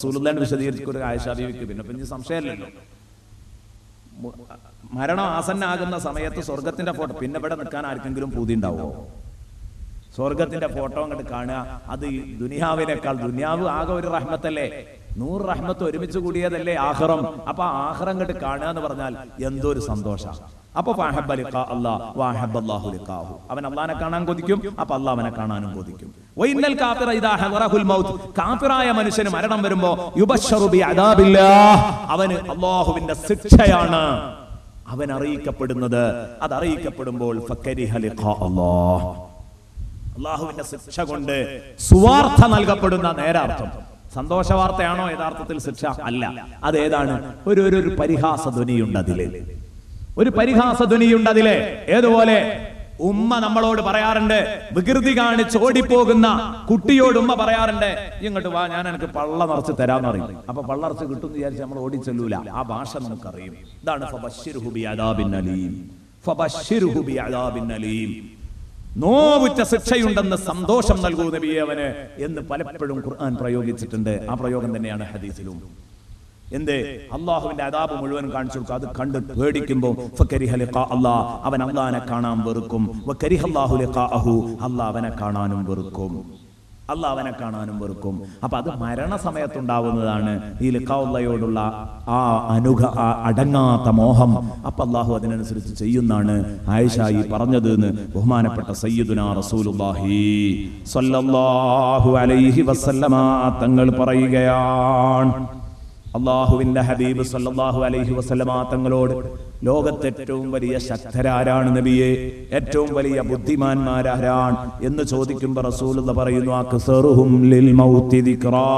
റസൂലുള്ളാഹിന്റെ വിശദീകരിച്ച ആയിഷ ബീവിക്ക് പിന്നെ സംശയമല്ലല്ലോ. മരണം ആസന്നാകുന്ന സമയത്ത് സ്വർഗത്തിന്റെ ഫോട്ടോ, പിന്നെ ഇവിടെ നിൽക്കാൻ ആർക്കെങ്കിലും പൂതി ഉണ്ടാവോ? സ്വർഗത്തിന്റെ ഫോട്ടോ അങ്ങോട്ട് കാണുക, അത് ദുനിയാവിനേക്കാൾ, ദുനിയാവ് ആകെ ഒരു റഹ്മത്തല്ലേ, 100 റഹ്മത്ത് ഒരുമിച്ച് കൂടിയതല്ലേ ആഖിറം. അപ്പൊ ആഖിറം അങ്ങോട്ട് കാണുക എന്ന് പറഞ്ഞാൽ എന്തോ ഒരു സന്തോഷം. അപ്പൊ അവൻ അള്ളാനെ കാണാൻ കൊതിക്കും, അപ്പൊ അള്ളാഹ് അവനെ കാണാനും കൊതിക്കും. കാഫിറായ മനുഷ്യന് മരണം വരുമ്പോ അവന് അള്ളാഹുവിന്റെ ശിക്ഷയാണ് അവൻ അറിയിക്കപ്പെടുന്നത്. അത് അറിയിക്കപ്പെടുമ്പോൾ അള്ളാഹുവിന്റെ ശിക്ഷ കൊണ്ട് സുവാർത്ത നൽകപ്പെടുന്ന നേരാർത്ഥം. സന്തോഷ വാർത്തയാണോ യഥാർത്ഥത്തിൽ ശിക്ഷ? അല്ല. അതേതാണ്? ഒരു പരിഹാസ ധ്വനിയുണ്ട് അതില്, ഒരു പരിഹാസ ധ്വനിയുണ്ട് അതിലെ. ഏതുപോലെ ഉമ്മ നമ്മളോട് പറയാറുണ്ട്, വികൃതി കാണിച്ച് ഓടിപ്പോകുന്ന കുട്ടിയോട് ഉമ്മ പറയാറുണ്ട്, ഇങ്ങോട്ട് വാ, ഞാൻ എനിക്ക് പള്ള നിറച്ച് തരാന്ന് പറയും. അപ്പൊ പള്ളറച്ച് കിട്ടും എന്ന് വിചാരിച്ച് നമ്മൾ ഓടിച്ചെല്ലൂല. ആ ഭാഷ നമുക്കറിയും. ഇതാണ് ഫബശ്ശിർഹു ബിഅദാബിൻ അലീം. ഫബശ്ശിർഹു ബിഅദാബിൻ അലീം. നോവുറ്റ ശിക്ഷയുണ്ടെന്ന് സന്തോഷം നൽകൂ നബിയെ അവന് എന്ന് പലപ്പോഴും ഖുർആൻ പ്രയോഗിച്ചിട്ടുണ്ട്. ആ പ്രയോഗം തന്നെയാണ് ഹദീസിലും. എന്തേ? അള്ളാഹുവിന്റെ അദാബ് മുഴുവൻ കാണിച്ചു കൊടുക്കും. അത് കണ്ട് പേടിക്കുമ്പോൾ അവൻ അള്ളാഹനെ കാണാൻ വെറുക്കും. അള്ളാഹ് അവനെ കാണാനും വെറുക്കും. അള്ളാഹ് അവനെ കാണാനും വെറുക്കും. അപ്പൊ അത് മരണസമയത്തുണ്ടാവുന്നതാണ് ഈ ലിഖാഉള്ളയോടുള്ള ആ അടങ്ങാത്ത മോഹം. അപ്പൊ അള്ളാഹു അതിനനുസരിച്ച് ചെയ്യുന്നാണ് ആയിഷ ഈ പറഞ്ഞത് എന്ന് ബഹുമാനപ്പെട്ട സയ്യിദുനാ റസൂലുള്ളാഹി സ്വല്ലല്ലാഹു അലൈഹി വസല്ലമ തങ്ങൾ പറയുകയാണ്. അള്ളാഹുവിന്റെ ഹബീബ് സല്ലല്ലാഹു അലൈഹി വസല്ലമ തങ്ങളോട് ലോകത്തെ ഏറ്റവും വലിയ ശക്തരാരാണ് നബിയെ, ഏറ്റവും വലിയ ബുദ്ധിമാന്മാരാരാണ് എന്ന് ചോദിക്കുമ്പോൾ റസൂലുള്ളാഹി പറയുന്നു, അക്സറുഹും ലിൽ മൗതി ദിക്റാ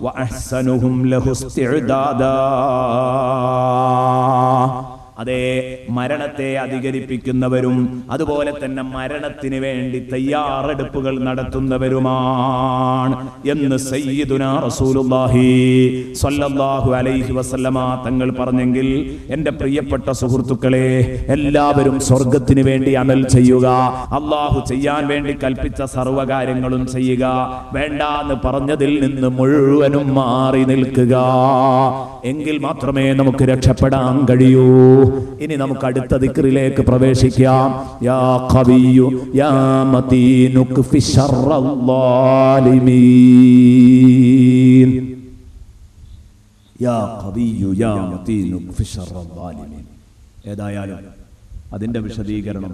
വ അഹ്സനുഹും ലഹു ഇസ്തിഅദാദാ. അതേ, മരണത്തെ അധികരിപ്പിക്കുന്നവരും അതുപോലെ തന്നെ മരണത്തിന് വേണ്ടി തയ്യാറെടുപ്പുകൾ നടത്തുന്നവരുമാണ് എന്ന് സയ്യിദുനാ റസൂലുള്ളാഹി സ്വല്ലല്ലാഹു അലൈഹി വസല്ലമ തങ്ങൾ പറഞ്ഞെങ്കിൽ, എൻ്റെ പ്രിയപ്പെട്ട സുഹൃത്തുക്കളെ, എല്ലാവരും സ്വർഗത്തിന് വേണ്ടി അമൽ ചെയ്യുക. അള്ളാഹു ചെയ്യാൻ വേണ്ടി കൽപ്പിച്ച സർവ്വകാര്യങ്ങളും ചെയ്യുക. വേണ്ടാന്ന് പറഞ്ഞതിൽ നിന്ന് മുഴുവനും മാറി നിൽക്കുക. എങ്കിൽ മാത്രമേ നമുക്ക് രക്ഷപ്പെടാൻ കഴിയൂ. ഇനി നമുക്ക് അടുത്ത ദിക്റിലേക്ക് പ്രവേശിക്കാം. യാ ഖവിയ്യു യാ മതീനു ക്ഫി ശർറൽ ളാലിമീൻ. യാ ഖവിയ്യു യാ മതീനു ക്ഫി ശർറൽ ളാലിമീൻ. ഏതായാലും അതിന്റെ വിശദീകരണം,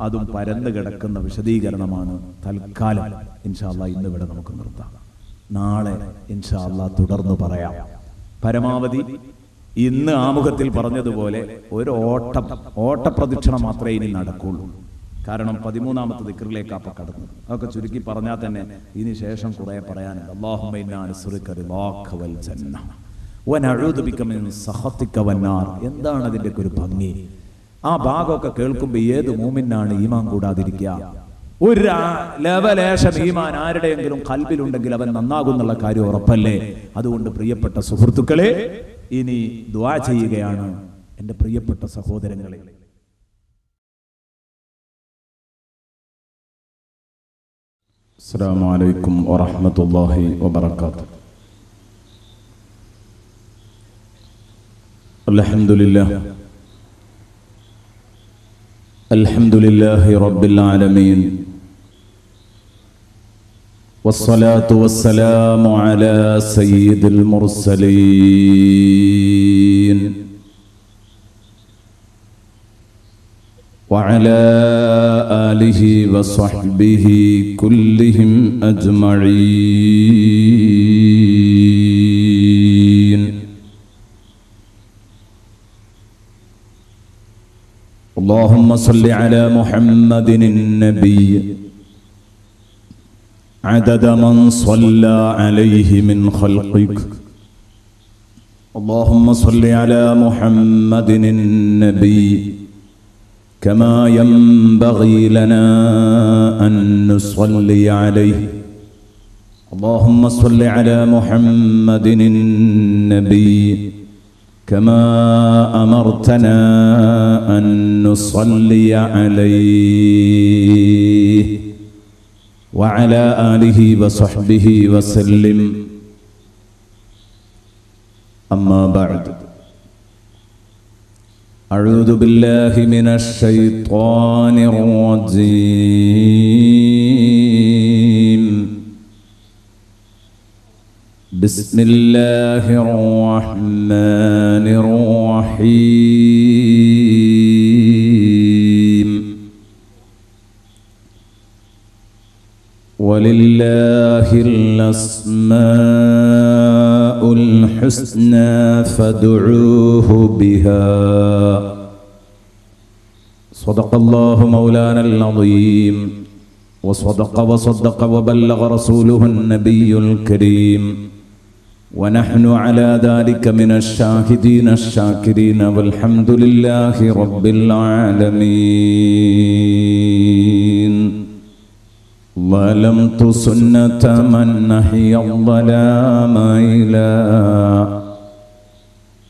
അതും പരന്നു കിടക്കുന്ന വിശദീകരണമാണ്. തൽക്കാലം ഇൻഷാ അല്ലാഹ് ഇന്ന് ഇവിടെ നമുക്ക് നിർത്താം. നാളെ ഇൻഷാ അല്ലാഹ് തുടർന്ന് പറയാം. പരമാവധി ഇന്ന് ആമുഖത്തിൽ പറഞ്ഞതുപോലെ ഒരു ഓട്ടപ്രദക്ഷിണം മാത്രമേ ഇനി നടക്കുള്ളൂ. കാരണം 13ാമത്തെ ദിക്റിലേക്ക് അപ്പൊ കടന്നു. അതൊക്കെ ചുരുക്കി പറഞ്ഞാൽ തന്നെ ഇനി ശേഷം കുറെ പറയാനുണ്ട്. അല്ലാഹുമ്മ ഇന്നാ നസ്അലുക റിളാക വൽ ജന്ന വ നഊദു ബിക മിൻ സഖതിക വന്നാർ. എന്താണ് അതിന്റെ ഒരു ഭംഗി! ആ ഭാഗമൊക്കെ കേൾക്കുമ്പോൾ ഏത് മൂമിനാണ് ഈമാൻ കൂടാതിരിക്കുക? ഒരു ലവലേശം ഈമാൻ ആരുടെയെങ്കിലും ഖൽബിലുണ്ടെങ്കിൽ അവൻ നന്നാകുന്നുള്ള കാര്യം ഉറപ്പല്ലേ? അതുകൊണ്ട് പ്രിയപ്പെട്ട സുഹൃത്തുക്കളെ, ഇനി ദുആ ചെയ്യുകയാണ് എൻ്റെ പ്രിയപ്പെട്ട സഹോദരങ്ങളെ. അസ്സലാമു അലൈക്കും വറഹ്മത്തുള്ളാഹി വബറകാതുഹു. അൽഹംദുലില്ലാഹി റബ്ബിൽ ആലമീൻ വസ്സലാത്തു വസ്സലാമു അലാ സയ്യിദിൽ മുർസലീൻ വഅലാ ആലിഹി വസ്വഹ്ബിഹി കുല്ലിഹിം അജ്മഈൻ. اللهم صل على محمد النبي عدد من صلى عليه من خلقك. اللهم صل على محمد النبي كما ينبغي لنا أن نصلي عليه. اللهم صل على محمد النبي كما أمرتنا أن نصلي عليه وعلى آله وصحبه وسلم. أما بعد أعوذ بالله من الشيطان الرجيم بسم الله الرحمن الرحيم ولله الأسماء الحسنى فادعوه بها صدق الله مولانا العظيم وصدق وبلغ رسوله النبي الكريم ونحن على ذلك من الشاهدين الشاكرين والحمد لله رب العالمين ظلمت سنة من نحي الظلام إلى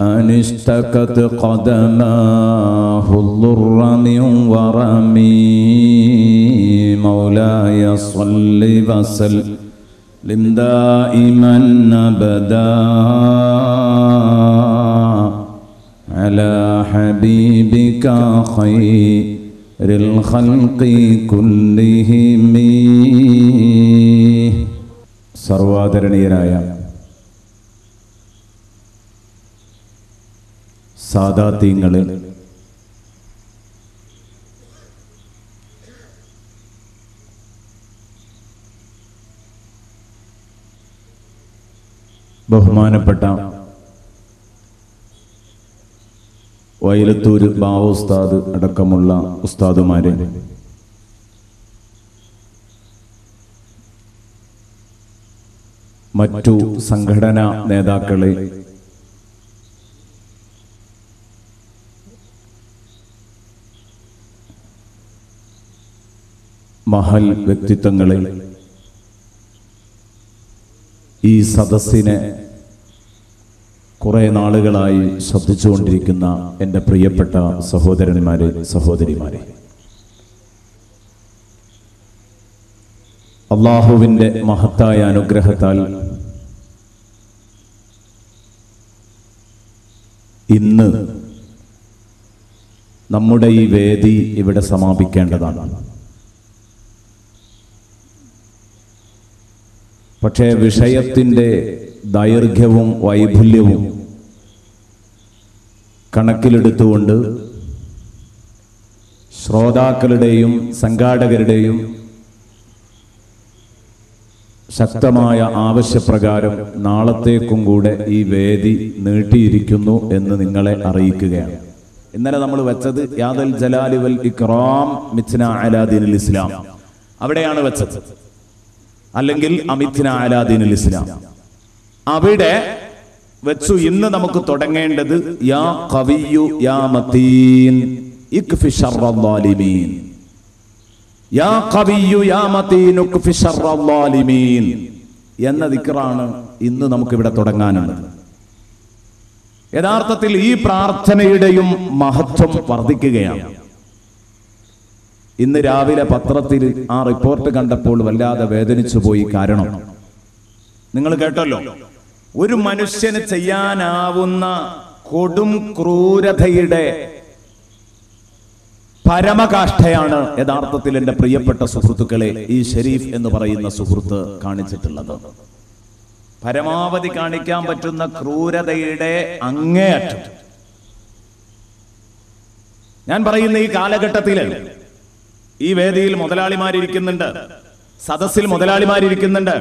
أن اشتكت قدماه الضر من ورمي مولاي صل وسلم دائما أبدا على حبيبك خير الخلق كلهم സർവാദരണീയരായ സാദാത്യങ്ങളെ, ബഹുമാനപ്പെട്ട വയലത്തൂർ ബാവ ഉസ്താദ് അടക്കമുള്ള ഉസ്താദുമാരെ, മറ്റു സംഘടനാ നേതാക്കളെ, മഹൽ വ്യക്തിത്വങ്ങളെ, ഈ സദസ്സിനെ കുറെ നാളുകളായി ശ്രദ്ധിച്ചുകൊണ്ടിരിക്കുന്ന എൻ്റെ പ്രിയപ്പെട്ട സഹോദരന്മാരെ, സഹോദരിമാരെ, അള്ളാഹുവിൻ്റെ മഹത്തായ അനുഗ്രഹത്താൽ ഇന്ന് നമ്മുടെ ഈ വേദി ഇവിടെ സമാപിക്കേണ്ടതാണ്. പക്ഷേ വിഷയത്തിൻ്റെ ദൈർഘ്യവും വൈപുല്യവും കണക്കിലെടുത്തുകൊണ്ട് ശ്രോതാക്കളുടെയും സംഘാടകരുടെയും ശക്തമായ ആവശ്യപ്രകാരം നാളത്തേക്കും കൂടെ ഈ വേദി നീട്ടിയിരിക്കുന്നു എന്ന് നിങ്ങളെ അറിയിക്കുകയാണ്. ഇന്നലെ നമ്മൾ വെച്ചത് യാദൽ ജലാലി വൽ ഇക്റാം മിത്ന അലാ ദീനിൽ ഇസ്ലാം, അവിടെയാണ് വെച്ചത്, അല്ലെങ്കിൽ അമിത്ന അലാ ദീനിൽ ഇസ്ലാം അവിടെ വെച്ചു. ഇന്ന് നമുക്ക് തുടങ്ങേണ്ടത് യാ ഖവിയ്യു യാ മതീൻ ഇക്ഫി ശർറൽ ളാലിമീൻ, യാ ഖവിയ്യു യാ മതീൻ ഇക്ഫി ശർറൽ ളാലിമീൻ എന്ന ദിക്റാണ് ഇന്ന് നമുക്കിവിടെ തുടങ്ങാനുള്ളത്. യഥാർത്ഥത്തിൽ ഈ പ്രാർത്ഥനയുടെയും മഹത്വം വർദ്ധിക്കുകയാണ്. ഇന്ന് രാവിലെ പത്രത്തിൽ ആ റിപ്പോർട്ട് കണ്ടപ്പോൾ വല്ലാതെ വേദനിച്ചു പോയി. കാരണം നിങ്ങൾ കേട്ടല്ലോ, ഒരു മനുഷ്യന് ചെയ്യാനാവുന്ന കൊടും ക്രൂരതയുടെ പരമകാഷ്ഠയാണ് യഥാർത്ഥത്തിൽ എൻ്റെ പ്രിയപ്പെട്ട സുഹൃത്തുക്കളെ ഈ ഷെരീഫ് എന്ന് പറയുന്ന സുഹൃത്ത് കാണിച്ചിട്ടുള്ളത്. പരമാവധി കാണിക്കാൻ പറ്റുന്ന ക്രൂരതയുടെ അങ്ങേയറ്റം. ഞാൻ പറയുന്ന ഈ കാലഘട്ടത്തിൽ ഈ വേദിയിൽ മുതലാളിമാരിയ്ക്കുന്നുണ്ട്, സദസ്സിൽ മുതലാളിമാരിയ്ക്കുന്നുണ്ട്.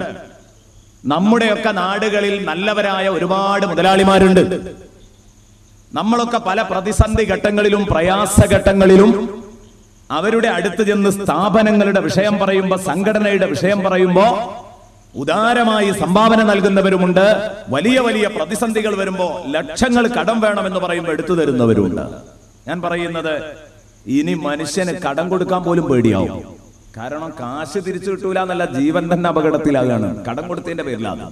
നമ്മുടെയൊക്കെ നാടുകളിൽ നല്ലവരായ ഒരുപാട് മുതലാളിമാരുണ്ട്. നമ്മളൊക്കെ പല പ്രതിസന്ധി ഘട്ടങ്ങളിലും പ്രയാസഘട്ടങ്ങളിലും അവരുടെ അടുത്ത് ചെന്ന് സ്ഥാപനങ്ങളുടെ വിഷയം പറയുമ്പോൾ, സംഘടനയുടെ വിഷയം പറയുമ്പോൾ ഉദാരമായി സംഭാവന നൽകുന്നവരുമുണ്ട്. വലിയ വലിയ പ്രതിസന്ധികൾ വരുമ്പോൾ ലക്ഷങ്ങൾ കടം വേണമെന്ന് പറയുമ്പോൾ എടുത്തു തരുന്നവരുമുണ്ട്. ഞാൻ പറയുന്നത്, ഇനി മനുഷ്യന് കടം കൊടുക്കാൻ പോലും പേടിയാവും. കാരണം കാശ് തിരിച്ചു കിട്ടൂല എന്നല്ല, ജീവൻ തന്നെ അപകടത്തിലാകാണ് കടം കൊടുത്തതിന്റെ പേരിലാണ്.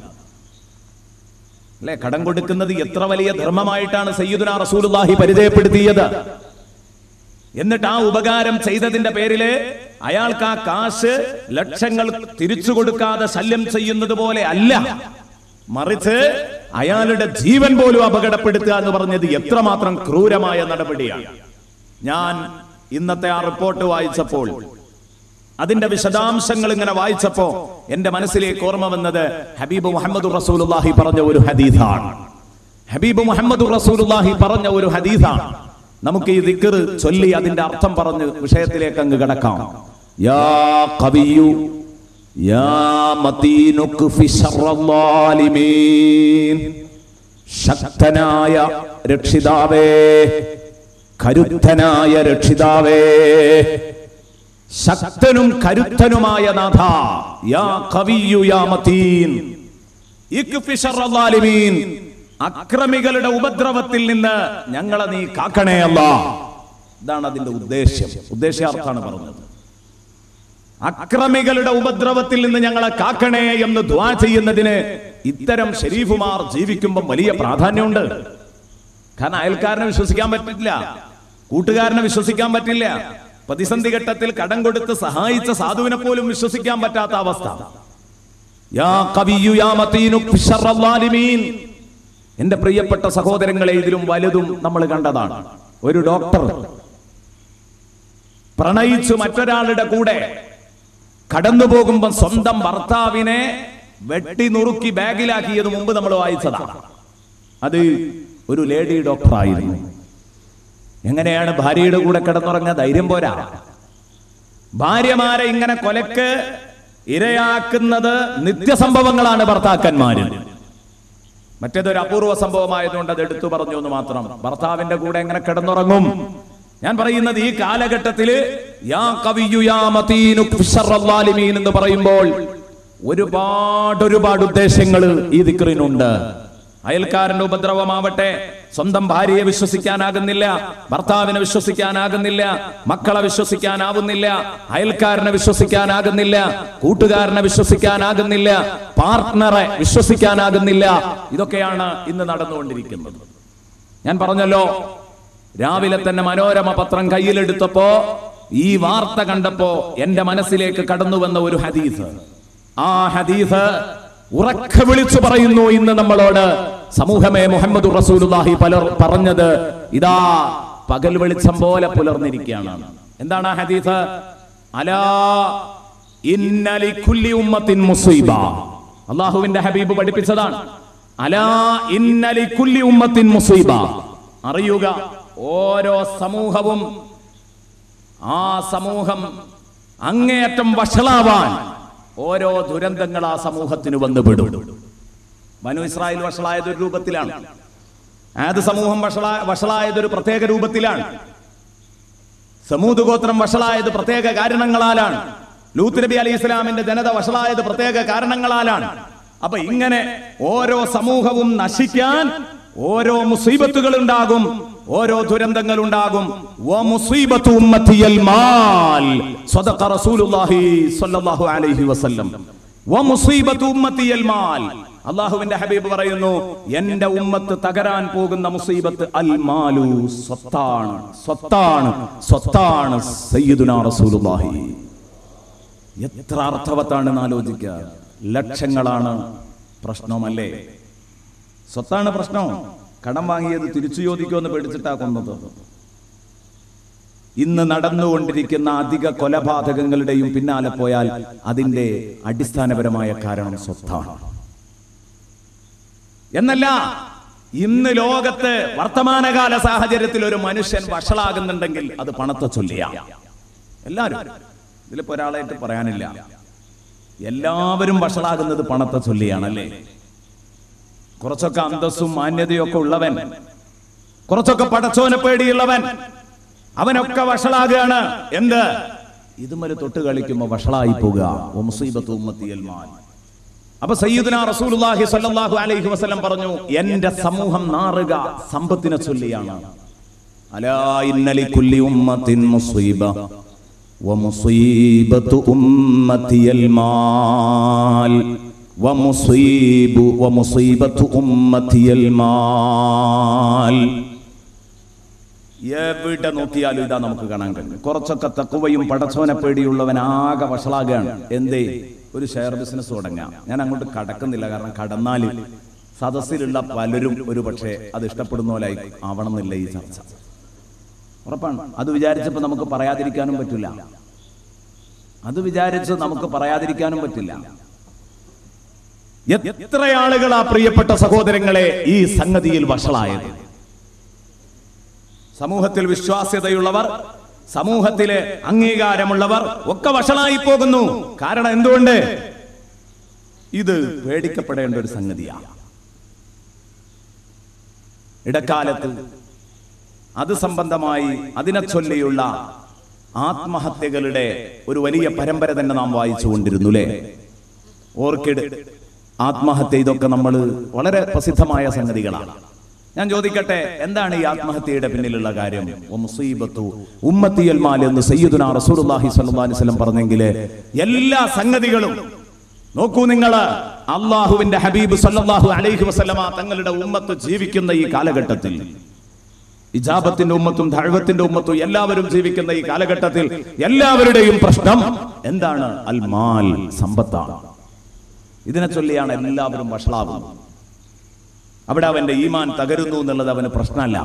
അല്ലെ, കടം കൊടുക്കുന്നത് എത്ര വലിയ ധർമ്മമായിട്ടാണ് സയ്യിദുനാ റസൂലുള്ളാഹി പരിചയപ്പെടുത്തിയത്. എന്നിട്ട് ആ ഉപകാരം ചെയ്തതിന്റെ പേരില് അയാൾക്ക് ആ കാശ് ലക്ഷങ്ങൾ തിരിച്ചു കൊടുക്കാതെ ശല്യം ചെയ്യുന്നത് പോലെ അല്ല, മറിച്ച് അയാളുടെ ജീവൻ പോലും അപകടപ്പെടുത്തുക എന്ന് പറഞ്ഞത് എത്രമാത്രം ക്രൂരമായ നടപടിയാണ്. ഞാൻ ഇന്നത്തെ ആ റിപ്പോർട്ട് വായിച്ചപ്പോൾ, അതിന്റെ വിശദാംശങ്ങൾ ഇങ്ങനെ വായിച്ചപ്പോ എന്റെ മനസ്സിലേക്ക് ഓർമ്മ വന്നത് ഹബീബ് മുഹമ്മദ് റസൂലുള്ളാഹി പറഞ്ഞ ഒരു ഹദീസാണ്. ഹബീബ് മുഹമ്മദ് റസൂലുള്ളാഹി പറഞ്ഞ ഒരു ഹദീസാണ്. നമുക്ക് ഈ ദിക്ർ ചൊല്ലി അതിന്റെ അർത്ഥം പറഞ്ഞ് വിഷയത്തിലേക്ക് അങ്ങ് കടക്കാം. യാ ഖവിയ്യു യാ മതീനു ഖഫി ശർറല്ലാലിമീൻ. ശക്തനായ രക്ഷിതാവേ, കരുത്തനായ രക്ഷിതാവേ, ശക്തനും കരുത്തനുമായ നാഥ. യാ ഖവിയ്യു യാ മതീൻ ഇഖ്ഫി ശർറല്ലാലിമീൻ. അക്രമികളുടെ ഉപദ്രവത്തിൽ നിന്ന് ഞങ്ങളെ നീ കാക്കണേ അല്ലാഹ്. ഇതാണ് അതിന്റെ ഉദ്ദേശ്യാർത്ഥാണ് പറഞ്ഞത്. അക്രമികളുടെ ഉപദ്രവത്തിൽ നിന്ന് ഞങ്ങളെ കാക്കണേ എന്ന് ദുആ ചെയ്യുന്നതിന് ഇത്തരം ഷരീഫുമാർ ജീവിക്കുമ്പോൾ വലിയ പ്രാധാന്യമുണ്ട്. കാരണം അയൽക്കാരനെ വിശ്വസിക്കാൻ പറ്റില്ല, കൂട്ടുകാരനെ വിശ്വസിക്കാൻ പറ്റില്ല, പ്രതിസന്ധി ഘട്ടത്തിൽ കടം കൊടുത്ത് സഹായിച്ച സാധുവിനെ പോലും വിശ്വസിക്കാൻ പറ്റാത്ത അവസ്ഥ. യാ ഖവിയ്യു യാ മതീനു ശർറല്ലാലിമീൻ. എന്റെ പ്രിയപ്പെട്ട സഹോദരങ്ങളെ, ഇതിലും വലുതും നമ്മൾ കണ്ടതാണ്. ഒരു ഡോക്ടർ പ്രണയിച്ചു മറ്റൊരാളുടെ കൂടെ കടന്നു പോകുമ്പോൾ സ്വന്തം ഭർത്താവിനെ വെട്ടി നുറുക്കി ബാഗിലാക്കിയത് മുമ്പ് നമ്മൾ വായിച്ചതാണ്. അത് ഒരു ലേഡി ഡോക്ടർ ആയിരുന്നു. എങ്ങനെയാണ് ഭാര്യയുടെ കൂടെ കിടന്നുറങ്ങാൻ ധൈര്യം പോരാ. ഭാര്യമാരെ ഇങ്ങനെ കൊലക്ക് ഇരയാക്കുന്നത് നിത്യസംഭവങ്ങളാണ് ഭർത്താക്കന്മാര്. മറ്റേതൊരു അപൂർവ സംഭവമായതുകൊണ്ട് അത് എടുത്തു പറഞ്ഞു എന്ന് മാത്രം. ഭർത്താവിന്റെ കൂടെ എങ്ങനെ കിടന്നുറങ്ങും? ഞാൻ പറയുന്നത് ഈ കാലഘട്ടത്തില് യാ ഖവിയ്യു യാ മതീനു ശർറല്ലാലിമീൻ എന്ന് പറയുമ്പോൾ ഒരുപാട് ഉദ്ദേശങ്ങൾ ഈ ദിക്റിനുണ്ട്. അയൽക്കാരന്റെ ഉപദ്രവമാവട്ടെ, സ്വന്തം ഭാര്യയെ വിശ്വസിക്കാനാകുന്നില്ല, ഭർത്താവിനെ വിശ്വസിക്കാനാകുന്നില്ല, മക്കളെ വിശ്വസിക്കാനാവുന്നില്ല, അയൽക്കാരനെ വിശ്വസിക്കാനാകുന്നില്ല, കൂട്ടുകാരനെ വിശ്വസിക്കാനാകുന്നില്ല, പാർട്ട്ണറെ വിശ്വസിക്കാനാകുന്നില്ല. ഇതൊക്കെയാണ് ഇന്ന് നടന്നുകൊണ്ടിരിക്കുന്നത്. ഞാൻ പറഞ്ഞല്ലോ, രാവിലെ തന്നെ മനോരമ പത്രം കയ്യിലെടുത്തപ്പോ ഈ വാർത്ത കണ്ടപ്പോ എന്റെ മനസ്സിലേക്ക് കടന്നു വന്ന ഒരു ഹദീസ്. ആ ഹദീസ് ഉറക്കെ വിളിച്ചു പറയുന്നു ഇന്ന് നമ്മളോട്, സമൂഹമേ, മുഹമ്മദ് റസൂലുള്ളാഹി പറഞ്ഞത് ഇതാ പകൽ വെളിച്ചം പോലെ പുലർന്നിരിക്കുകയാണ്. എന്താണ് ആ ഹദീസ്? അലാ ഇന്ന ലികുല്ലി ഉമ്മത്തിൻ മുസീബ. അല്ലാഹുവിന്റെ ഹബീബ് പഠിപ്പിച്ചതാണ്. അലാ ഇന്ന ലികുല്ലി ഉമ്മത്തിൻ മുസീബ. അറിയുക, ഓരോ സമൂഹവും ആ സമൂഹം അങ്ങേയറ്റം വഷളാവാൻ ഓരോ ദുരന്തങ്ങൾ ആ സമൂഹത്തിന് വന്നുപെടും. ബനു ഇസ്രായേൽ വഷളായത് ഒരു രൂപത്തിലാണ്, ആദ് സമൂഹം വഷളായത് ഒരു പ്രത്യേക രൂപത്തിലാണ്, സമൂദ് ഗോത്രം വഷളായത് പ്രത്യേക കാരണങ്ങളാലാണ്, ലൂത്ത് നബി അലൈഹി ഇസ്ലാമിന്റെ ജനത വഷളായത് പ്രത്യേക കാരണങ്ങളാലാണ്. അപ്പൊ ഇങ്ങനെ ഓരോ സമൂഹവും നശിക്കാൻ ഓരോ മുസീബത്തുകൾ ഉണ്ടാകും, ഓരോ ദുരന്തങ്ങൾ ഉണ്ടാകും. വമുസീബത്തു ഉമ്മത്തിയൽ മാൽ. സദഖ റസൂലുള്ളാഹി സ്വല്ലല്ലാഹു അലൈഹി വസല്ലം. വമുസീബത്തു ഉമ്മത്തിയൽ മാൽ. അല്ലാഹുവിന്റെ ഹബീബ് പറയുന്നു, എന്റെ ഉമ്മത്ത് തകരാൻ പോകുന്ന മുസീബത്ത് അൽ മാലു, സ്വത്താണ്, സ്വത്താണ്, സ്വത്താണ്. സയ്യിദുനാ റസൂലുള്ളാഹി. എത്ര അർത്ഥവത്താണെന്ന് ആലോചിക്കുക. ലക്ഷങ്ങളാണ് പ്രശ്നമല്ലേ? സ്വത്താണ് പ്രശ്നം. കടം വാങ്ങിയത് തിരിച്ചു ചോദിക്കുമെന്ന് പേടിച്ചിട്ടാ കൊന്നത്. ഇന്ന് നടന്നുകൊണ്ടിരിക്കുന്ന അധിക കൊലപാതകങ്ങളുടെയും പിന്നാലെ പോയാൽ അതിന്റെ അടിസ്ഥാനപരമായ കാരണം സ്വത്താണ്. എന്നല്ല, ഇന്ന് ലോകത്ത് വർത്തമാനകാല സാഹചര്യത്തിൽ ഒരു മനുഷ്യൻ വഷളാകുന്നുണ്ടെങ്കിൽ അത് പണത്തെ ചൊല്ലിയാണ്. എല്ലാവരും, ഇതിലിപ്പോ ഒരാളായിട്ട് പറയാനില്ല, എല്ലാവരും വഷളാകുന്നത് പണത്തെ ചൊല്ലിയാണല്ലേ. കുറച്ചൊക്കെ അന്തസ്സും മാന്യതയും ഒക്കെ ഉള്ളവൻ, കുറച്ചൊക്കെ പടച്ചോനെ പേടിയുള്ളവൻ, അവനൊക്കെ വഷളാകുകയാണ്. എന്ത്? ഇതുമൊരു തൊട്ട് കളിക്കുമ്പോ വഷളായി പോകുക. വമുസീബത്തു ഉമ്മത്തിയൽ മാൽ. അപ്പൊ സയ്യിദുനാ റസൂലുള്ളാഹി സ്വല്ലല്ലാഹു അലൈഹി വസല്ലം പറഞ്ഞു, എന്റെ സമൂഹം നാറുക സമ്പത്തിനെ ചൊല്ലിയാണ്. അലാ ഇന്ന ലികുല്ലി ഉമ്മത്തിൻ മുസീബ വമുസീബത്തു ഉമ്മത്തിയൽ മാൽ. വമുസീബത്തു ഉമ്മത്തിയൽ മാൽ. എവിടെ നോക്കിയാലും ഇതാ നമുക്ക് കാണാൻ കഴിയും. കുറച്ചൊക്കെ തഖ്വയും പടച്ചോനെ പേടിയുള്ളവൻ ആകെ വഷളാകുകയാണ്. എന്തേ? ഒരു ഷെയർ ബിസിനസ് തുടങ്ങാം. ഞാൻ അങ്ങോട്ട് കടക്കുന്നില്ല, കാരണം കടന്നാൽ സദസ്സിലുള്ള പലരും ഒരു പക്ഷേ അത് ഇഷ്ടപ്പെടുന്ന പോലെ ആവണമെന്നില്ല ഈ ചർച്ച. ഉറപ്പാണ്. അത് വിചാരിച്ചപ്പോൾ നമുക്ക് പറയാതിരിക്കാനും പറ്റില്ല. എത്ര ആളുകളാ പ്രിയപ്പെട്ട സഹോദരങ്ങളെ ഈ സംഗതിയിൽ വഷളായത്. സമൂഹത്തിൽ വിശ്വാസ്യതയുള്ളവർ, സമൂഹത്തിലെ അംഗീകാരമുള്ളവർ ഒക്കെ വഷളായി പോകുന്നു. കാരണം എന്തുകൊണ്ട്? ഇത് പേടിക്കപ്പെടേണ്ട ഒരു സംഗതിയാണ്. ഇടക്കാലത്ത് അത് സംബന്ധമായി അതിനെ ചൊല്ലിയുള്ള ആത്മഹത്യകളുടെ ഒരു വലിയ പരമ്പര തന്നെ നാം വായിച്ചുകൊണ്ടിരുന്നു അല്ലേ? ഓർക്കിഡ് ആത്മഹത്യ, ഇതൊക്കെ നമ്മൾ വളരെ പ്രസിദ്ധമായ സംഗതികളാണ്. ഞാൻ ചോദിക്കട്ടെ, എന്താണ് ഈ ആത്മഹത്യയുടെ പിന്നിലുള്ള കാര്യം? മുസീബത്തു ഉമ്മത്തിയൽ മാൽ എന്ന് സയ്യിദുനാ റസൂലുള്ളാഹി സ്വല്ലല്ലാഹു അലൈഹി വസല്ലം പറഞ്ഞെങ്കിൽ എല്ലാ സംഗതികളും നോക്കൂ നിങ്ങൾ. അള്ളാഹുവിന്റെ ഹബീബ് സല്ലല്ലാഹു അലൈഹി വസല്ലമ തങ്ങളുടെ ഉമ്മത്ത് ജീവിക്കുന്ന ഈ കാലഘട്ടത്തിൽ, ഇജാബത്തിന്റെ ഉമ്മത്തും ദഅവത്തിന്റെ ഉമ്മത്തും എല്ലാവരും ജീവിക്കുന്ന ഈ കാലഘട്ടത്തിൽ എല്ലാവരുടെയും പ്രശ്നം എന്താണ്? അൽ മാൽ, സമ്പത്താണ്. ഇതിനെ ചൊല്ലിയാണ് എല്ലാവരും വഷളാവുന്നത്. അവിടെ അവന്റെ ഈമാൻ തകരുന്നു എന്നുള്ളത് അവന് പ്രശ്നമല്ല.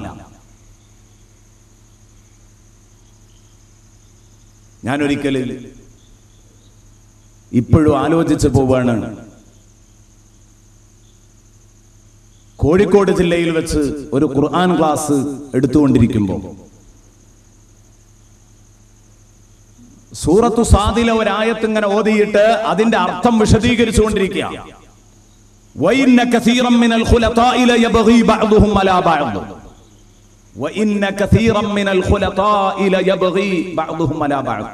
ഞാനൊരിക്കൽ ഇപ്പോഴും ആലോചിച്ചു പോവാണ്. കോഴിക്കോട് ജില്ലയിൽ വെച്ച് ഒരു ഖുർആൻ ക്ലാസ് എടുത്തുകൊണ്ടിരിക്കുമ്പോൾ സൂറത്തു സാദിലെ ഒരായത്ത് ഇങ്ങനെ ഓതിയിട്ട് അതിന്റെ അർത്ഥം വിശദീകരിച്ചുകൊണ്ടിരിക്കുക. വഇന്ന കസീറൻ മിനൽ ഖുലതാഇ ലയബ്ഗി ബഅദുഹും അലാ ബഅദ് വഇന്ന കസീറൻ മിനൽ ഖുലതാഇ ലയബ്ഗി ബഅദുഹും അലാ ബഅദ്.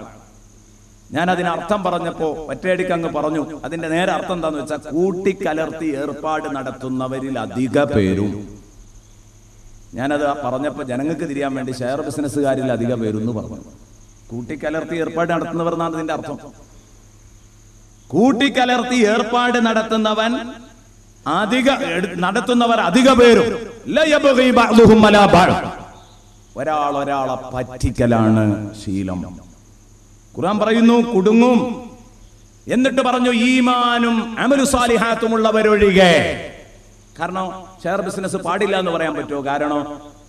ഞാൻ അതിന് അർത്ഥം പറഞ്ഞപ്പോ ഒറ്റയടിക്ക് അങ്ങ് പറഞ്ഞു. അതിന്റെ നേരെ അർത്ഥം എന്താന്ന് വെച്ചാൽ, കൂട്ടിക്കലർത്തി ഏർപ്പാട് നടത്തുന്നവരിൽ അധിക പേരും. ഞാനത് പറഞ്ഞപ്പോ ജനങ്ങൾക്ക് തിരിയാൻ വേണ്ടി ഷെയർ ബിസിനസ്സുകാരിൽ അധിക പേരും എന്ന് പറഞ്ഞു. കൂട്ടിക്കലർത്തി ഏർപ്പാട് നടത്തുന്നവർ എന്നാണ് ഇതിന്റെ അർത്ഥം. കൂട്ടിക്കലർത്തി ഏർപ്പാട് നടത്തുന്നവർ അധിക പേരും. ഒരാളെ പറ്റിക്കലാണ് ശീലം. ഖുർആൻ പറയുന്നു കുടുങ്ങും. എന്നിട്ട് പറഞ്ഞു ഈമാനും അമലു സാലിഹാത്തും ഉള്ളവരൊഴികെ. കാരണം ഷെയർ ബിസിനസ് പാടില്ല എന്ന് പറയാൻ പറ്റുമോ? കാരണം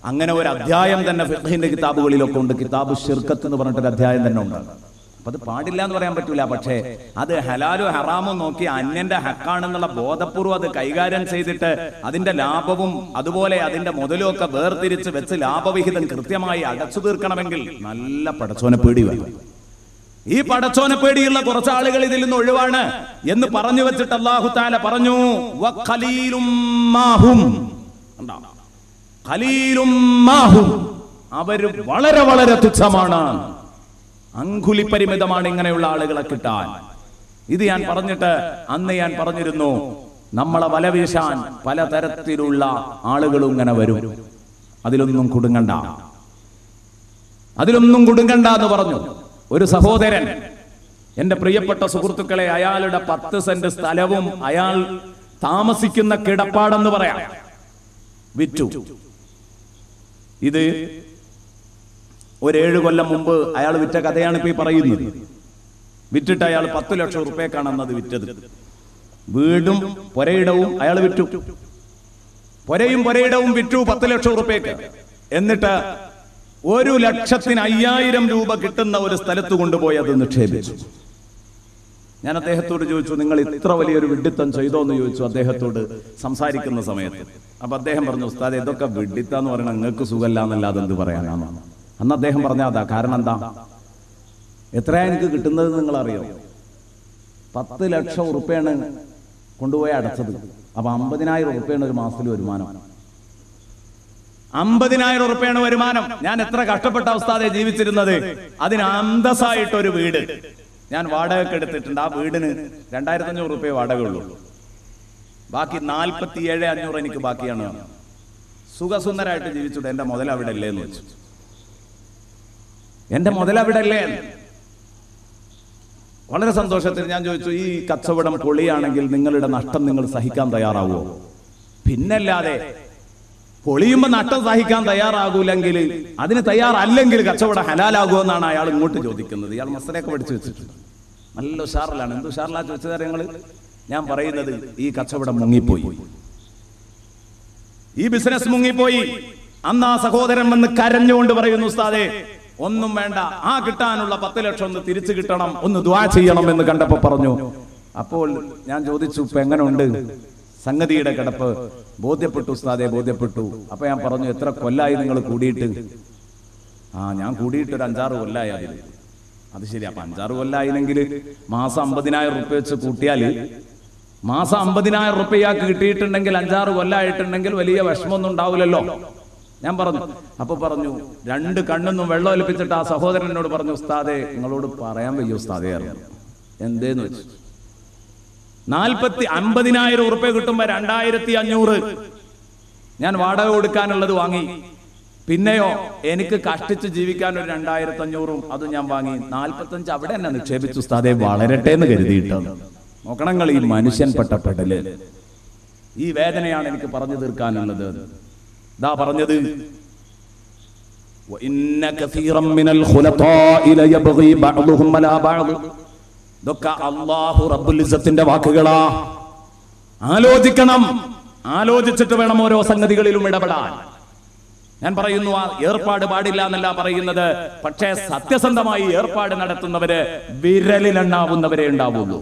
അങ്ങനെ ഒരു അധ്യായം തന്നെ ഫിഖ്ഹിന്റെ കിതാബുകളിലൊക്കെ ഉണ്ട്. കിതാബ് ശിർക്കത്ത് എന്ന് പറഞ്ഞിട്ടൊരു അധ്യായം തന്നെ ഉണ്ട്. അപ്പൊ അത് പാടില്ല എന്ന് പറയാൻ പറ്റൂല. പക്ഷേ അത് ഹലാലും ഹറാമും നോക്കി അന്യന്റെ ഹക്കാണെന്നുള്ള ബോധപൂർവ്വം അത് കൈകാര്യം ചെയ്തിട്ട് അതിന്റെ ലാഭവും അതുപോലെ അതിന്റെ മുതലും ഒക്കെ വേർതിരിച്ച് വെച്ച് ലാഭവിഹിതം കൃത്യമായി അടച്ചു തീർക്കണമെങ്കിൽ നല്ല പടച്ചോനെ പേടി വേണം. ഈ പടച്ചോനെ പേടിയുള്ള കുറച്ച് ആളുകൾ ഇതിൽ നിന്ന് ഒഴിവാണ് എന്ന് പറഞ്ഞു വെച്ചിട്ട് അല്ലാഹു തആല പറഞ്ഞു വഖലീലും മാഹും. ഖലീലും മാഹും, അവര് വളരെ വളരെ തുച്ഛമാണ്. അങ്കുലി പരിമിതമാണ് ഇങ്ങനെയുള്ള ആളുകളെ കിട്ടാൻ. ഇത് ഞാൻ പറഞ്ഞിട്ട് അന്ന് ഞാൻ പറഞ്ഞിരുന്നു, നമ്മളെ വല വീശാൻ പലതരത്തിലുള്ള ആളുകളും ഇങ്ങനെ വരും. അതിലൊന്നും കുടുങ്ങണ്ട എന്ന് പറഞ്ഞു. ഒരു സഹോദരൻ, എന്റെ പ്രിയപ്പെട്ട സുഹൃത്തുക്കളെ, അയാളുടെ 10 സെന്റ് സ്ഥലവും അയാൾ താമസിക്കുന്ന കിടപ്പാടെന്ന് പറയാം വിറ്റു. ഇത് ഒരു 7 കൊല്ലം മുമ്പ് അയാൾ വിറ്റ കഥയാണ് ഇപ്പൊ ഈ പറയുന്നത്. വിറ്റിട്ട് അയാൾ 10 ലക്ഷം റുപ്യക്കാണെന്നത് വിറ്റത്. വീടും പുരയിടവും അയാൾ വിറ്റു. പുരയിടവും വിറ്റു 10 ലക്ഷം റുപ്യക്ക്. എന്നിട്ട് 1,05,000 രൂപ കിട്ടുന്ന ഒരു സ്ഥലത്ത് കൊണ്ടുപോയി അത് നിക്ഷേപിച്ചു. ഞാൻ അദ്ദേഹത്തോട് ചോദിച്ചു, നിങ്ങൾ ഇത്ര വലിയൊരു വിഡ്ഢിത്തം ചെയ്തോ എന്ന് ചോദിച്ചു അദ്ദേഹത്തോട് സംസാരിക്കുന്ന സമയത്ത്. അപ്പൊ അദ്ദേഹം പറഞ്ഞു, ഉസ്താദ് ഇതൊക്കെ വിഡ്ഢിത്താന്ന് പറയണ നിങ്ങൾക്ക് സുഖമല്ല എന്നല്ലാതെ എന്ത് പറയാനാണ്. അന്ന് അദ്ദേഹം പറഞ്ഞ അതാ. കാരണം എന്താ? എത്രയാ എനിക്ക് കിട്ടുന്നത് നിങ്ങൾ അറിയോ? 10 ലക്ഷം റുപ്യാണ് കൊണ്ടുപോയി അടച്ചത്. അപ്പൊ 50,000 റുപ്യാണ് ഒരു മാസത്തിൽ വരുമാനം. 50,000 റുപ്യാണ് വരുമാനം. ഞാൻ എത്ര കഷ്ടപ്പെട്ട ഉസ്താദെ ജീവിച്ചിരുന്നത്. അതിന് അന്തസ്സായിട്ടൊരു വീട് ഞാൻ വാടകയ്ക്ക് എടുത്തിട്ടുണ്ട്. ആ വീടിന് 2,500 റുപ്യ വാടകയുള്ളൂ. ബാക്കി 47,500 എനിക്ക് ബാക്കിയാണ്. സുഖസുന്ദരായിട്ട് ജീവിച്ചിട്ട് എന്റെ മുതൽ അവിടെ അല്ലേ എന്ന് വെച്ചു. എന്റെ മുതൽ അവിടെ അല്ലേ? വളരെ സന്തോഷത്തിൽ ഞാൻ ചോദിച്ചു, ഈ കച്ചവടം പൊളിയാണെങ്കിൽ നിങ്ങളുടെ നഷ്ടം നിങ്ങൾ സഹിക്കാൻ തയ്യാറാവുമോ? പിന്നല്ലാതെ പൊളിയുമ്പോ നഷ്ടം സഹിക്കാൻ തയ്യാറാകൂലെങ്കിൽ, അതിന് തയ്യാറല്ലെങ്കിൽ കച്ചവടം ഹലാലാകുമോ എന്നാണ് അയാൾ ഇങ്ങോട്ട് ചോദിക്കുന്നത്. ഇയാൾ മസലയൊക്കെ പഠിച്ചു വെച്ചിട്ടുണ്ട്. നല്ല ഉഷാറിലാണ്. എന്ത് ഉഷാറിലാ ചോദിച്ചത് ഞങ്ങള്? ഞാൻ പറയുന്നത് ഈ കച്ചവടം മുങ്ങിപ്പോയി. ഈ ബിസിനസ് മുങ്ങിപ്പോയി. അന്ന് ആ സഹോദരൻ വന്ന് കരഞ്ഞുകൊണ്ട് പറയുന്നു, ഉസ്താദേ ഒന്നും വേണ്ട, ആ കിട്ടാനുള്ള 10 ലക്ഷം ഒന്ന് തിരിച്ചു കിട്ടണം, ഒന്ന് ദുആ ചെയ്യണം എന്ന് കണ്ടപ്പോ പറഞ്ഞു. അപ്പോൾ ഞാൻ ചോദിച്ചു, ഇപ്പൊ എങ്ങനെ ഉണ്ട് സംഗതിയുടെ കിടപ്പ്? ബോധ്യപ്പെട്ടു ഉസ്താദേ, ബോധ്യപ്പെട്ടു. അപ്പൊ ഞാൻ പറഞ്ഞു, എത്ര കൊല്ലായി നിങ്ങൾ കൂടിയിട്ട്? ഞാൻ കൂടിയിട്ട് ഒരു 5-6 കൊല്ലായി അതിൽ. അത് ശരി. അപ്പൊ 5-6 കൊല്ലായില്ലെങ്കിൽ മാസം 50,000 റുപ്യ വെച്ച് കൂട്ടിയാൽ, മാസം 50,000 റുപ്യക്ക് കിട്ടിയിട്ടുണ്ടെങ്കിൽ 5-6 കൊല്ലായിട്ടുണ്ടെങ്കിൽ വലിയ വിഷമമൊന്നും ഉണ്ടാവില്ലല്ലോ. ഞാൻ പറഞ്ഞു. അപ്പൊ പറഞ്ഞു, 2 കണ്ണൊന്നും വെള്ളം ഒലിപ്പിച്ചിട്ട് ആ സഹോദരനോട് പറഞ്ഞു, ഉസ്താദേ നിങ്ങളോട് പറയാൻ വയ്യ ഉസ്താദേ അറിയാം. എന്തേന്ന് വെച്ചു, 50,000 റുപ്യ കിട്ടുമ്പോ 2,500 ഞാൻ വാടക കൊടുക്കാനുള്ളത് വാങ്ങി. പിന്നെയോ എനിക്ക് കഷ്ടിച്ച് ജീവിക്കാൻ ഒരു 2,500 അതും ഞാൻ വാങ്ങി. 45 അവിടെ തന്നെ നിക്ഷേപിച്ചു ഉസ്താദേ, വളരട്ടെ എന്ന് കരുതിയിട്ട്. നോക്കണങ്ങൾ ഈ മനുഷ്യൻ പെട്ടപ്പെടല്. ഈ വേദനയാണ് എനിക്ക് പറഞ്ഞു തീർക്കാനുള്ളത്. ദാ പറഞ്ഞത്, ഇതൊക്കെ അല്ലാഹു റബ്ബുൽ ഇസ്സത്തിന്റെ വാക്കുകളാ. ആലോചിക്കണം, ആലോചിച്ചിട്ട് വേണം ഓരോ സംഗതികളിലും ഇടപെടാൻ. ഞാൻ പറയുന്നു, ആ ഏർപ്പാട് പാടില്ല എന്നല്ല പറയുന്നത്. പക്ഷേ സത്യസന്ധമായി ഏർപ്പാട് നടത്തുന്നവര് വിരലിലെണ്ണാവുന്നവരെ ഉണ്ടാവുള്ളൂ,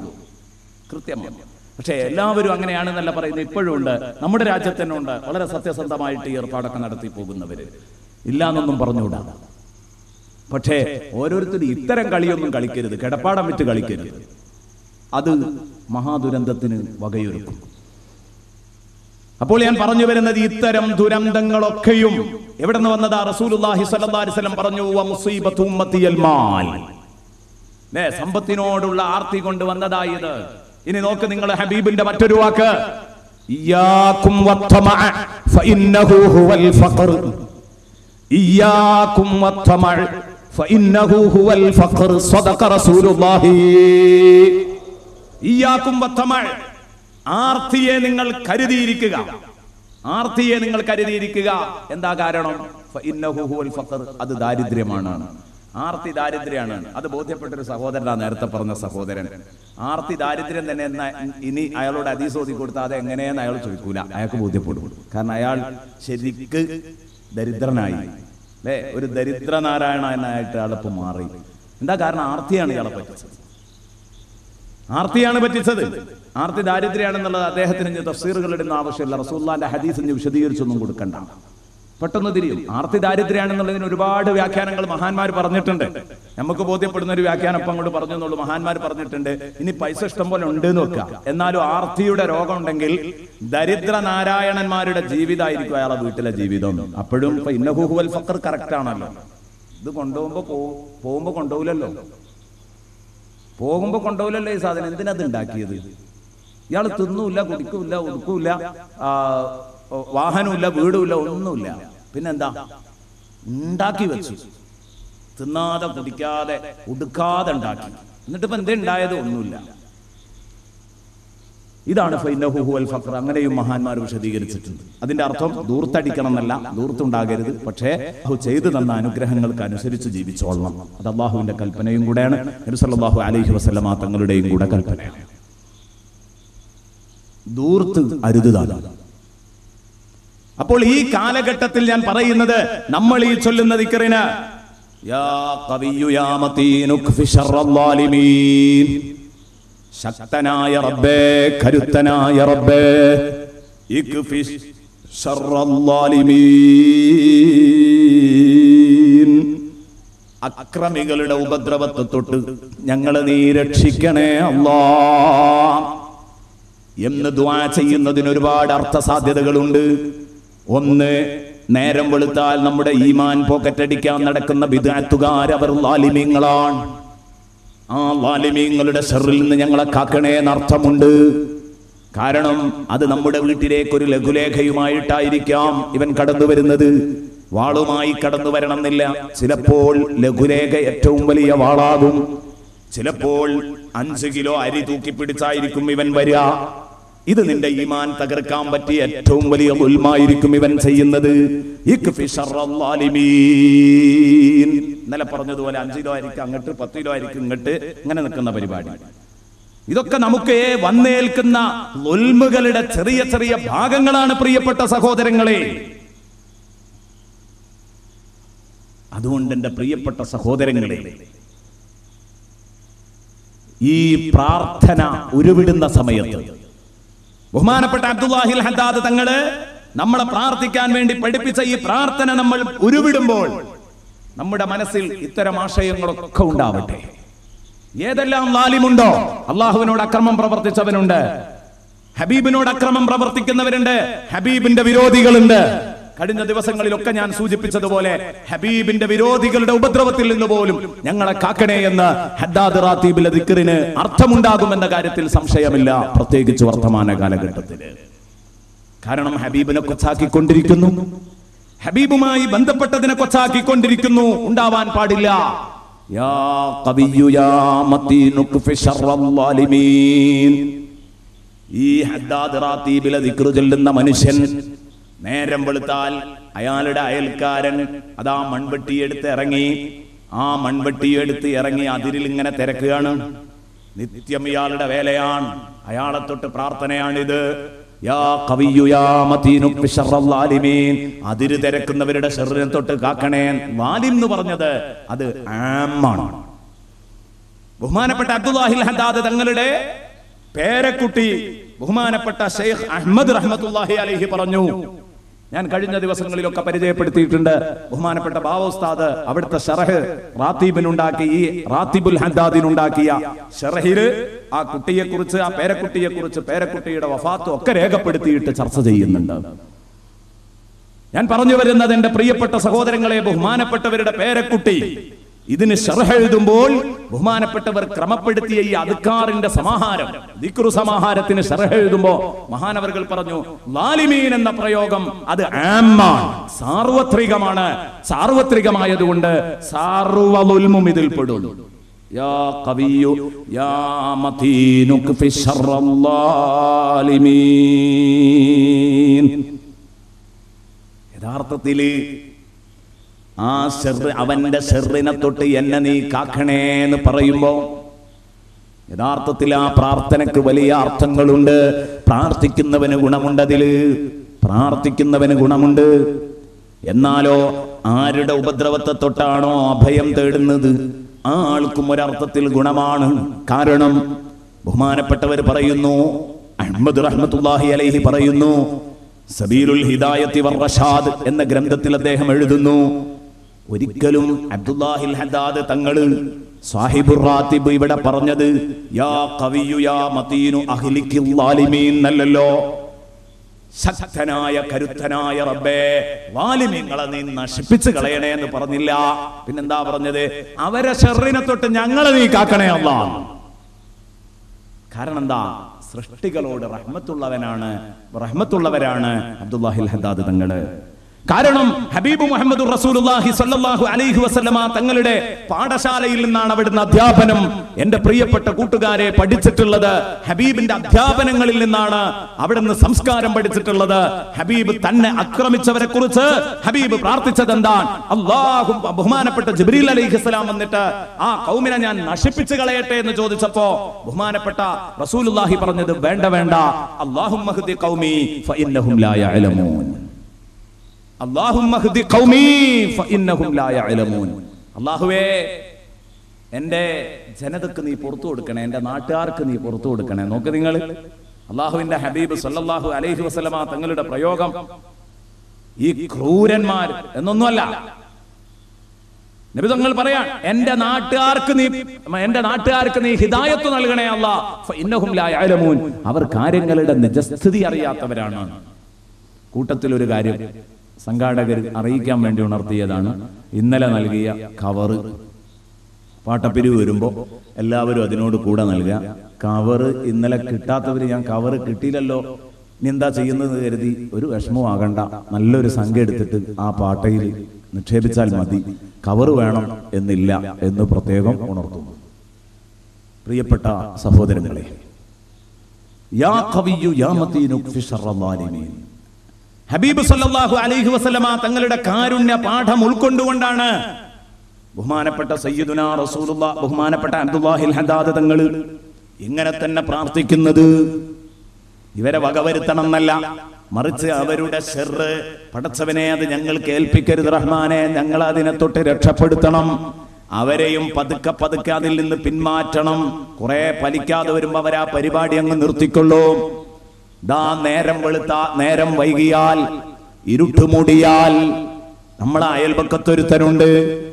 കൃത്യമാണ്. പക്ഷെ എല്ലാവരും അങ്ങനെയാണെന്നല്ല പറയുന്നത്. ഇപ്പോഴും ഉണ്ട്, നമ്മുടെ രാജ്യത്ത് തന്നെ ഉണ്ട് വളരെ സത്യസന്ധമായിട്ട് ഏർപ്പാടൊക്കെ നടത്തി പോകുന്നവര്. ഇല്ലാന്നൊന്നും പറഞ്ഞുകൂടാ. പക്ഷേ ഓരോരുത്തരും ഇത്തരം കളിയൊന്നും കളിക്കരുത്, കിടപ്പാടം വിറ്റ് കളിക്കരുത്. അത് മഹാദുരന്തത്തിന് വകയൊരുക്കും. അപ്പോൾ ഞാൻ പറഞ്ഞു വരുന്നത്, ഇത്തരം ദുരന്തങ്ങളൊക്കെയും എവിടെ നിന്ന് വന്നതാ? റസൂലുള്ളാഹി സ്വല്ലല്ലാഹി അലൈഹി വസല്ലം പറഞ്ഞു, വമുസീബത്തു ഉമ്മത്തിയൽ മാൽ. സമ്പത്തിനോടുള്ള ആർത്തി കൊണ്ട് വന്നതായത്. ഇനി നോക്ക് നിങ്ങൾ, ഹബീബിന്റെ മറ്റൊരു വാക്ക്, ഇയ്യാകും വത്തമഅ ഫഇന്നഹു ഹുവൽ ഫഖർ. ഇയ്യാകും വത്തമഅ ഫഇന്നഹു ഹുവൽ ഫഖർ. സദഖ റസൂലുള്ളാഹി. ഇയ്യാകും വത്തമഅ, ആർത്തിയെ നിങ്ങൾ കരുതിയിരിക്കുക, ആർത്തിയെ നിങ്ങൾ കരുതിയിരിക്കുക. എന്താ കാരണം? ഫഇന്നഹു ഹുവൽ ഫഖർ, അത് ദാരിദ്ര്യമാണ്. ആർത്തി ദാരിദ്ര്യമാണ്. അത് ബോധ്യപ്പെട്ടൊരു സഹോദരനാ നേരത്തെ പറഞ്ഞ സഹോദരൻ. ആർത്തി ദാരിദ്ര്യം തന്നെ എന്ന ഇനി അയാളോട് ഹദീസ് ഓതി കൊടുത്താൽ അത് എങ്ങനെയെന്ന് അയാൾ ചോദിക്കൂല, അയാൾക്ക് ബോധ്യപ്പെടും. കാരണം അയാൾ ശരിക്ക് ദരിദ്രനായി, അല്ലേ? ഒരു ദരിദ്രനാരായണനായിട്ട് അയാളിപ്പോ മാറി. എന്താ കാരണം? ആർത്തിയാണ് ഇയാളെ പറ്റിച്ചത്. ആർത്തിയാണ് പറ്റിച്ചത്. ആർത്തി ദാരിദ്ര്യമാണെന്നുള്ളത് അദ്ദേഹത്തിന് തഫ്സീറുകൾ ഇടുന്ന ആവശ്യമില്ല. റസൂലുള്ളാഹിന്റെ ഹദീസ് വിശദീകരിച്ചൊന്നും കൊടുക്കണ്ട, പെട്ടെന്ന് തിരിയും. ആർത്തി ദാരിദ്ര്യമാണെന്നുള്ളതിന് ഒരുപാട് വ്യാഖ്യാനങ്ങൾ മഹാന്മാർ പറഞ്ഞിട്ടുണ്ട്. നമുക്ക് ബോധ്യപ്പെടുന്ന ഒരു വ്യാഖ്യാനം ഇപ്പം അങ്ങോട്ട് പറഞ്ഞു എന്നുള്ളൂ. മഹാന്മാർ പറഞ്ഞിട്ടുണ്ട്, ഇനി പൈസ ഇഷ്ടം പോലെ ഉണ്ട് എന്ന് വെക്കാം, എന്നാലും ആർത്തിയുടെ രോഗം ഉണ്ടെങ്കിൽ ദരിദ്ര നാരായണന്മാരുടെ ജീവിതമായിരിക്കും അയാളെ വീട്ടിലെ ജീവിതം. അപ്പോഴും ഇന്നഹു ഹുവൽ ഫഖർ കറക്റ്റ് ആണല്ലോ. ഇത് പോകുമ്പോ കൊണ്ടുപോകില്ലല്ലോ, പോകുമ്പോ കൊണ്ടുപോകില്ലല്ലോ ഈ സാധനം. എന്തിനത് ഉണ്ടാക്കിയത്? ഇയാൾ തിന്നൂല്ല, കുടിക്കൂല്ല, ഉടുക്കൂല്ല, വാഹനമില്ല, വീടുമില്ല, ഒന്നുമില്ല. പിന്നെന്താ? ഉണ്ടാക്കി വെച്ചു. തിന്നാതെ കുടിക്കാതെ ഉടുക്കാതെ ഉണ്ടാക്കി. എന്നിട്ട് ഇപ്പൊ എന്തുണ്ടായത്? ഒന്നുമില്ല. ഇതാണ് ഫഇന്നഹു ഹുവൽ ഫഖർ. അങ്ങനെയും മഹാന്മാർ വിശദീകരിച്ചിട്ടുണ്ട്. അതിന്റെ അർത്ഥം ദൂർത്തടിക്കണം എന്നല്ല, ദൂർത്തുണ്ടാകരുത്. പക്ഷേ ചെയ്തു തന്ന അനുഗ്രഹങ്ങൾക്ക് അനുസരിച്ച് ജീവിച്ചോളണം. അത് അള്ളാഹുവിന്റെ കൽപ്പനയും കൂടെയാണ്, നബി സല്ലല്ലാഹു അലൈഹി വസല്ലമ തങ്ങളുടെയും കൂടെ കൽപ്പനയാണ്. ദൂർത്ത് അരുതാണ്. അപ്പോൾ ഈ കാലഘട്ടത്തിൽ ഞാൻ പറയുന്നത്, നമ്മൾ ഈ ചൊല്ലുന്ന ദിക്റിന് യാ ഖവിയ്യു യാ മതീനു ക്ഫി ശർറൽ ളാലിമീൻ, ശക്തനായ റബ്ബേ, കരുത്തനായ റബ്ബേ, ഇക്ഫി ശർറൽ ളാലിമീൻ, അക്രമികളുടെ ഉപദ്രവത്തെ തൊട്ട് ഞങ്ങളെ നീ രക്ഷിക്കണേ അല്ലാഹ് എന്ന് ദുആ ചെയ്യുന്നതിന് ഒരുപാട് അർത്ഥസാധ്യതകളുണ്ട്. ഒന്ന്, നേരം വെളുത്താൽ നമ്മുടെ ഈമാൻ പോക്കറ്റടിക്കാൻ നടക്കുന്ന ബിദ്അത്തുകാർ, അവർ ളാലിമീങ്ങളാണ്. ആ ളാലിമീങ്ങളുടെ ശർറിൽ നിന്ന് ഞങ്ങളെ കാക്കണേ എന്നർത്ഥമുണ്ട്. കാരണം അത് നമ്മുടെ വീട്ടിലേക്ക് ഒരു ലഘുലേഖയുമായിട്ടായിരിക്കാം ഇവൻ കടന്നു വരുന്നത്. വാളുമായി കടന്നു വരണമെന്നില്ല. ചിലപ്പോൾ ലഘുലേഖ ഏറ്റവും വലിയ വാളാകും. ചിലപ്പോൾ 5 കിലോ അരി തൂക്കി പിടിച്ചായിരിക്കും ഇവൻ വരിക. ഇത് നിന്റെ ഈമാൻ തകർക്കാൻ പറ്റിയ ഏറ്റവും വലിയ ദുൽമായിരിക്കും ഇവൻ ചെയ്യുന്നത്. ഇന്നലെ പറഞ്ഞതുപോലെ 5 കിലോ ആയിരിക്കും അങ്ങോട്ട്, 10 കിലോ ആയിരിക്കും ഇങ്ങോട്ട്, ഇങ്ങനെ നിൽക്കുന്ന പരിപാടി. ഇതൊക്കെ നമുക്ക് വന്നേൽക്കുന്ന ദുൽമുകളുടെ ചെറിയ ചെറിയ ഭാഗങ്ങളാണ് പ്രിയപ്പെട്ട സഹോദരങ്ങളെ. അതുകൊണ്ട് എൻ്റെ പ്രിയപ്പെട്ട സഹോദരങ്ങളെ, ഈ പ്രാർത്ഥന ഉരുവിടുന്ന സമയത്ത് ബഹുമാനപ്പെട്ട അബ്ദുല്ലാഹിൽ ഹദ്ദാദ് തങ്ങള് നമ്മളെ പ്രാർത്ഥിക്കാൻ വേണ്ടി പഠിപ്പിച്ച ഈ പ്രാർത്ഥന നമ്മൾ ഉരുവിടുമ്പോൾ നമ്മുടെ മനസ്സിൽ ഇത്തരം ആശയങ്ങളൊക്കെ ഉണ്ടാവട്ടെ. ഏതെല്ലാം ലാലിമുണ്ടോ, അള്ളാഹുവിനോട് അക്രമം പ്രവർത്തിച്ചവനുണ്ട്, ഹബീബിനോട് അക്രമം പ്രവർത്തിക്കുന്നവരുണ്ട്, ഹബീബിന്റെ വിരോധികളുണ്ട്. കഴിഞ്ഞ ദിവസങ്ങളിലൊക്കെ ഞാൻ സൂചിപ്പിച്ചതുപോലെ ഹബീബിന്റെ വിരോധികളുടെ ഉപദ്രവത്തിൽ നിന്ന് പോലും ഞങ്ങളെ കാക്കണേ എന്ന് ഹദ്ദാദ് റാത്തീബിലെ ദിക്റിന് അർത്ഥമുണ്ടാകുമെന്ന കാര്യത്തിൽ സംശയമില്ല, പ്രത്യേകിച്ച് വർത്തമാന കാലഘട്ടത്തിൽ. കാരണം ഹബീബിനെ കൊച്ചാക്കിക്കൊണ്ടിരിക്കുന്നു, ഹബീബുമായി ബന്ധപ്പെട്ടതിനെ കൊച്ചാക്കിക്കൊണ്ടിരിക്കുന്നു. ഉണ്ടാവാൻ പാടില്ല. യാ ഖവിയ്യു യാ മതീനു ഖഫി ശർറൽ ളാലിമീൻ. ഈ ഹദ്ദാദ് റാത്തീബിലെ ദിക്ർ ചൊല്ലുന്ന മനുഷ്യൻ നേരം വെളുത്താൽ അയാളുടെ അയൽക്കാരൻ അതാ മൺവെട്ടിയെടുത്ത് ഇറങ്ങി, ആ മൺവെട്ടിയെടുത്ത് ഇറങ്ങി അതിരിൽ ഇങ്ങനെ തിരക്കുകയാണ്. നിത്യം ഇയാളുടെ വേലയാണ്, അയാളെ തൊട്ട് പ്രാർത്ഥനയാണിത്. യാ ഖവിയ്യു യാ മതീനു ഖഫി ശർറൽ ളാലിമീൻ. അതിര് തിരക്കുന്നവരുടെ ശർറിനെ തൊട്ട് കാക്കണേ. വാലിം എന്ന് പറഞ്ഞത് അത് ആമാണ്. ബഹുമാനപ്പെട്ട അബ്ദുല്ലാഹിൽ ഹദ്ദാദ് തങ്ങളുടെ പേരക്കുട്ടി ബഹുമാനപ്പെട്ട ഷെയ്ഖ് അഹ്മദ് റഹ്മത്തുള്ളാഹി അലൈഹി പറഞ്ഞു, ഞാൻ കഴിഞ്ഞ ദിവസങ്ങളിലൊക്കെ പരിചയപ്പെടുത്തിയിട്ടുണ്ട്, ബഹുമാനപ്പെട്ട ബാവ ഉസ്താദ് അവിടുത്തെ ഷറഹ് റാത്തീബിനുണ്ടാക്കി, ഈ റാത്തീബുൽ ഹദ്ദാദിനുണ്ടാക്കിയ ഷറഹില് ആ കുട്ടിയെക്കുറിച്ച്, ആ പേരക്കുട്ടിയെക്കുറിച്ച്, പേരക്കുട്ടിയുടെ വഫാത്തും ഒക്കെ രേഖപ്പെടുത്തിയിട്ട് ചർച്ച ചെയ്യുന്നുണ്ട്. ഞാൻ പറഞ്ഞു വരുന്നത്, എന്റെ പ്രിയപ്പെട്ട സഹോദരങ്ങളെ, ബഹുമാനപ്പെട്ടവരുടെ പേരക്കുട്ടി ഇതിന് ശർഹ് എഴുതുമ്പോൾ ബഹുമാനപ്പെട്ടവർ ക്രമപ്പെടുത്തിയ ഈ അദ്കാറിന്റെ സമാഹാരം, ദിക്റു സമാഹാരത്തിന് ശർഹ് എഴുതുമ്പോൾ മഹാനവർകൾ പറഞ്ഞു, ലാലിമീൻ എന്ന പ്രയോഗം അത് ആമ്മാണ്, സാർവത്രികമാണ്. സാർവത്രികമായതുകൊണ്ട് സാർവ്വദുൽമും ഇതിൽ പെടുന്നു. യാ ഖവിയ്യു യാ മതീനു ഖഫി ശർറൽ ളാലിമീൻ. യഥാർത്ഥത്തിൽ ആ ശർറ്, അവന്റെ ശർറിനെ തൊട്ട് എന്നെ നീ കാക്കണേ എന്ന് പറയുമ്പോ യഥാർത്ഥത്തിൽ ആ പ്രാർത്ഥനക്ക് വലിയ അർത്ഥങ്ങളുണ്ട്. പ്രാർത്ഥിക്കുന്നവന് ഗുണമുണ്ട്, അതില് പ്രാർത്ഥിക്കുന്നവന് ഗുണമുണ്ട്. എന്നാലോ ആരുടെ ഉപദ്രവത്തെ തൊട്ടാണോ അഭയം തേടുന്നത് ആ ആൾക്കും ഒരർത്ഥത്തിൽ ഗുണമാണ്. കാരണം ബഹുമാനപ്പെട്ടവർ പറയുന്നു, അഹ്മദ് റഹ്മത്തുള്ളാഹി അലൈഹി പറയുന്നു, സബീലുൽ ഹിദായത്തി വർ-റഷാദ് എന്ന ഗ്രന്ഥത്തിൽ അദ്ദേഹം എഴുതുന്നു, ഒരിക്കലും അബ്ദുല്ലാഹിൽ ഹദ്ദാദ് തങ്ങള് സാഹിബുർ റാത്തിബ് ഇവിടെ പറഞ്ഞത് യാ ഖവിയ്യു യാ മതീനു അഹ്ലിക്കിൽ ളാലിമീൻ എന്നല്ലല്ലോ. ശക്തനായ കരുത്തനായ റബ്ബേ, വാലിമീങ്ങളെ നീ നശിപ്പിച്ചു കളയണേ എന്ന് പറഞ്ഞില്ല. പിന്നെന്താ പറഞ്ഞത്? അവരെ ശർറിനെ തൊട്ട് ഞങ്ങളെ നീ കാക്കണേ അല്ലാഹ്. കാരണം എന്താ? സൃഷ്ടികളോട് റഹ്മത്തുള്ളവരാണ് അബ്ദുല്ലാഹിൽ ഹദ്ദാദ് തങ്ങള്. കാരണം ഹബീബ് മുഹമ്മദ് റസൂലുള്ളാഹി സ്വല്ലല്ലാഹു അലൈഹി വസല്ലമ തങ്ങളുടെ പാഠശാലയിൽ നിന്നാണ് അവിടുന്ന് അധ്യാപനം, എന്റെ പ്രിയപ്പെട്ട കൂട്ടുകാരെ, പഠിച്ചിട്ടുള്ളത്. ഹബീബിന്റെ അധ്യാപനങ്ങളിൽ നിന്നാണ് അവിടുന്ന് സംസ്കാരം പഠിച്ചിട്ടുള്ളത്. ഹബീബ് തന്നെ ആക്രമിച്ചവരെ കുറിച്ച് ഹബീബ് പ്രാർത്ഥിച്ചത് എന്താണ്? അല്ലാഹു, ബഹുമാനപ്പെട്ട ജിബ്രീൽ അലൈഹിസ്സലാം വന്നിട്ട് ആ കൗമിനെ ഞാൻ നശിപ്പിച്ചു കളയട്ടെ എന്ന് ചോദിച്ചപ്പോ ബഹുമാനപ്പെട്ട റസൂലുള്ളാഹി പറഞ്ഞത് വേണ്ട വേണ്ട, അല്ലാഹുമ്മ ഹ്ദി ഖൗമി ഫഇന്നഹും ലാ യഅലമൂൻ. അല്ലാഹുവേ, എന്റെ ജനതക്ക് നീ പുറത്തു കൊടുക്കണേ, എന്റെ നാട്ടുകാർക്ക് നീ പുറത്തു കൊടുക്കണേ. നോക്ക് നിങ്ങൾ, അല്ലാഹുവിന്റെ ഹബീബ് സല്ലല്ലാഹു അലൈഹി വസല്ലമ തങ്ങളുടെ പ്രയോഗം ഈ ക്രൂരന്മാർ എന്നൊന്നുമല്ല. നബി തങ്ങൾ പറയാൻ, എന്റെ നാട്ടുകാർക്ക് നീ ഹിദായത്ത് നൽകണേ അല്ലാഹ്, ഫഇന്നഹും ലാ യഅലമൂൻ. അവർ കാര്യങ്ങളുടെ നിജസ്ഥിതി അറിയാത്തവരാണ്. കൂട്ടത്തിൽ ഒരു കാര്യം സംഘാടകർ അറിയിക്കാൻ വേണ്ടി ഉണർത്തിയതാണ്. ഇന്നലെ നൽകിയ കവറ് പാട്ടപ്പിരിവ് വരുമ്പോൾ എല്ലാവരും അതിനോട് കൂടെ നൽകുക. കവറ് ഇന്നലെ കിട്ടാത്തവർ, ഞാൻ കവറ് കിട്ടിയില്ലല്ലോ ഇനി എന്താ ചെയ്യുന്നത് കരുതി ഒരു വിഷമവും ആകണ്ട, നല്ലൊരു സംഖ്യ എടുത്തിട്ട് ആ പാട്ടയിൽ നിക്ഷേപിച്ചാൽ മതി, കവറ് വേണം എന്നില്ല എന്ന് പ്രത്യേകം ഉണർത്തുന്നു. പ്രിയപ്പെട്ട സഹോദരങ്ങളെ, യാ ഖവിയ്യു യാ മതീനു ഖഫി ശർറൽ ളാലിമീൻ. ഹബീബ് സല്ലല്ലാഹു അലൈഹി വസല്ലമ തങ്ങളുടെ കാരുണ്യ പാഠം ഉൾക്കൊണ്ടുകൊണ്ടാണ് ബഹുമാനപ്പെട്ട സയ്യിദുനാ റസൂലുള്ളാഹി, ബഹുമാനപ്പെട്ട അബ്ദുല്ലാഹിൽ ഹദ്ദാദ് തങ്ങൾ ഇങ്ങനെ തന്നെ പ്രാർത്ഥിക്കുന്നത്. ഇവരെ വകവരുത്തണം എന്നല്ല, മറിച്ച് അവരുടെ ശർറ് പടച്ചവനെ അത് ഞങ്ങൾക്ക് ഏൽപ്പിക്കരുത് റഹ്മാനെ, ഞങ്ങൾ അതിനെ തൊട്ട് രക്ഷപ്പെടുത്തണം. അവരെയും പതുക്കെ പതുക്കെ അതിൽ നിന്ന് പിന്മാറ്റണം. കുറെ ഫലിക്കാതെ വരുമ്പോ അവരാ പരിപാടി അങ്ങ് നിർത്തിക്കൊള്ളൂ. ദാ നേരം നേരം വൈകിയാൽ, ഇരുട്ടുമൂടിയാൽ, നമ്മളെ അയൽപക്കത്തൊരുത്തനുണ്ട്,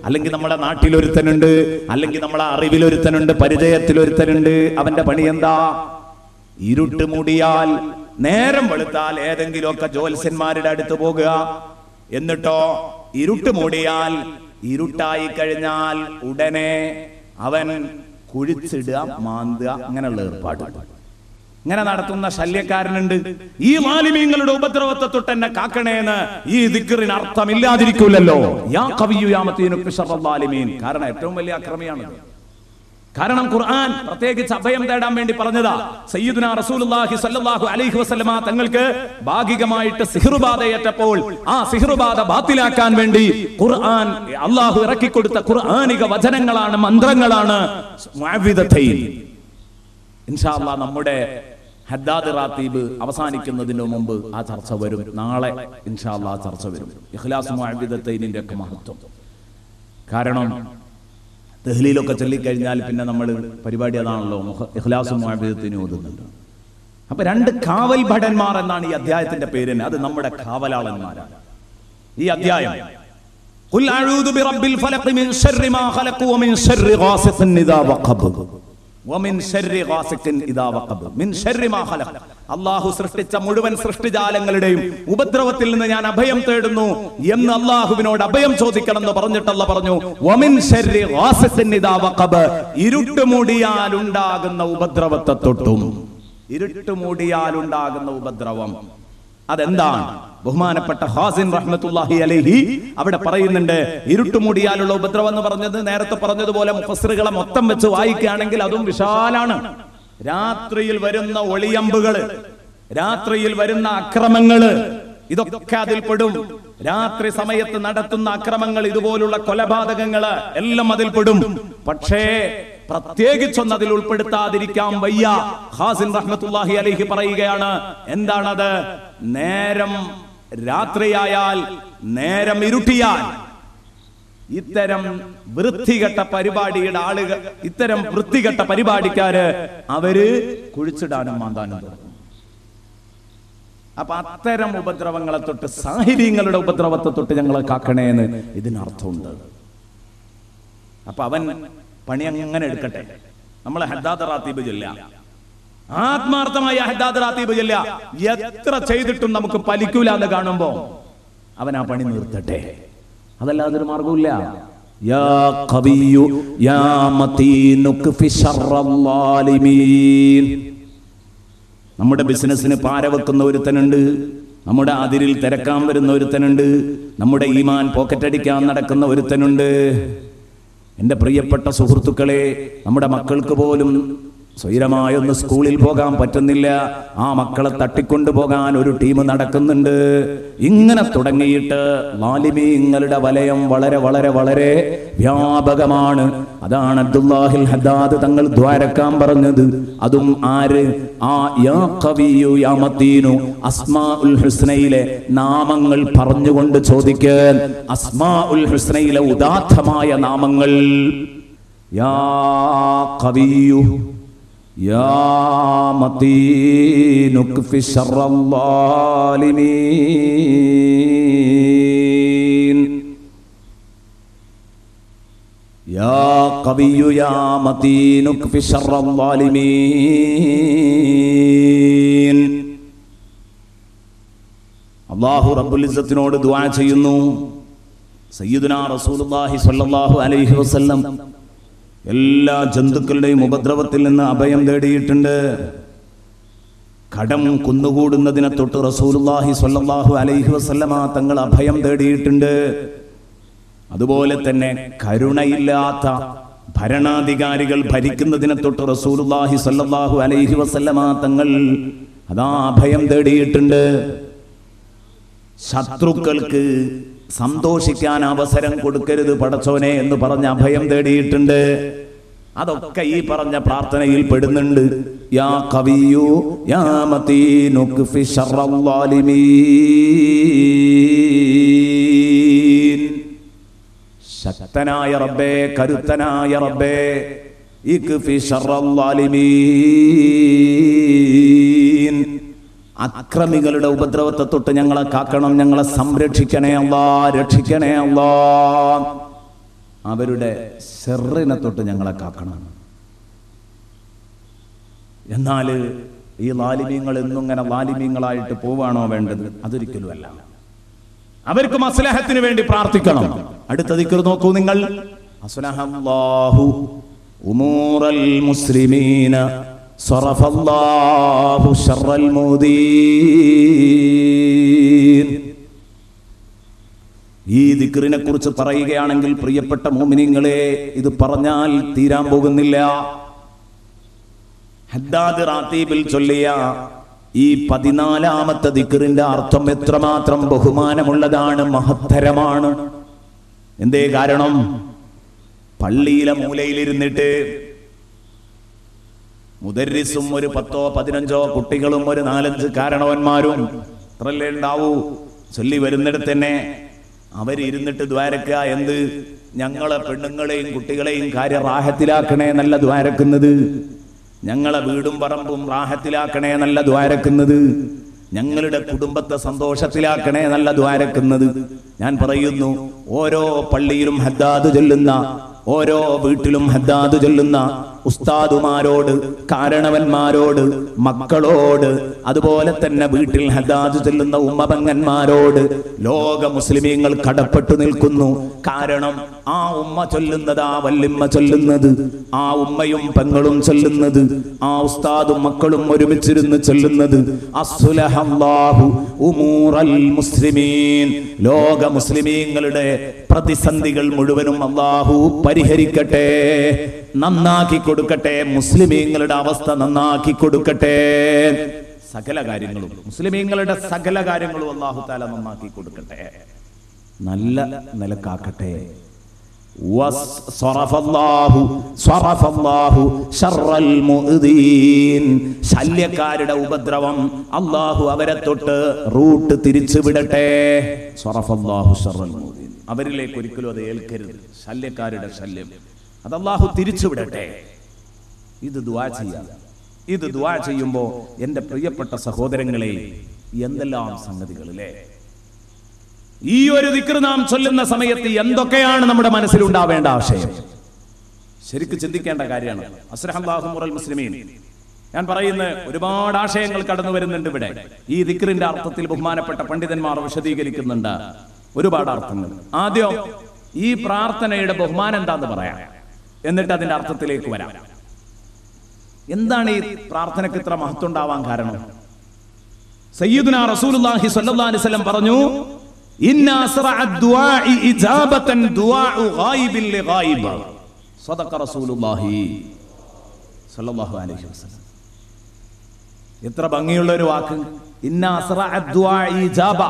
അല്ലെങ്കിൽ നമ്മുടെ നാട്ടിലൊരുത്തനുണ്ട്, അല്ലെങ്കിൽ നമ്മളെ അറിവിലൊരുത്തനുണ്ട്, പരിചയത്തിലൊരുത്തനുണ്ട്. അവന്റെ പണി എന്താ? ഇരുട്ട് മൂടിയാൽ, നേരം വെളുത്താൽ ഏതെങ്കിലുമൊക്കെ ജ്യോത്സ്യന്മാരുടെ അടുത്ത് പോകുക. എന്നിട്ടോ ഇരുട്ട് മൂടിയാൽ, ഇരുട്ടായി കഴിഞ്ഞാൽ ഉടനെ അവൻ കുഴിച്ചിടുക, മാന്തുക, അങ്ങനെയുള്ള ഏർപ്പാട്. ഇങ്ങനെ നടത്തുന്ന ശല്യക്കാരനുണ്ട്. ഈ മാലിമീങ്ങളുടെ ഉപദ്രവത്തെ തൊട്ട് എന്നെ കാക്കണേന്ന് ഈ ദിക്റിന് അർത്ഥമില്ലാതിരിക്കൂലല്ലോ. യാ ഖവിയ്യു യാ മതീനു ബിശർറൽ ളാലിമീൻ. കാരണം ഏറ്റവും വലിയ അക്രമിയാണ്. കാരണം ഖുർആൻ പ്രത്യേകിച്ച് അഭയം തേടാൻ വേണ്ടി പറഞ്ഞതാ. സയ്യിദുനാ റസൂലുള്ളാഹി സ്വല്ലല്ലാഹു അലൈഹി വസല്ലമ തങ്ങൾക്ക് ഭാഗികമായിട്ട് സിഹ്റുബാധയേറ്റപ്പോൾ ആ സിഹ്റുബാധ ബാത്തിലാക്കാൻ വേണ്ടി ഖുർആൻ അല്ലാഹു ഇറക്കിക്കൊടുത്ത ഖുർആനിക വചനങ്ങളാണ്, മന്ത്രങ്ങളാണ് മുഅവ്വിദതൈൻ. ഇൻഷാ അല്ലാഹ് നമ്മുടെ ഹദ്ദാദ് റാത്തീബ് അവസാനിക്കുന്നതിന് മുമ്പ് ആ ചർച്ച വരും. നാളെ ഇൻഷാ അല്ലാഹ് ചർച്ച വരും. ഇഖ്ലാസ് മുഅവ്വിദതൈനിന്റെ ഒക്കെ മഹത്വം. കാരണം തഹ്ലീലൊക്കെ ചൊല്ലിക്കഴിഞ്ഞാൽ പിന്നെ നമ്മൾ പരിപാടി അതാണല്ലോ, ഇഖ്ലാസും മുഅവ്വിദതൈനും ഓതുന്നുണ്ട്. അപ്പൊ രണ്ട് കാവൽ ഭടന്മാർ എന്നാണ് ഈ അധ്യായത്തിന്റെ പേരിന്. അത് നമ്മുടെ കാവലാളന്മാരാണ്. ഈ അധ്യായം ഖുൽ അഊദു ബിറബ്ബിൽ ഫലഖ് മിൻ ശർരി മാ ഖലഖ വമിൻ ശർരി ഗാസിഖിൻ ഇദാ വഖബ വമിൻ ശർരി ഗാസിഖിൻ ഇദാ വഖബ മിൻ ശർരി മാ ഖലഖ. അല്ലാഹു സൃഷ്ടിച്ച മുഴുവൻ സൃഷ്ടിജാലങ്ങളുടെയും ഉപദ്രവത്തിൽ നിന്ന് ഞാൻ അഭയം തേടുന്നു എന്ന് അല്ലാഹുവിനോട് അഭയം ചോദിക്കണം എന്ന് പറഞ്ഞിട്ട് അല്ലാഹു പറഞ്ഞു വമിൻ ശർരി ഗാസിഖിൻ ഇദാ വഖബ. ഇരുട്ട് മൂടിയാൽ ഉണ്ടാകുന്ന ഉപദ്രവത്തെ തൊട്ടും. ഇരുട്ട് മൂടിയാൽ ഉണ്ടാകുന്ന ഉപദ്രവം അതെന്താണ്? ബഹുമാനപ്പെട്ട ഹാസിൻ റഹ്മത്തുള്ളാഹി അലൈഹി അവിടെ പറയുന്നുണ്ട്, ഇരുട്ടുമൂടിയാലുള്ള ഉപദ്രവം എന്ന് പറഞ്ഞത് നേരത്തെ പറഞ്ഞതുപോലെ മുഫസ്സിറുകളെ മൊത്തം വെച്ച് വായിക്കുകയാണെങ്കിൽ അതും വിശാലാണ്. രാത്രിയിൽ വരുന്ന ഒളിയമ്പുകള്, രാത്രിയിൽ വരുന്ന അക്രമങ്ങള്, ഇതൊക്കെ അതിൽപ്പെടും. രാത്രി സമയത്ത് നടത്തുന്ന അക്രമങ്ങൾ, ഇതുപോലുള്ള കൊലപാതകങ്ങള് എല്ലാം അതിൽപ്പെടും. പക്ഷേ പ്രത്യേകിച്ചൊന്നും അതിൽ ഉൾപ്പെടുത്താതിരിക്കാൻ വയ്യ. ഖാസിം റഹ്മത്തുള്ളാഹി അലൈഹി പറയുകയാണ്, എന്താണത്? നേരം രാത്രിയായാൽ, നേരം ഇരുട്ടിയാൽ ഇത്തരം വൃത്തികെട്ട പരിപാടിയുടെ ആളുകൾ, ഇത്തരം വൃത്തികെട്ട പരിപാടിക്കാര് അവര് കുഴിച്ചിടാനും മാന്താനും തുടങ്ങും. അപ്പൊ അത്തരം ഉപദ്രവങ്ങളെ തൊട്ട്, സാഹിര്യങ്ങളുടെ ഉപദ്രവത്തെ തൊട്ട് ഞങ്ങളെ കാക്കണേന്ന് ഇതിനർത്ഥമുണ്ട്. അപ്പൊ അവൻ പണി അങ്ങനെ എടുക്കട്ടെ. നമ്മളെ ഹദ്ദാദ് റാത്തീബ് ചൊല്ലുക, ആത്മാർത്ഥമായ ഹദ്ദാദ് റാത്തീബ് ചൊല്ലുക. എത്ര ചെയ്തിട്ടും നമുക്ക് ഫലിക്കൂല എന്ന് കാണുമ്പോ അവൻ ആ പണി നിർത്തട്ടെ. അതല്ലാതെ ഒരു മാർഗമില്ല. യാ ഖവിയ്യു യാ മതീനു ക്ഫി ശർറൽ ളാലിമീൻ. നമ്മുടെ ബിസിനസ്സിന് പാര വെക്കുന്ന ഒരുത്തനുണ്ട്, നമ്മുടെ അതിരിൽ തിരക്കാൻ വരുന്ന ഒരുത്തനുണ്ട്, നമ്മുടെ ഈമാൻ പോക്കറ്റടിക്കാൻ നടക്കുന്ന ഒരുത്തനുണ്ട്. എൻ്റെ പ്രിയപ്പെട്ട സുഹൃത്തുക്കളെ, നമ്മുടെ മക്കൾക്ക് പോലും സ്വൈരമായൊന്ന് സ്കൂളിൽ പോകാൻ പറ്റുന്നില്ല. ആ മക്കളെ തട്ടിക്കൊണ്ടു പോകാൻ ഒരു ടീം നടക്കുന്നുണ്ട്. ഇങ്ങനെ തുടങ്ങിയിട്ട് ളാലിമീങ്ങളുടെ വലയം വളരെ വളരെ വളരെ വ്യാപകമാണ്. അതാണ് അബ്ദുല്ലാഹിൽ ഹദ്ദാദ് തങ്ങൾ ദ്വാരക്കാൻ പറഞ്ഞത്. അതും ആര്? ആ യാ ഖവിയ്യു യാ മതീനു അസ്മാഉൽ ഹുസ്നയിലെ നാമങ്ങൾ പറഞ്ഞുകൊണ്ട് ചോദിക്കാൻ. അസ്മാഉൽ ഹുസ്നയിലെ ഉദാത്തമായ നാമങ്ങൾ. യാ ഖവിയ്യു യാ മതീനു ക്ഫി ശർറൽ ളാലിമീൻ. യാ ഖവിയ്യു യാ മതീനു ക്ഫി ശർറൽ ളാലിമീൻ. അല്ലാഹു റബ്ബുൽ ഇസ്സത്തിനോട് ദുആ ചെയ്യുന്നു. സയ്യിദുനാ റസൂലുള്ളാഹി സ്വല്ലല്ലാഹു അലൈഹി വസല്ലം എല്ലാ ജന്തുക്കളുടെയും ഉപദ്രവത്തിൽ നിന്ന് അഭയം തേടിയിട്ടുണ്ട്. കടം കുന്നുകൂടുന്നതിനെ തൊട്ട് റസൂലുള്ളാഹി സ്വല്ലല്ലാഹു അലൈഹി വസല്ലമ തങ്ങൾ അഭയം തേടിയിട്ടുണ്ട്. അതുപോലെ തന്നെ കരുണയില്ലാത്ത ഭരണാധികാരികൾ ഭരിക്കുന്നതിനെ തൊട്ട് റസൂലുള്ളാഹി സ്വല്ലല്ലാഹു അലൈഹി വസല്ലമ തങ്ങൾ അതാ അഭയം തേടിയിട്ടുണ്ട്. ശത്രുക്കൾക്ക് സന്തോഷിക്കാൻ അവസരം കൊടുക്കരുത് പടച്ചോനെ എന്ന് പറഞ്ഞ് അഭയം തേടിയിട്ടുണ്ട്. അതൊക്കെ ഈ പറഞ്ഞ പ്രാർത്ഥനയിൽ പെടുന്നുണ്ട്. യാ ഖവിയ്യു യാ മതീനു ക്ഫി ശർറൽ ളാലിമീൻ. ശക്തനായ റബ്ബേ, കരുത്തനായ റബ്ബേ, ഇക്ഫി ശർറൽ ളാലിമീൻ, അക്രമികളുടെ ഉപദ്രവത്തെ തൊട്ട് ഞങ്ങളെ കാക്കണം, ഞങ്ങളെ സംരക്ഷിക്കണേ അല്ലാ, രക്ഷിക്കണേ അല്ലാ. അവരുടെ ശർറിനെ തൊട്ട് ഞങ്ങളെ കാക്കണം. എന്നാൽ ഈ ലാലിമീങ്ങൾ എന്നും ഇങ്ങനെ ലാലിമീങ്ങളായിട്ട് പോവാണോ വേണ്ടത്? അതൊരിക്കലും അല്ല. അവർക്ക് മസ്ലഹത്തിന് വേണ്ടി പ്രാർത്ഥിക്കണം. അടുത്ത ദിക്ർ നോക്കൂ നിങ്ങൾ. അസ്ലഹല്ലാഹു ഉമൂറൽ മുസ്ലിമീന സറഫല്ലാഹു ശർറൽ മുദീൻ. ഈ ദിക്റിനെ കുറിച്ച് പറയുകയാണെങ്കിൽ പ്രിയപ്പെട്ട മുഅ്മിനീങ്ങളെ, ഇത് പറഞ്ഞാൽ തീരാൻ പോകുന്നില്ല. ഹദ്ദാദ് റാത്തീബിൽ ചൊല്ലിയ ഈ 14ാമത്തെ ദിക്റിന്റെ അർത്ഥം എത്രമാത്രം ബഹുമാനമുള്ളതാണ്, മഹത്തരമാണ്. എന്തേ കാരണം? പള്ളിയിലെ മൂലയിലിരുന്നിട്ട് മുദർരിസും ഒരു 10-15 കുട്ടികളും ഒരു 4-5 കാരണവന്മാരും അത്രല്ലേ ഉണ്ടാവൂ, ചൊല്ലി വരുന്നിടത്ത് തന്നെ അവരിരുന്നിട്ട് ദ്വാരക്ക. എന്ത്? ഞങ്ങളെ പെണ്ണുങ്ങളെയും കുട്ടികളെയും കാര്യം റാഹത്തിലാക്കണേ നല്ല ദ്വാരക്കുന്നത്, ഞങ്ങളെ വീടും പറമ്പും റാഹത്തിലാക്കണേ നല്ല ദ്വാരക്കുന്നത്, ഞങ്ങളുടെ കുടുംബത്തെ സന്തോഷത്തിലാക്കണേ നല്ല ദ്വാരക്കുന്നത്. ഞാൻ പറയുന്നു, ഓരോ പള്ളിയിലും ഹദ്ദാദ് ചൊല്ലുന്ന, ഓരോ വീട്ടിലും ഹദ്ദാദ് ചൊല്ലുന്ന ഉസ്താദുമാരോട്, കാരണവന്മാരോട്, മക്കളോട്, അതുപോലെ തന്നെ വീട്ടിൽ ഹദ്ദാദ് ചൊല്ലുന്ന ഉമ്മപെങ്ങന്മാരോട് ലോക മുസ്ലിമീങ്ങൾ കടപ്പെട്ടു നിൽക്കുന്നു. കാരണം ആ ഉമ്മ ചൊല്ലുന്നത്, ആ വല്യമ്മ ചൊല്ലുന്നത്, ആ ഉമ്മയും പെങ്ങളും ചൊല്ലുന്നത്, ആ ഉസ്താദും മക്കളും ഒരുമിച്ചിരുന്ന് ചൊല്ലുന്നത് അസ്ലഹല്ലാഹു ഉമൂറൽ മുസ്ലിമീൻ. ലോക മുസ്ലിമീങ്ങളുടെ പ്രതിസന്ധികൾ മുഴുവനും അല്ലാഹു പരിഹരിക്കട്ടെ, നന്നാക്കി കൊടുക്കട്ടെ, മുസ്ലിമീങ്ങളുടെ അവസ്ഥ നന്നാക്കി കൊടുക്കട്ടെ. സകല കാര്യങ്ങളും, മുസ്ലിമീങ്ങളുടെ സകല കാര്യങ്ങളും അല്ലാഹു തആല നന്നാക്കി കൊടുക്കട്ടെ, നല്ല നിലക്കാക്കട്ടെ. ശർറൽ മുഅ്ദീൻ. ശല്യക്കാരുടെ ഉപദ്രവം അല്ലാഹു അവരെ തൊട്ട് റൂട്ട് തിരിച്ചു വിടട്ടെ. സ്വറഫല്ലാഹു ശർറൽ മുഅ്ദീൻ. അവരിലേക്ക് ഒരിക്കലും അത് ഏൽക്കരുത്, ശല്യക്കാരുടെ ശല്യം അത് അല്ലാഹു തിരിച്ചുവിടട്ടെ. ഇത് ദുആ ചെയ്യാം. ഇത് ദുആ ചെയ്യുമ്പോൾ എൻ്റെ പ്രിയപ്പെട്ട സഹോദരങ്ങളെ, എന്തെല്ലാം സംഗതികളിലെ ഈ ഒരു ദിക്ർ നാം ചൊല്ലുന്ന സമയത്ത് എന്തൊക്കെയാണ് നമ്മുടെ മനസ്സിലുണ്ടാവേണ്ട ആശയം? ശരിക്കും ചിന്തിക്കേണ്ട കാര്യമാണ്. അസ്ലഹല്ലാഹു ഉമൂറൽ മുസ്ലിമീൻ. ഞാൻ പറയുന്ന ഒരുപാട് ആശയങ്ങൾ കടന്നു വരുന്നുണ്ട് ഇവിടെ. ഈ ദിക്റിന്റെ അർത്ഥത്തിൽ ബഹുമാനപ്പെട്ട പണ്ഡിതന്മാർ വിശദീകരിക്കുന്നുണ്ട് ഒരുപാട് അർത്ഥങ്ങൾ. ആദ്യം ഈ പ്രാർത്ഥനയുടെ ബഹുമാനം എന്താന്ന് പറയാം, എന്നിട്ട് അതിന്റെ അർത്ഥത്തിലേക്ക് വരാം. എന്താണ് ഈ പ്രാർത്ഥനയ്ക്ക് ഇത്ര മഹത്വം ഉണ്ടാവാൻ കാരണം? സയ്യിദുനാ റസൂലുള്ളാഹി സ്വല്ലല്ലാഹു അലൈഹി വസല്ലം പറഞ്ഞു, ഇന്ന അസ്റഅ ദുആഇ ഇജാബതൻ ദുആഉ ഗായിബിൻ ലിഗായിബ്. സദഖ റസൂലുള്ളാഹി സ്വല്ലല്ലാഹു അലൈഹി വസല്ലം. എത്ര ഭംഗിയുള്ള ഒരു വാക്ക്! ഇന്ന അസ്റഅ ദുആഇ ഇജാബ.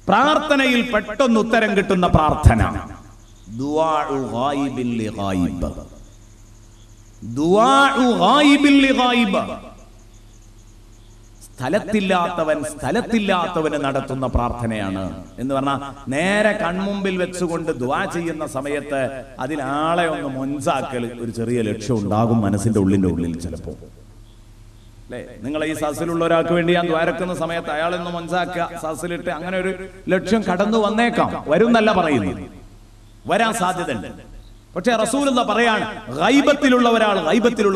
പ്രാർത്ഥനയിൽ പെട്ടെന്ന് ഉത്തരം കിട്ടുന്ന പ്രാർത്ഥന. ദുആഉ ഗായിബിൻ ലിഗായിബ്. ദുആഉ ഗായിബിൻ ലിഗായിബ്. സ്ഥലത്തില്ലാത്തവന് നടത്തുന്ന പ്രാർത്ഥനയാണ് എന്ന് പറഞ്ഞാൽ, നേരെ കൺമുമ്പിൽ വെച്ചുകൊണ്ട് ദുആ ചെയ്യുന്ന സമയത്ത് അതിലാളെ ഒന്ന് മൊൻസാക്കൽ ഒരു ചെറിയ ലക്ഷ്യം ഉണ്ടാകും മനസ്സിന്റെ ഉള്ളിൽ ചിലപ്പോ. അല്ലേ? നിങ്ങൾ ഈ സദസ്സിലുള്ള ഒരാൾക്ക് വേണ്ടി ഞാൻ ദ്വാരക്കുന്ന സമയത്ത് അയാളൊന്ന് മൊൻസാക്കുക, സദസ്സിലിട്ട്, അങ്ങനെ ഒരു ലക്ഷ്യം കടന്നു വന്നേക്കാം. വരും എന്നല്ല പറയുന്നത്, വരാൻ സാധ്യതയുണ്ട്. പക്ഷെ റസൂലുള്ള പറയാണ്, ഗൈബത്തിലുള്ള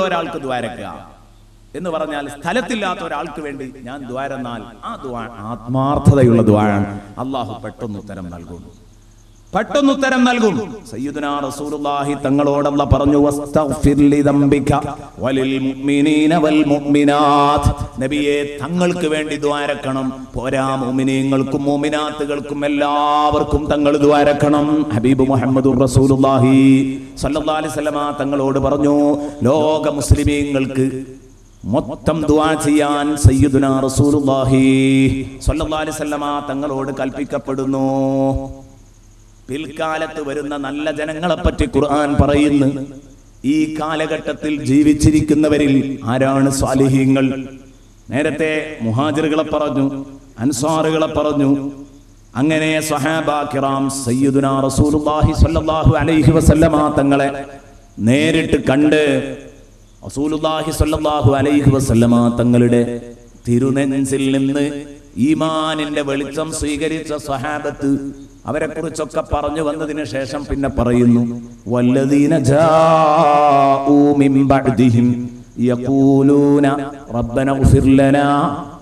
ഒരാൾക്ക് ദ്വാരക്കുക എന്ന് പറഞ്ഞാൽ, സ്ഥലത്തില്ലാത്ത ഒരാൾക്ക് വേണ്ടി ഞാൻ ദ്വാരന്നാൽ ആ ദ്വാ ആത്മാർത്ഥതയുള്ള ദ്വാരാണ്. അല്ലാഹു പെട്ടെന്ന് ഉത്തരം നൽകും. സയ്യിദുനാ റസൂലുള്ളാഹി തങ്ങളോട് അല്ലാഹു പറഞ്ഞു, വസ്തഗ്ഫിർ ലിദംബിക വലിൽ മുഅ്മിനീന വൽ മുഅ്മിനാത്ത്. നബിയെ, തങ്ങൾക്ക് വേണ്ടി ദ്വാരക്കണം. പോരാ, മുഅ്മിനീങ്ങൾക്കും മുഅ്മിനാത്തുകൾക്കും എല്ലാവർക്കും തങ്ങൾ ദ്വാരക്കണം. ഹബീബ് മുഹമ്മദുർ റസൂലുള്ളാഹി സ്വല്ലല്ലാഹു അലൈഹി വസല്ലമ തങ്ങളോട് പറഞ്ഞു, ലോക മുസ്ലിമീങ്ങൾക്ക് മൊത്തം ദുആ ചെയ്യാൻ സയ്യിദുനാ റസൂലുള്ളാഹി സ്വല്ലല്ലാഹു അലൈഹി വസല്ലമ തങ്ങളോട് കൽപ്പിക്കപ്പെടുന്നു. പിൽക്കാലത്ത് വരുന്ന നല്ല ജനങ്ങളെ പറ്റി ഖുർആൻ പറയുന്നു, ഈ കാലഘട്ടത്തിൽ ജീവിച്ചിരിക്കുന്നവരിൽ ആരാണ് സ്വാലിഹീങ്ങൾ? നേരത്തെ മുഹാജിറുകളെ പറഞ്ഞു, അൻസാറുകളെ പറഞ്ഞു. അങ്ങനെ സ്വഹാബാ കിറാം സയ്യിദുനാ റസൂലുള്ളാഹി സ്വല്ലല്ലാഹു അലൈഹി വസല്ലമ തങ്ങളെ നേരിട്ട് കണ്ട് റസൂലുള്ളാഹി സ്വല്ലല്ലാഹു അലൈഹി വസല്ലമ തങ്ങളുടെ തിരുനെഞ്ചിൽ നിന്ന് ഈമാനിന്റെ വെളിച്ചം സ്വീകരിച്ച സ്വഹാബത്ത് അവരെ കുറിച്ചൊക്കെ പറഞ്ഞു വന്നതിന് ശേഷം പിന്നെ പറയുന്നു, വല്ലദീന ജാഊ മിൻ ബഅദിഹിം യഖൂലൂന റബ്ബന ഇഗ്ഫിർ ലനാ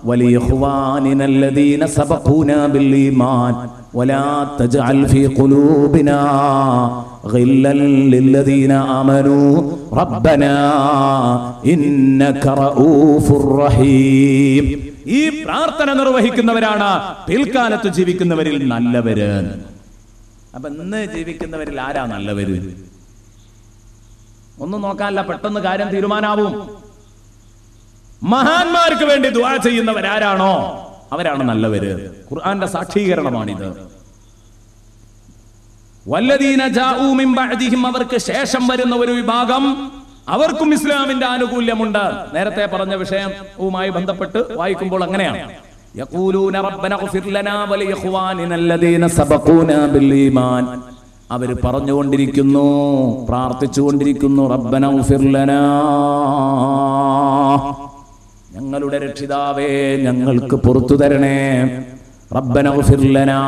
വലിഇഖ്വാനിന അല്ലദീന സബഖൂനാ ബിൽ ഈമാൻ വലാ തജ്അൽ ഫീ ഖുലൂബിനാ ഗില്ലൻ ലില്ലദീന ആമനൂ റബ്ബനാ ഇന്നക റഊഫുർ റഹീം. ഈ പ്രാർത്ഥന നിർവഹിക്കുന്നവരാണ് പിൽക്കാലത്ത് ജീവിക്കുന്നവരിൽ നല്ലവര്. അപ്പൊ ഇന്ന് ജീവിക്കുന്നവരിൽ ആരാ നല്ലവര്? ഒന്നും നോക്കാനല്ല, പെട്ടെന്ന് കാര്യം തീരുമാനാവും. മഹാന്മാർക്ക് വേണ്ടി ദുആ ചെയ്യുന്നവരാരാണോ അവരാണ് നല്ലവര്. ഖുർആന്റെ സാക്ഷീകരണമാണിത്. വല്ലദീന ജാഊ മിൻ ബഅദിഹിം, അവർക്ക് ശേഷം വരുന്ന ഒരു വിഭാഗം, അവർക്കും ഇസ്ലാമിന്റെ ആനുകൂല്യമുണ്ട്. നേരത്തെ പറഞ്ഞ വിഷയവുമായി ബന്ധപ്പെട്ട് വായിക്കുമ്പോൾ അങ്ങനെയാണ്. യഖൂലൂന റബ്ബന ഇഗ്ഫിർ ലനാ വലിഇഖ്വാനിന അല്ലദീന സബഖൂനാ ബിൽ ഈമാൻ. അവർ പറഞ്ഞുകൊണ്ടിരിക്കുന്നു, പ്രാർത്ഥിച്ചുകൊണ്ടിരിക്കുന്നു, റബ്ബന ഇഗ്ഫിർ ലനാ, ഞങ്ങളുടെ രക്ഷിതാവേ ഞങ്ങൾക്ക് പുറത്തു തരണേ. റബ്ബന ഇഗ്ഫിർ ലനാ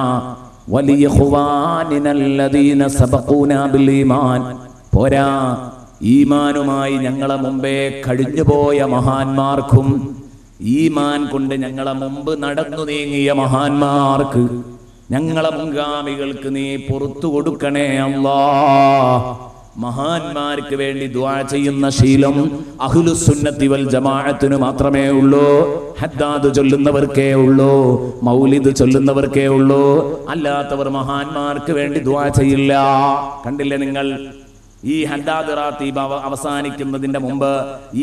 വലിഇഖ്വാനിന അല്ലദീന സബഖൂനാ ബിൽ ഈമാൻ. പോരാ, ഈമാനുമായി ഞങ്ങളെ മുമ്പേ കഴിഞ്ഞുപോയ മഹാന്മാർക്കും ഈമാൻ കൊണ്ട് ഞങ്ങളെ മുമ്പ് നടന്നു നീങ്ങിയ മഹാന്മാർക്ക്, ഞങ്ങളെ മുൻഗാമികൾക്ക് നീ പുറത്തു കൊടുക്കണേ അല്ലാഹ്. മഹാന്മാർക്ക് വേണ്ടി ദുആ ചെയ്യുന്ന ശീലം അഹ്ലുസുന്നത്തി വൽ ജമാഅത്തിന് മാത്രമേ ഉള്ളൂ. ഹദ്ദാദ് ചൊല്ലുന്നവർക്കേ ഉള്ളൂ, മൗലിദ് ചൊല്ലുന്നവർക്കേ ഉള്ളൂ. അല്ലാത്തവർ മഹാന്മാർക്ക് വേണ്ടി ദുആ ചെയ്യില്ല. കണ്ടില്ലേ നിങ്ങൾ? ഈ ഹദ്ദാദ് റാത്തീബ് അവസാനിക്കുന്നതിന്റെ മുമ്പ്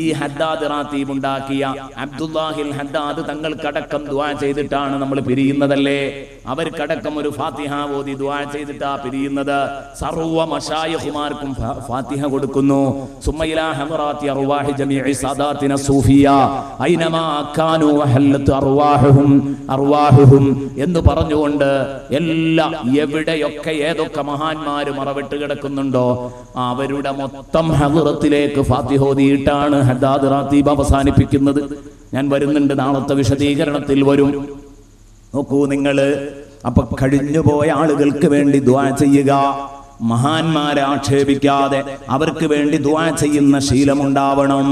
ഈ ഹദ്ദാദ് റാത്തീബ് ഉണ്ടാക്കിയ അബ്ദുല്ലാഹിൽ ഹദ്ദാദ് തങ്ങൾക്കടക്കം ദുആ ചെയ്തിട്ടാണ് നമ്മൾ പിരിയുന്നതല്ലേ? അവർക്കടക്കം ഒരു ഫാത്തിഹ ഓതി ദുആ ചെയ്തിട്ടാ പിരിയുന്നത്. സർവ്വ മശായിഖുമാർക്കും ഫാത്തിഹ കൊടുക്കുന്നു. സുമ്മയിലാ ഹമറാത്തി അർവാഹി ജമീഇ സാദാത്തിന സൂഫിയ ഐനമാ കാനൂ വഹല്ലത്ത് അർവാഹുഹും എന്ന് പറഞ്ഞുകൊണ്ട് എല്ലാ എവിടെയൊക്കെ ഏതൊക്കെ മഹാന്മാര് മറവിട്ട് കിടക്കുന്നുണ്ടോ അവരുടെ മൊത്തം ഹദ്റത്തിലേക്ക് ഫാത്തിഹ ഓതിയിട്ടാണ് ഹദ്ദാദ് റാത്തീബ് അവസാനിപ്പിക്കുന്നത്. ഞാൻ വരുന്നുണ്ട്, നാളത്തെ വിശദീകരണത്തിൽ വരും. നോക്കൂ നിങ്ങള്, അപ്പൊ കഴിഞ്ഞുപോയ ആളുകൾക്ക് വേണ്ടി ദുആ ചെയ്യുക, മഹാന്മാരെ ആക്ഷേപിക്കാതെ അവർക്ക് വേണ്ടി ദുആ ചെയ്യുന്ന ശീലമുണ്ടാവണം.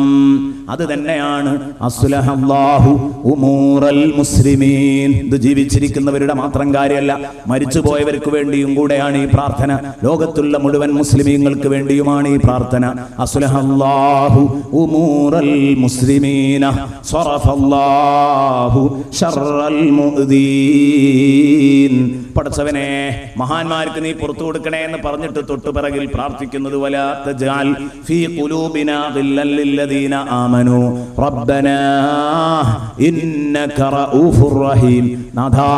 അത് തന്നെയാണ് അസ്ലഹല്ലാഹു ഉമൂറൽ മുസ്ലിമീൻ. ഇത് ജീവിച്ചിരിക്കുന്നവരുടെ മാത്രം കാര്യമല്ല, മരിച്ചുപോയവർക്ക് വേണ്ടിയും കൂടെയാണ് ഈ പ്രാർത്ഥന. ലോകത്തുള്ള മുഴുവൻ മുസ്ലിമീങ്ങൾക്ക് വേണ്ടിയുമാണ് ഈ പ്രാർത്ഥന. അസ്ലഹല്ലാഹു ഉമൂറൽ മുസ്ലിമീന സ്വറഫല്ലാഹു ശർറൽ മുഅ്ദീൻ. പടച്ചവനെ, മഹാന്മാർക്ക് നീ പുറത്തു കൊടുക്കണേ എന്ന് പറഞ്ഞിട്ട് തൊട്ടുപിറകിൽ പ്രാർത്ഥിക്കുന്നത് വലാ തജഅൽ ഫീ ഖുലൂബിനാ ഗില്ലൽ ലില്ലദീന ആമനൂ റബ്ബനാ ഇന്നക റഊഫുർ റഹീം. നാഥാ,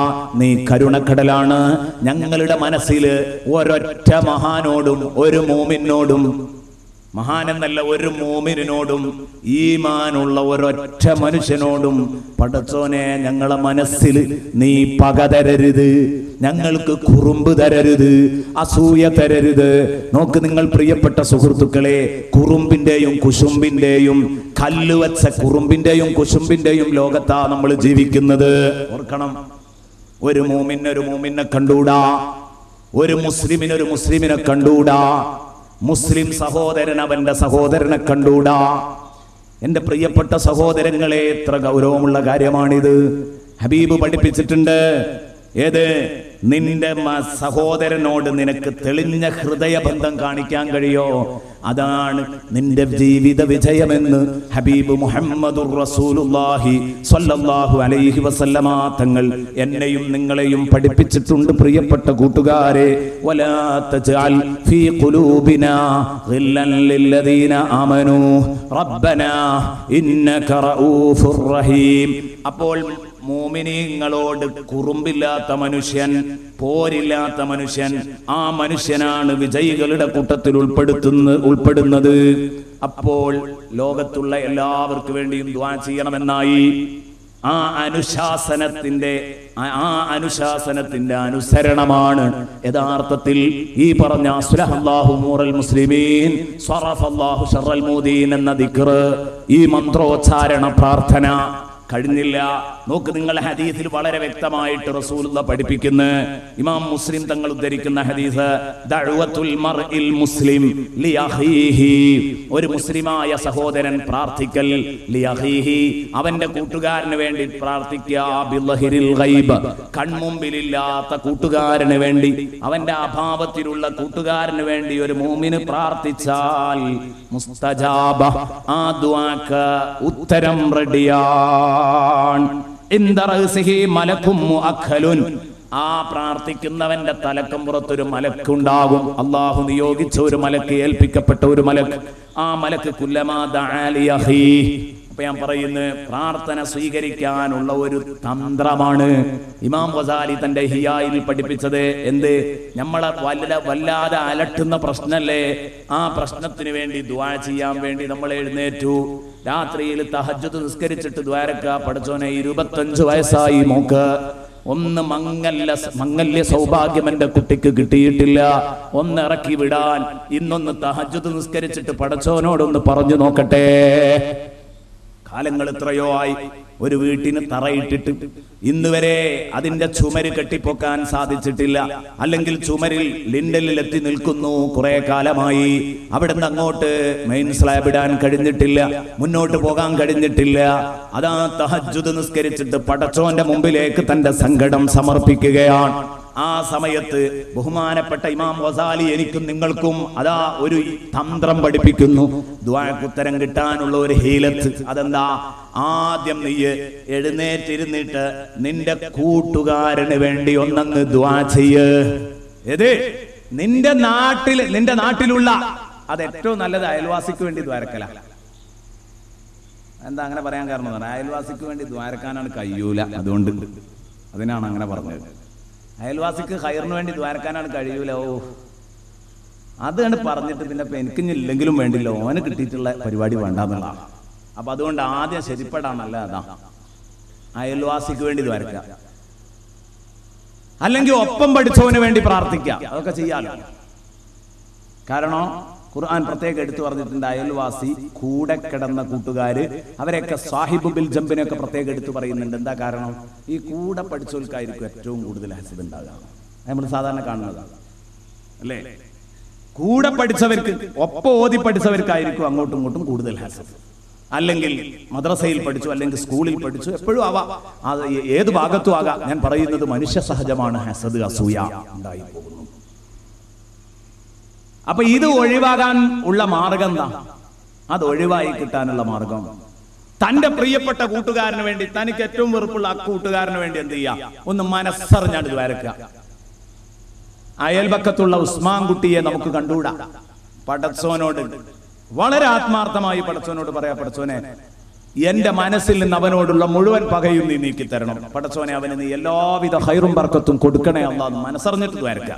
നീ കരുണക്കടലാണ്. ഞങ്ങളുടെ മനസ്സിൽ ഒരൊറ്റ മഹാനോടും ഒരു മോമിനോടും, മഹാനെന്നല്ല ഒരു മോമിനോടും, ഈമാനുള്ള ഒരൊറ്റ മനുഷ്യനോടും പടച്ചോനെ ഞങ്ങളെ മനസ്സിൽ നീ പക തരരുത്, ഞങ്ങൾക്ക് കുറുമ്പ് തരരുത്, അസൂയ തരരുത്. നോക്ക് നിങ്ങൾ പ്രിയപ്പെട്ട സുഹൃത്തുക്കളെ, കുറുമ്പിന്റെയും കുശുമ്പിന്റെയും, കല്ലുവച്ച കുറുമ്പിന്റെയും കുശുമ്പിന്റെയും ലോകത്താ നമ്മൾ ജീവിക്കുന്നത്. ഓർക്കണം, ഒരു മൂമിനെ കണ്ടൂടാ, ഒരു മുസ്ലിമിനെ കണ്ടൂടാ, മുസ്ലിം സഹോദരൻ അവന്റെ സഹോദരനെ കണ്ടൂടാ. എന്റെ പ്രിയപ്പെട്ട സഹോദരങ്ങളെ, എത്ര ഗൗരവമുള്ള കാര്യമാണിത്. ഹബീബ് പഠിപ്പിച്ചിട്ടുണ്ട്. ഏത്? നിന്റെ സഹോദരനോട് നിനക്ക് തെളിഞ്ഞ ഹൃദയബന്ധം കാണിക്കാൻ കഴിയോ അതാണ് നിന്റെ ജീവിത വിജയമെന്ന് ഹബീബ് മുഹമ്മദുർ റസൂലുള്ളാഹി സ്വല്ലല്ലാഹു അലൈഹി വസല്ലമ തങ്ങൾ എന്നെയും നിങ്ങളെയും പഠിപ്പിച്ചിട്ടുണ്ട്. പ്രിയപ്പെട്ട കൂട്ടുകാരെ, വലാ തജഅൽ ഫീ ഖുലൂബിനാ ഗില്ലൻ ലില്ലദീന ആമനൂ റബ്ബനാ ഇന്നക റഊഫുർ റഹീം. അപ്പോൾ മോമിനീങ്ങളോട് കുറുമ്പില്ലാത്ത മനുഷ്യൻ, പോരില്ലാത്ത മനുഷ്യൻ, ആ മനുഷ്യനാണ് വിജയികളുടെ കൂട്ടത്തിൽ ഉൾപ്പെടുന്നത്. അപ്പോൾ ലോകത്തുള്ള എല്ലാവർക്കും വേണ്ടിയും ദുആ ചെയ്യണമെന്നായി. ആ അനുശാസനത്തിന്റെ അനുസരണമാണ് യഥാർത്ഥത്തിൽ ഈ പറഞ്ഞ അസ്ലഹല്ലാഹു മൂറൽ മുസ്ലിമീൻ സ്വറഫല്ലാഹു ശർറൽ മൂദീൻ എന്ന ദിക്ർ, ഈ മന്ത്രോച്ചാരണ പ്രാർത്ഥന. കഴിഞ്ഞില്ല. നോക്ക്, നിങ്ങൾ ഹദീസിൽ വളരെ വ്യക്തമായിട്ട് റസൂലുള്ളാഹി പഠിപ്പിക്കുന്നു. ഇമാം മുസ്ലിം തങ്ങൾ ഉദ്ധരിക്കുന്ന ഹദീസ്, ദഅവത്തുൽ മർഇൽ മുസ്ലിം ലിഅഖീഹി, ഒരു മുസ്ലിമായ സഹോദരൻ പ്രാർത്ഥിക്കൽ, ലിഅഖീഹി, അവന്റെ കൂട്ടുകാരന് വേണ്ടി പ്രാർത്ഥിക്കുക, ബിളഹിരിൽ ഗൈബ്, കൺമുമ്പിലില്ലാത്ത കൂട്ടുകാരന് വേണ്ടി, അവന്റെ അഭാവത്തിലുള്ള കൂട്ടുകാരന് വേണ്ടി ഒരു മുഅ്മിന് പ്രാർത്ഥിച്ചാൽ മുസ്തജാബ, ആ ദുആക്ക് ഉത്തരം റെഡിയാണ്. ആ പ്രാർത്ഥിക്കുന്നവന്റെ തലക്കും പുറത്തൊരു മലക്കുണ്ടാകും. അള്ളാഹു നിയോഗിച്ച ഒരു മലക്ക്, ഏൽപ്പിക്കപ്പെട്ട ഒരു മലക്ക്. ആ മലക്ക് കുല്ലമാ ദഅ ലിഅഖീ. അപ്പൊ ഞാൻ പറയുന്നു, പ്രാർത്ഥന സ്വീകരിക്കാനുള്ള ഒരു തന്ത്രമാണ് ഇമാം ഗസാലി തന്റെ ഹിയായിൽ പഠിപ്പിച്ചത്. എന്ത്? നമ്മളെ വല്ലാതെ അലട്ടുന്ന പ്രശ്നല്ലേ, ആ പ്രശ്നത്തിന് വേണ്ടി ദുആ ചെയ്യാൻ വേണ്ടി നമ്മൾ എഴുന്നേറ്റു. രാത്രിയിൽ തഹജ്ജുദ് നിസ്കരിച്ചിട്ട് ദ്വാരക്ക, പഠിച്ചോനെ 25 വയസ്സായി മോക്ക്, ഒന്ന് മംഗല്യ സൗഭാഗ്യം എന്റെ കുട്ടിക്ക് കിട്ടിയിട്ടില്ല, ഒന്ന് ഇറക്കി വിടാൻ, ഇന്നൊന്ന് തഹജ്ജുദ് നിസ്കരിച്ചിട്ട് പടച്ചോനോടൊന്ന് പറഞ്ഞു നോക്കട്ടെ. കാലങ്ങൾ എത്രയോ ആയി, ഒരു വീട്ടിന് തറയിട്ടിട്ട് ഇന്ന് വരെ അതിന്റെ ചുമര് കെട്ടിപ്പൊക്കാൻ സാധിച്ചിട്ടില്ല, അല്ലെങ്കിൽ ചുമരിൽ ലിൻഡലിൽ എത്തി നിൽക്കുന്നു. കുറെ കാലമായി അവിടുന്ന് അങ്ങോട്ട് മെയിൻ സ്ലാബ് ഇടാൻ കഴിഞ്ഞിട്ടില്ല, മുന്നോട്ട് പോകാൻ കഴിഞ്ഞിട്ടില്ല. അതാ തഹജ്ജുദ് നിസ്കരിച്ചിട്ട് പടച്ചോന്റെ മുമ്പിലേക്ക് തന്റെ സങ്കടം സമർപ്പിക്കുകയാണ്. ആ സമയത്ത് ബഹുമാനപ്പെട്ട ഇമാം ഗസാലി എനിക്കും നിങ്ങൾക്കും അതാ ഒരു തന്ത്രം പഠിപ്പിക്കുന്നു, ദുആക്ക് ഉത്തരം കിട്ടാനുള്ള ഒരു ഹീലത്ത്. അതെന്താ? ആദ്യം നീ എഴുന്നേറ്റിരുന്നിട്ട് നിന്റെ കൂട്ടുകാരന് വേണ്ടി ഒന്നങ്ങ് ദുആ ചെയ്യ്. ഏത്? നിന്റെ നാട്ടിലുള്ള, അത് ഏറ്റവും നല്ലത് അയൽവാസിക്ക് വേണ്ടി ദ്വാരക്കല. എന്താ അങ്ങനെ പറയാൻ കാരണം? അയൽവാസിക്ക് വേണ്ടി ദ്വാരക്കാനാണ് കഴിയൂല, അതുകൊണ്ട് അതിനാണ് അങ്ങനെ പറഞ്ഞത്. അയൽവാസിക്ക് ഖൈറിന് വേണ്ടി ദ്വാരക്കാനാണ് കഴിയൂല. ഓ, അതാണ് പറഞ്ഞിട്ട് പിന്നെ എനിക്കില്ലെങ്കിലും വേണ്ടില്ല, ഓന് കിട്ടിയിട്ടുള്ള പരിപാടി വേണ്ടെന്നുള്ള. അപ്പൊ അതുകൊണ്ട് ആദ്യം ശരിപ്പെടാനല്ല, അതാ അയൽവാസിക്ക് വേണ്ടി ദ്വാരക്ക, അല്ലെങ്കിൽ ഒപ്പം പഠിച്ചവന് വേണ്ടി പ്രാർത്ഥിക്കുക. അതൊക്കെ ചെയ്യാലോ. കാരണം ഖുർആൻ പ്രത്യേകം എടുത്തു പറഞ്ഞിട്ടുണ്ട്, അയൽവാസി, കൂടെ കിടന്ന കൂട്ടുകാര്, അവരെയൊക്കെ സാഹിബു ബിൽ ജംബിനെയൊക്കെ പ്രത്യേകം എടുത്തു പറയുന്നുണ്ട്. എന്താ കാരണം? ഈ കൂടെ പഠിച്ചവർക്കായിരിക്കും ഏറ്റവും കൂടുതൽ ഹസദ് ഉണ്ടാകുക. നമ്മൾ സാധാരണ കാണുന്നതാണ് അല്ലേ? കൂടെ പഠിച്ചവർക്ക്, ഒപ്പം ഓതി പഠിച്ചവർക്കായിരിക്കും അങ്ങോട്ടും ഇങ്ങോട്ടും കൂടുതൽ ഹസദ്. അല്ലെങ്കിൽ മദ്രസയിൽ പഠിച്ചു, അല്ലെങ്കിൽ സ്കൂളിൽ പഠിച്ചു, എപ്പോഴും ആവാം, അത് ഏത് ഭാഗത്തും ആകാം. ഞാൻ പറയുന്നത് മനുഷ്യ സഹജമാണ് ഹസദ്, അസൂയ ഉണ്ടായി പോകുന്നു. അപ്പൊ ഇത് ഒഴിവാകാൻ ഉള്ള മാർഗം എന്താ? അത് ഒഴിവായി കിട്ടാനുള്ള മാർഗം, തന്റെ പ്രിയപ്പെട്ട കൂട്ടുകാരന് വേണ്ടി, തനിക്ക് ഏറ്റവും വെറുപ്പുള്ള ആ കൂട്ടുകാരന് വേണ്ടി എന്ത് ചെയ്യാ? ഒന്ന് മനസ്സറിഞ്ഞാണ് ഇത് വരക്കുക. അയൽപക്കത്തുള്ള ഉസ്മാൻ കുട്ടിയെ നമുക്ക് കണ്ടുകൂടാ. പടച്ചോനോട് വളരെ ആത്മാർത്ഥമായി പടച്ചോനോട് പറയാ, പടച്ചോനെ, എന്റെ മനസ്സിൽ നിന്ന് അവനോടുള്ള മുഴുവൻ പകയും നീ നീക്കി തരണം. പടച്ചോനെ, അവന് നീ എല്ലാവിധ ഖൈറും ബർക്കത്തും കൊടുക്കണേ അല്ലാഹ്. മനസ്സറിഞ്ഞിട്ട് ദ്വാരക്ക.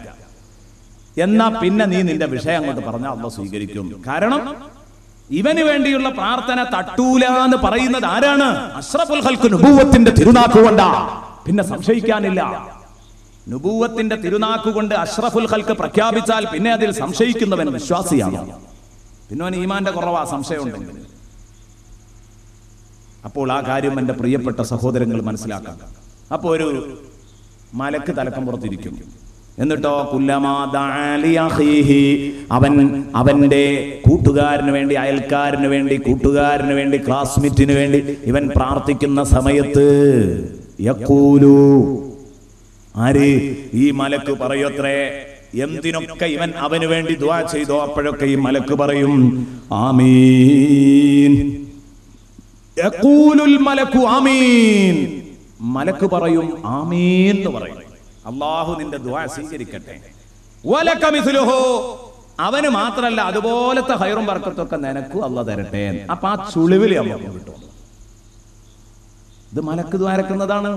എന്നാ പിന്നെ നീ നിന്റെ വിഷയം അങ്ങോട്ട് പറഞ്ഞാൽ അല്ലാഹ് സ്വീകരിക്കും. കാരണം ഇവന് വേണ്ടിയുള്ള പ്രാർത്ഥന തട്ടൂല എന്ന് പറയുന്നത് ആരാണ്? അഷ്റഫുൽ ഖൽഖ് നുബുവത്തിന്റെ തിരുനാക്കുകൊണ്ടാ, പിന്നെ സംശയിക്കാനില്ല. നുബുവത്തിന്റെ തിരുനാക്കുകൊണ്ട് അഷ്റഫുൽ ഖൽഖ് പ്രഖ്യാപിച്ചാൽ പിന്നെ അതിൽ സംശയിക്കുന്നവൻ വിശ്വാസിയാണ്. പിന്നെ അവൻ ഈമാന്റെ കുറവാ, സംശയമുണ്ടെങ്കിൽ. അപ്പോൾ ആ കാര്യം എന്റെ പ്രിയപ്പെട്ട സഹോദരങ്ങൾ മനസ്സിലാക്കാം. അപ്പോ ഒരു മലക്ക് തലക്കം പുറത്തിരിക്കും. എന്നിട്ടോ അവന്റെ കൂട്ടുകാരന് വേണ്ടി, അയൽക്കാരന് വേണ്ടി, കൂട്ടുകാരന് വേണ്ടി, ക്ലാസ്മേറ്റിന് വേണ്ടി ഇവൻ പ്രാർത്ഥിക്കുന്ന സമയത്ത് യഖൂലു, ആര്? ഈ മലക്ക് പറയത്രേ, എന്തിനൊക്കെ ഇവൻ അവന് വേണ്ടി ദുആ ചെയ്തോ അപ്പോഴൊക്കെ ഈ മലക്ക് പറയും ആമീൻ. യഖൂലുൽ മലക്കു ആമീൻ. മലക്ക് പറയും ആമീൻ എന്ന് പറയും. അല്ലാഹു നിന്റെ ദുആ സ്വീകരിക്കട്ടെ. വലക മിസ്ലുഹു, അവന് മാത്രല്ല അതുപോലത്തെ ഖൈറും ബർക്കത്തൊക്കെ നിനക്കും അല്ലാഹ് തരട്ടെ. അപ്പൊ ആ ചുളിവിൽ നമുക്ക് കിട്ടും. ഇത് മലക്ക് ദ്വാരക്കുന്നതാണ്.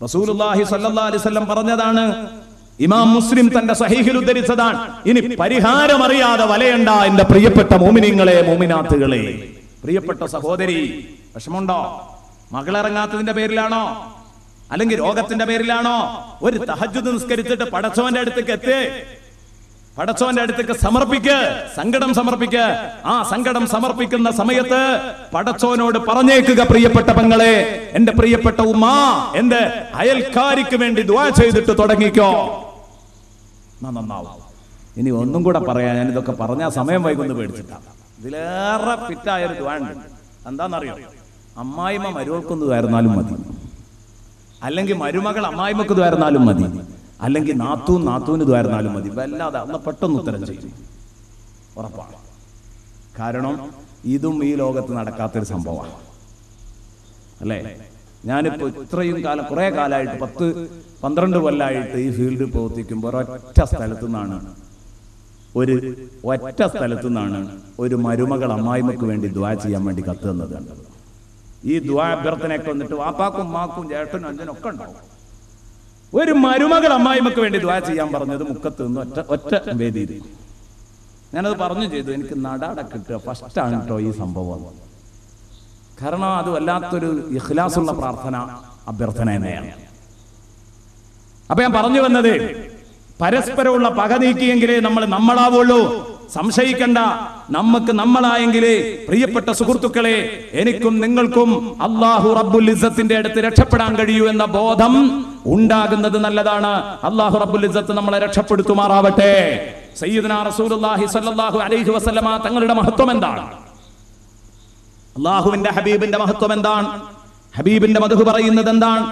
റസൂലുള്ളാഹി സ്വല്ലല്ലാഹു അലൈഹി വസല്ലം പറഞ്ഞതാണ്. ഇമാം മുസ്ലിം തന്റെ സഹീഹിൽ ഉദ്ധരിച്ചതാണ്. ഇനി പരിഹാരം അറിയാതെ വലയണ്ട എന്റെ പ്രിയപ്പെട്ട മോമിനീങ്ങളെ, മോമിനാത്തുകളെ. പ്രിയപ്പെട്ട സഹോദരി, വിഷമുണ്ടോ? മകളിറങ്ങാത്തതിന്റെ പേരിലാണോ? അല്ലെങ്കിൽ രോഗത്തിന്റെ പേരിലാണോ? ഒരു തഹജ്ജുദ് നിസ്കരിച്ചിട്ട് പടച്ചവന്റെ അടുത്തേക്ക് എത്തേ, പടച്ചവന്റെ അടുത്തേക്ക് സമർപ്പിക്ക്, സങ്കടം സമർപ്പിക്ക്. ആ സങ്കടം സമർപ്പിക്കുന്ന സമയത്ത് പടച്ചവനോട് പറഞ്ഞേക്കുക, പ്രിയപ്പെട്ട പെങ്ങളെ, എന്റെ പ്രിയപ്പെട്ട ഉമ്മ, എന്റെ അയൽക്കാരിക്ക് വേണ്ടി ദുആ ചെയ്തിട്ട് തുടങ്ങിക്കോ, നന്നാവും. ഇനി ഒന്നും കൂടെ പറയാം, ഞാൻ ഇതൊക്കെ പറഞ്ഞാൽ സമയം വൈകുന്നു പേടിച്ചിട്ടാണ്. ഇതിലേറെ ഫിറ്റായൊരു ദുആ ഉണ്ട്. എന്താണെന്നറിയോ? അമ്മായിമ്മ മരുമകൾക്കൊന്നു ആയിരുന്നാലും മതി, അല്ലെങ്കിൽ മരുമകൾ അമ്മായിമ്മക്ക് ദ്വാരുന്നാലും മതി, അല്ലെങ്കിൽ നാത്തൂന് ദ്വാരുന്നാലും മതി. വല്ലാതെ അന്ന് പെട്ടെന്ന് ഉത്തരം ചെയ്യും, ഉറപ്പാണ്. കാരണം ഇതും ഈ ലോകത്ത് നടക്കാത്തൊരു സംഭവമാണ്, അല്ലേ? ഞാനിപ്പോ ഇത്രയും കാലം, കുറെ കാലമായിട്ട് 10-12 കൊല്ലമായിട്ട് ഈ ഫീൽഡിൽ പ്രവർത്തിക്കുമ്പോൾ ഒറ്റ സ്ഥലത്തു നിന്നാണ് ഒരു മരുമകൾ അമ്മായിമ്മക്ക് വേണ്ടി ദുആ ചെയ്യാൻ വേണ്ടി കത്ത് തന്നത് കണ്ടത്. ഈ ദുആ അഭ്യർത്ഥനയൊക്കെ വന്നിട്ട് വാപ്പാക്കും ഉമ്മാക്കും ചേട്ടനും അഞ്ചനും ഒക്കെ ഉണ്ടാവും. ഒരു മരുമകൾ അമ്മായിമ്മക്ക് വേണ്ടി ദുആ ചെയ്യാൻ പറഞ്ഞത് മുക്കത്ത് നിന്ന് ഒറ്റ വേദിയിൽ. ഞാനത് പറഞ്ഞു ചെയ്തു. എനിക്ക് നടാടൊക്കെ കിട്ടുക ഫസ്റ്റാണ് കേട്ടോ ഈ സംഭവം. കാരണം അത് വല്ലാത്തൊരു ഇഖ്ലാസുള്ള പ്രാർത്ഥന അഭ്യർത്ഥന തന്നെയാണ്. അപ്പൊ ഞാൻ പറഞ്ഞു വന്നത്, പരസ്പരമുള്ള പക നീക്കിയെങ്കിലേ നമ്മളാവുള്ളൂ. സംശയിക്കണ്ട, നമുക്ക് നമ്മളായെങ്കിലേ പ്രിയപ്പെട്ട സുഹൃത്തുക്കളെ, എനിക്കും നിങ്ങൾക്കും അല്ലാഹു റബ്ബുൽ ഇസ്സത്തിന്റെ അടുത്ത് രക്ഷപ്പെടാൻ കഴിയൂ എന്ന ബോധം ഉണ്ടാകുന്നത് നല്ലതാണ്. അല്ലാഹു റബ്ബുൽ ഇസ്സത്ത് നമ്മളെ രക്ഷപ്പെടുത്തുമാറാവട്ടെ. സയ്യിദുനാ റസൂലുള്ളാഹി സ്വല്ലല്ലാഹു അലൈഹി വസല്ലമ തങ്ങളുടെ മഹത്വം എന്താണ്? അല്ലാഹുവിന്റെ ഹബീബിന്റെ മഹത്വം എന്താണ്? ഹബീബിന്റെ മദ്ഹ് പറയുന്നത് എന്താണ്?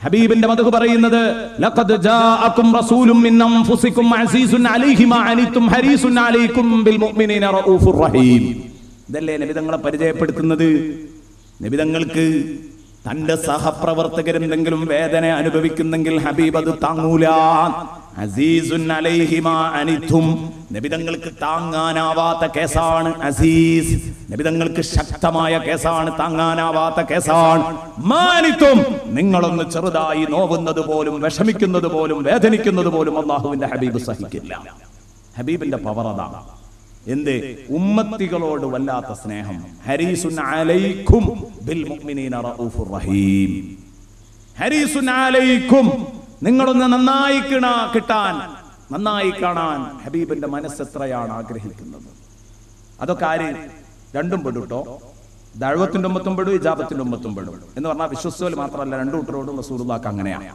ഹബീബിന്റെ മദ്ഹ് പറയുന്നത്, ലഖദ് ജാഅകും റസൂലും മിൻ അൻഫുസികും അസീസുൻ അലൈഹി മാ അനിതും ഹരീസുൻ അലൈക്കും ബിൽ മുഅ്മിനീന റഊഫുർ റഹീം. ഇതല്ലേ നബി തങ്ങളെ പരിചയപ്പെടുത്തുന്നത്? നബി തങ്ങൾക്ക് തന്റെ സഹപ്രവർത്തകരെന്തെങ്കിലും വേദന അനുഭവിക്കുന്നെങ്കിൽ ഹബീബ് അത് താങ്ങൂല. അസീസുൻ അലൈഹി മാ അനിതും, നബി തങ്ങൾക്ക് താങ്ങാനാവാത്ത കേസാണ് അസീസ്. നബി തങ്ങൾക്ക് ശക്തമായ കേസാണ്, താങ്ങാനാവാത്ത കേസാണ്. മാനിത്തും, നിങ്ങളൊന്ന് ചെറുതായി നോവുന്നത് പോലും, വിഷമിക്കുന്നത് പോലും, വേദനിക്കുന്നത് പോലും അല്ലാഹുവിന്റെ ഹബീബ് സഹിക്കില്ല. ഹബീബിന്റെ പവർ അതാണ്. എന്ത്? ഉമ്മത്തികളോട് വല്ലാത്ത സ്നേഹം. ഹരീസുൻ അലൈക്കും ബിൽ മുഅ്മിനീന റഊഫുർ റഹീം. ഹരീസുൻ അലൈക്കും, നിങ്ങളൊന്ന് നന്നായി കിട്ടാൻ, നന്നായി കാണാൻ ഹബീബിന്റെ മനസ്സെത്രയാണ് ആഗ്രഹിക്കുന്നത്. അതൊക്കെ ആര്? രണ്ടും പെടും കേട്ടോ. ദഅവത്തിന്റെ ഉമ്മത്തും പെടും, ഇജാബത്തിന്റെ ഉമ്മത്തും പെടും എന്ന് പറഞ്ഞാൽ വിശ്വസ്തോൽ മാത്രമല്ല, രണ്ടു കൂട്ടരോടും റസൂലുള്ളാഹി അങ്ങനെയാണ്.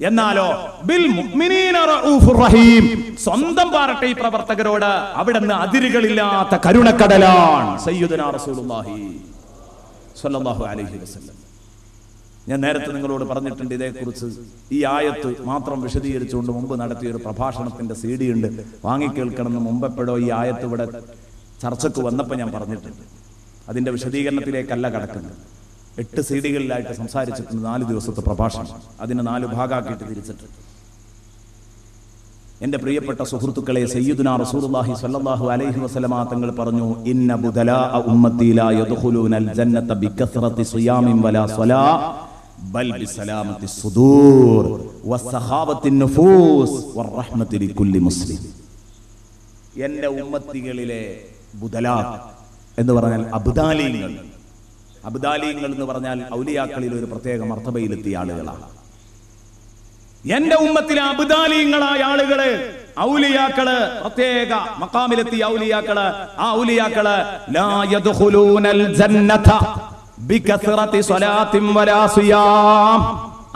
എന്നാലോ ബിൽ മുഅ്മിനീന റഊഫുർ റഹീം, സ്വന്തം പാർട്ടി പ്രവർത്തകരോട് അവിടുന്ന് അതിരുകളില്ലാത്ത കരുണക്കടലാണ് സയ്യിദുനാ റസൂലുള്ളാഹി സ്വല്ലല്ലാഹു അലൈഹി വസല്ലം. ഞാൻ നേരത്തെ നിങ്ങളോട് പറഞ്ഞിട്ടുണ്ട് ഇതേക്കുറിച്ച്. ഈ ആയത്ത് മാത്രം വിശദീകരിച്ചുകൊണ്ട് മുമ്പ് നടത്തിയ ഒരു പ്രഭാഷണത്തിന്റെ CD ഉണ്ട്, വാങ്ങിക്കേൾക്കണമെന്ന് മുമ്പെപ്പോഴോ ഈ ആയത്ത് ഇവിടെ ചർച്ചക്ക് വന്നപ്പോൾ ഞാൻ പറഞ്ഞിട്ടുണ്ട്. അതിന്റെ വിശദീകരണത്തിലേക്കല്ല കടക്കുന്നത്. 8 CD-കളിലായിട്ട് സംസാരിച്ചിട്ടുണ്ട്, 4 ദിവസത്തെ പ്രഭാഷണം. അതിനെ 4 ഭാഗമാക്കിയിട്ട് തിരിച്ചിട്ട്. എന്റെ പ്രിയപ്പെട്ട സുഹൃത്തുക്കളെ, സയ്യിദുനാ റസൂലുള്ളാഹി സ്വല്ലല്ലാഹു അലൈഹി വസല്ലമ തങ്ങൾ പറഞ്ഞു, ഇന്ന ബുദലാ ഉമ്മത്തി ലാ യദ്ഖുലൂനൽ ജന്നത ബികസ്റതി സിയാമിൻ വലാ സ്വലാ ബൽ ബിസലാമത്തി സുദൂർ വസഖാവത്തി നുഫൂസ് വറഹ്മത്തി ലികുല്ലി മുസ്ലിം. എന്റെ ഉമ്മത്തികളിലെ ബുദലാ എന്ന് പറഞ്ഞാൽ അബ്ദാലീങ്ങൾ. അബ്ദാലീങ്ങൾ എന്ന് പറഞ്ഞാൽ ഔലിയാക്കളിൽ ഒരു പ്രത്യേക മർത്തബയിലെത്തിയ ആളുകളാണ്. എന്റെ ഉമ്മത്തിലെ അബ്ദാലീങ്ങളായ ആളുകള്, ഔലിയാക്കള്, പ്രത്യേക മഖാമിലെത്തിയ ഔലിയാക്കള്, ആ ഔലിയാക്കള് ലാ യദ്ഖുലൂനൽ ജന്നത ബികസ്റതി സ്വലാത്തിൻ വലാ സിയാം.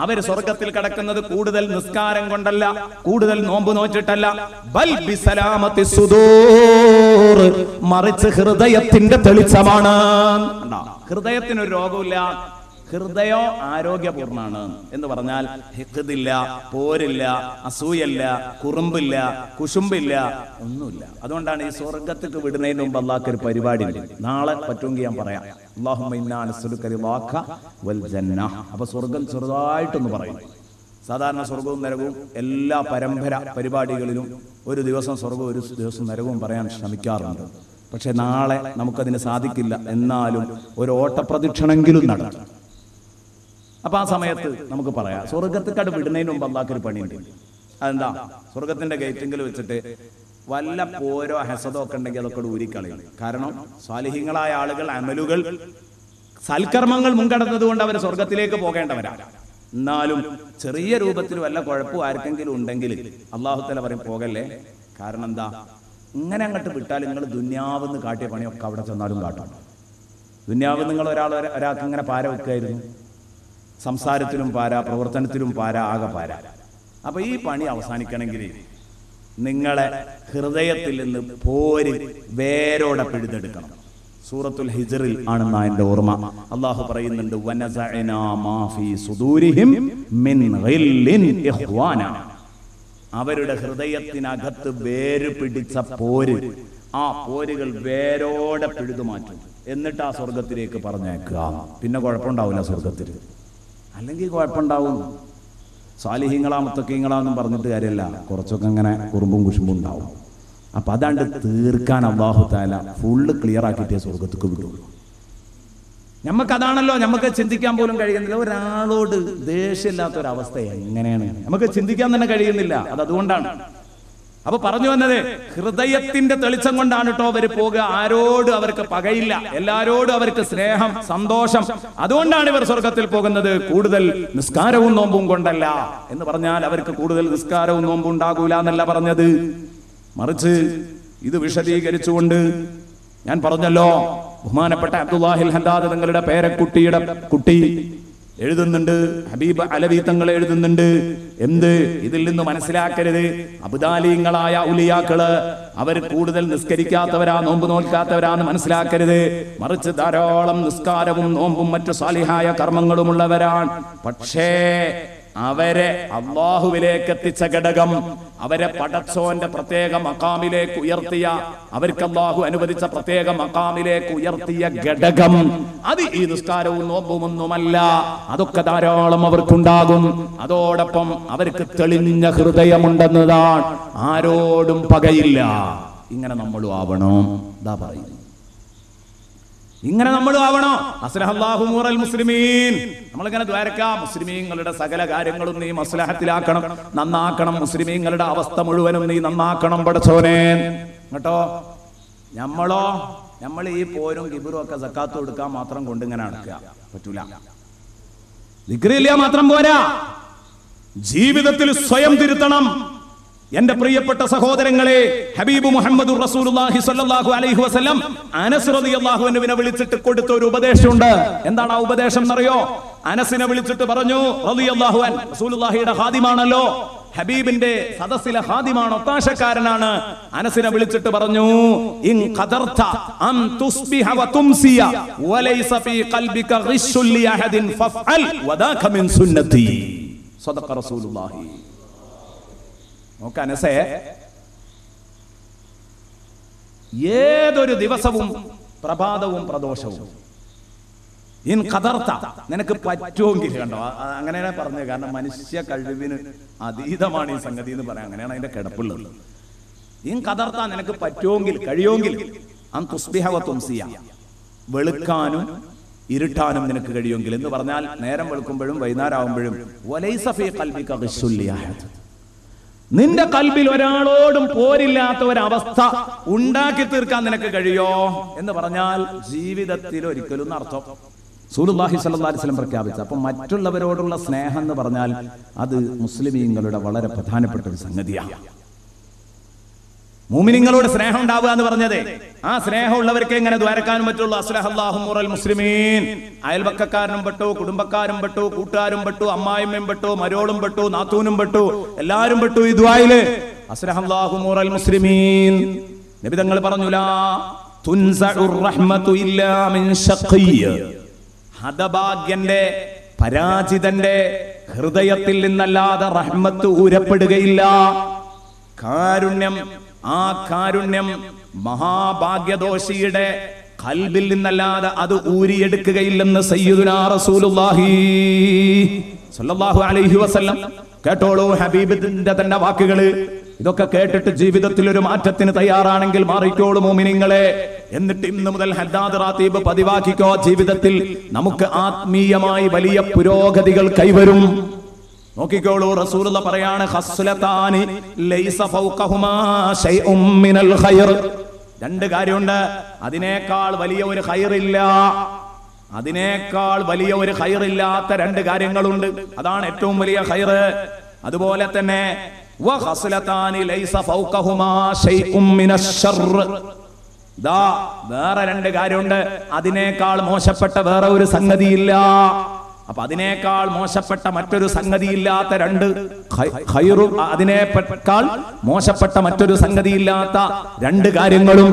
അവര് സ്വർഗത്തിൽ കടക്കുന്നത് കൂടുതൽ നിസ്കാരം കൊണ്ടല്ല, കൂടുതൽ നോമ്പ് നോച്ചിട്ടല്ല, ബൽ ബിസലാമത്തി സുദൂർ, മറിച്ച് ഹൃദയത്തിന്റെ തെളിച്ചമാണ്. ഹൃദയത്തിനൊരു രോഗമില്ല, ഹൃദയം ആരോഗ്യപൂർണ്ണാണ് എന്ന് പറഞ്ഞാൽ ഹിഖ്ദില്ല, പോരില്ല, അസൂയല്ല, കുറുമ്പില്ല, കുശുമ്പില്ല, ഒന്നുമില്ല. അതുകൊണ്ടാണ് ഈ സ്വർഗത്തേക്ക് വിടുന്നതിന് മുമ്പ് അള്ളാഹ്ക്ക് ഒരു പരിപാടി ഉണ്ട്. നാളെ പറ്റുമെങ്കിൽ ഞാൻ പറയാം. അല്ലാഹുമ്മ ഇന്നാ നസ്അലുക റിളാക വൽ ജന്ന. അപ്പൊ സ്വർഗം ചെറുതായിട്ടൊന്ന് പറയും. സാധാരണ സ്വർഗവും നരകവും എല്ലാ പരമ്പര പരിപാടികളിലും ഒരു ദിവസം സ്വർഗവും ഒരു ദിവസം നരകവും പറയാൻ ശ്രമിക്കാറുണ്ട്. പക്ഷെ നാളെ നമുക്കതിന് സാധിക്കില്ല. എന്നാലും ഒരു ഓട്ടപ്രദക്ഷിണമെങ്കിലും നടത്തും. അപ്പൊ ആ സമയത്ത് നമുക്ക് പറയാം, സ്വർഗത്തിക്കട് വിടുന്നതിന് മുമ്പ് അള്ളാഹ്ക്ക് ഒരു പണിയുണ്ട്. അതെന്താ? സ്വർഗത്തിന്റെ ഗേറ്റിങ്കിൽ വെച്ചിട്ട് വല്ല പോരോ ഹസദോ ഒക്കെ ഉണ്ടെങ്കിൽ അതൊക്കെ ഊരിക്കളയും. കാരണം സ്വാലിഹീങ്ങളായ ആളുകൾ അമലുകൾ സൽക്കർമ്മങ്ങൾ മുൻകടന്നത് കൊണ്ട് അവർ സ്വർഗത്തിലേക്ക് പോകേണ്ടവരാണ്. എന്നാലും ചെറിയ രൂപത്തിൽ വല്ല കുഴപ്പവും ആർക്കെങ്കിലും ഉണ്ടെങ്കിൽ അള്ളാഹു തആല പറയും പോകല്ലേ. കാരണം എന്താ? ഇങ്ങനെ അങ്ങോട്ട് വിട്ടാൽ നിങ്ങൾ ദുന്യാവെന്ന് കാട്ടിയ പണിയൊക്കെ അവിടെ ചെന്നാലും കാട്ടും. ദുന്യാവ് നിങ്ങൾ ഒരാൾക്ക് ഇങ്ങനെ പാര വെക്കായിരുന്നു, സംസാരത്തിലും പാര, പ്രവർത്തനത്തിലും പാര, ആകെ പാര. അപ്പൊ ഈ പണി അവസാനിക്കണമെങ്കിൽ നിങ്ങളെ ഹൃദയത്തിൽ നിന്ന് പോര് വേരോടെ പിഴുതെടുക്കണം. സൂറത്തുൽ ഹിജ്റിൽ ആണെന്ന എന്റെ ഓർമ്മ. അള്ളാഹു പറയുന്നുണ്ട്, വനസഅനാ മാ ഫീ സുദൂരിഹിം മിൻ ഗില്ലിൻ ഇഖ്വാന. അവരുടെ ഹൃദയത്തിനകത്ത് വേര് പിടിച്ച പോര്, ആ പോരുകൾ വേരോടെ പിഴുതു മാറ്റും. എന്നിട്ട് ആ സ്വർഗത്തിലേക്ക് പറഞ്ഞേക്കുക. പിന്നെ കുഴപ്പമുണ്ടാവില്ല സ്വർഗത്തിൽ. അല്ലെങ്കിൽ കുഴപ്പമുണ്ടാവും. സാലിഹീങ്ങളാ മുത്തക്കീങ്ങളാന്നും പറഞ്ഞിട്ട് കാര്യമല്ല, കുറച്ചൊക്കെ ഇങ്ങനെ കുറുമ്പും കുശുമ്പും ഉണ്ടാവും. അപ്പൊ അതാണ്ട് തീർക്കാൻ അല്ലാഹു തആല ഫുള്ള് ക്ലിയർ ആക്കിയിട്ടേ സ്വർഗത്തേക്ക് വിടുള്ളൂ. നമുക്കതാണല്ലോ നമുക്ക് ചിന്തിക്കാൻ പോലും കഴിയുന്നില്ല. ഒരാളോട് ദേഷ്യമില്ലാത്തൊരവസ്ഥ എങ്ങനെയാണ് നമുക്ക് ചിന്തിക്കാൻ തന്നെ കഴിയുന്നില്ല. അതുകൊണ്ടാണ് അപ്പൊ പറഞ്ഞു വന്നത്, ഹൃദയത്തിന്റെ തെളിച്ചം കൊണ്ടാണ് കേട്ടോ അവർ പോകുക. ആരോടും അവർക്ക് പകയില്ല, എല്ലാരോടും അവർക്ക് സ്നേഹം, സന്തോഷം. അതുകൊണ്ടാണ് ഇവർ സ്വർഗത്തിൽ പോകുന്നത്. കൂടുതൽ നിസ്കാരവും നോമ്പും കൊണ്ടല്ല. എന്ന് പറഞ്ഞാൽ അവർക്ക് കൂടുതൽ നിസ്കാരവും നോമ്പും ഉണ്ടാകൂല എന്നല്ല പറഞ്ഞത്, മറിച്ച് ഇത് വിശദീകരിച്ചുകൊണ്ട് ഞാൻ പറഞ്ഞല്ലോ, ബഹുമാനപ്പെട്ട അബ്ദുല്ലാഹിൽ ഹദ്ദാദ് തങ്ങളുടെ പേരക്കുട്ടിയുടെ കുട്ടി എഴുതുന്നുണ്ട്, ഹബീബ് അലവി തങ്ങൾ എഴുതുന്നുണ്ട്, എന്ത് ഇതിൽ നിന്ന് മനസ്സിലാക്കരുത്, അബ്ദാലീങ്ങളായ ഉലിയാക്കള് അവർ കൂടുതൽ നിസ്കരിക്കാത്തവരാ, നോമ്പ് നോൽക്കാത്തവരാന്ന് മനസ്സിലാക്കരുത്. മറിച്ച് ധാരാളം നിസ്കാരവും നോമ്പും മറ്റു സാലിഹായ കർമ്മങ്ങളുമുള്ളവരാണ്. പക്ഷേ അവരെ അല്ലാഹുവിലേക്ക് എത്തിച്ച ഘടകം, അവരെ പടച്ചോന്റെ പ്രത്യേക മഖാമിലേക്ക് ഉയർത്തിയ, അവർക്ക് അല്ലാഹു അനുവദിച്ച പ്രത്യേക മഖാമിലേക്ക് ഉയർത്തിയ ഘടകം, അത് ഈ നിസ്കാരവും നോമ്പുമൊന്നുമല്ല. അതൊക്കെ ധാരാളം അവർക്കുണ്ടാകും. അതോടൊപ്പം അവർക്ക് തെളിഞ്ഞ ഹൃദയമുണ്ടെന്നതാണ്. ആരോടും പകയില്ല. ഇങ്ങനെ നമ്മളും ആവണം. ഇതാ പറയുന്നു, ഇങ്ങനെ നമ്മളും ആവണോ? അസ്ലഹല്ലാഹു ഉമൂറൽ മുസ്ലിമീൻ. നമ്മളിങ്ങനെ ദ്വാരക്കാം, മുസ്ലിമീങ്ങളുടെ സകല കാര്യങ്ങളും നീ മസ്ലഹത്തിലാക്കണം, നന്നാക്കണം. മുസ്ലിമീങ്ങളുടെ അവസ്ഥ മുഴുവനും നീ നന്നാക്കണം പടച്ചോനെ. കേട്ടോ, നമ്മൾ ഈ പോരും കിബിറും ഒക്കെ സക്കാത്ത് കൊടുക്കാൻ മാത്രം കൊണ്ട് ഇങ്ങനെ നടക്കുക പറ്റൂല. ദിക്റില്ല മാത്രം പോരാ, ജീവിതത്തിൽ സ്വയം തിരുത്തണം. എന്റെ പ്രിയപ്പെട്ട സഹോദരങ്ങളെ, ഹബീബ് മുഹമ്മദ് റസൂലുള്ളാഹി സ്വല്ലല്ലാഹു അലൈഹി വസല്ലം അനസ് റളിയല്ലാഹു അൻഹുവിനെ വിളിച്ചിട്ട് കൊടുത്ത ഒരു ഉപദേശമുണ്ട്. എന്താണ് ആ ഉപദേശം എന്നറിയോ? അനസിനെ വിളിച്ചിട്ട് പറഞ്ഞു, റളിയല്ലാഹു അൻ, റസൂലുള്ളാഹിയുടെ ഖാദിമാണല്ലോ, ഹബീബിന്റെ സദസ്സിലെ ഖാദിമാണ്, ഒത്താശക്കാരനാണ്. അനസിനെ വിളിച്ചിട്ട് പറഞ്ഞു, ഇൻ ഖദർത അൻ തുസ്ബിഹ വ തുംസിയ വലൈസ ഫീ ഖൽബിക ഗിശ്ശുൻ ലി അഹദിൻ ഫഫ്അൽ വദാക മിൻ സുന്നതി. സദഖ റസൂലുള്ളാഹി. നോക്കനസേ, ഏതൊരു ദിവസവും പ്രഭാതവും പ്രദോഷവും ഇൻ ഖദർത, നിനക്ക് പറ്റുമെങ്കിൽ, കണ്ടോ അങ്ങനെയാണ് പറഞ്ഞത്. കാരണം മനുഷ്യ കഴിവിന് അതീതമാണ് ഈ സംഗതി എന്ന് പറയാം. അങ്ങനെയാണ് അതിന്റെ കിടപ്പുള്ളത്. ഇൻ ഖദർത, നിനക്ക് പറ്റുമെങ്കിൽ, കഴിയുമെങ്കിൽ, അൻ തുസ്ബിഹ വ തുംസിയ, വെളുക്കാനും ഇരുട്ടാനും നിനക്ക് കഴിയുമെങ്കിൽ എന്ന് പറഞ്ഞാൽ നേരം വെളുക്കുമ്പോഴും വൈകുന്നേരം ആവുമ്പോഴും, വലൈസ ഫീ ഖൽബിക ഗിശ്ശുൻ ലി അഹദ്, നിന്റെ കൽബിൽ ഒരാളോടും പോരില്ലാത്ത ഒരവസ്ഥ ഉണ്ടാക്കി തീർക്കാൻ നിനക്ക് കഴിയോ എന്ന് പറഞ്ഞാൽ ജീവിതത്തിൽ ഒരിക്കലും അർത്ഥം റസൂലുള്ളാഹി സ്വല്ലല്ലാഹു അലൈഹി വസല്ലം പ്രഖ്യാപിച്ച. അപ്പൊ മറ്റുള്ളവരോടുള്ള സ്നേഹം എന്ന് പറഞ്ഞാൽ അത് മുസ്ലിമീങ്ങളുടെ വളരെ പ്രധാനപ്പെട്ട ഒരു സംഗതിയാണ്. മുഅ്മിനീങ്ങളോട് സ്നേഹം ഉണ്ടാവുക എന്ന് പറഞ്ഞത്, ആ സ്നേഹമുള്ളവർക്ക് എങ്ങനെ ദ്വാരക്കാനും പറ്റുള്ളൂ. അസ്ലഹല്ലാഹു ഉമൂറൽ മുസ്ലിമീൻ. അയൽപക്കക്കാരനും പെട്ടു, കുടുംബക്കാരും പെട്ടു, കൂട്ടുകാരും പെട്ടു, അമ്മായിമ്മയും പെട്ടു, മരോളും പെട്ടു, നാത്തൂനും പെട്ടു, എല്ലാരും പെട്ടു ഈ ദുആയില്. അസ്ലഹല്ലാഹു ഉമൂറൽ മുസ്ലിമീൻ. നബി തങ്ങൾ പറഞ്ഞു, ലാ തുൻസഉർ റഹ്മതു ഇല്ലാ മിൻ ശഖിയ്യ, ഹതഭാഗ്യന്റെ, പരാജിതന്റെ ഹൃദയത്തിൽ നിന്നല്ലാതെ റഹ്മത്ത് ഊരപ്പെടുകയില്ല. കാരുണ്യം, ആ കാരുണ്യം മഹാഭാഗ്യദോഷിയുടെ ഖൽബിൽ നിന്നല്ലാതെ അത് ഊരിയെടുക്കുകയില്ലെന്ന് സയ്യിദുനാ റസൂലുള്ളാഹി സ്വല്ലല്ലാഹു അലൈഹി വസല്ലം. കേട്ടോളൂ ഹബീബിന്റെ തന്നെ വാക്കുകള്. ഇതൊക്കെ കേട്ടിട്ട് ജീവിതത്തിൽ ഒരു മാറ്റത്തിന് തയ്യാറാണെങ്കിൽ മാറിക്കോളൂ മുഅ്മിനീങ്ങളെ. എന്നിട്ട് ഇന്ന് മുതൽ ഹദ്ദാദ് റാത്തീബ് പതിവാക്കിക്കോ. ജീവിതത്തിൽ നമുക്ക് ആത്മീയമായി വലിയ പുരോഗതികൾ കൈവരും. നോക്കിക്കോളൂ, റസൂലുള്ള പറയാണ് ഖസ്ലതാനി ലൈസ ഫൗഖഹുമാ ശൈഉം മിനൽ ഖൈർ. രണ്ട് കാര്യമുണ്ട്, അതിനേക്കാൾ വലിയ ഒരു ഖൈറില്ല. അതിനേക്കാൾ വലിയ ഒരു ഖൈറില്ലാത്ത രണ്ട് കാര്യങ്ങളുണ്ട്. അതാണ് ഏറ്റവും വലിയ ഖൈർ. അതുപോലെ തന്നെ വഖസ്ലതാനി ലൈസ ഫൗഖഹുമാ ശൈഉം മിനശ് ശർർ. ദാ വേറെ രണ്ട് കാര്യമുണ്ട്, അതിനേക്കാൾ മോശപ്പെട്ട വേറെ ഒരു സംഗതിയില്ല. അപ്പൊ അതിനേക്കാൾ മോശപ്പെട്ട മറ്റൊരു സംഗതിയില്ലാത്ത രണ്ട് ഖൈറും, അതിനേക്കാൾ മോശപ്പെട്ട മറ്റൊരു സംഗതിയില്ലാത്ത രണ്ട് കാര്യങ്ങളും,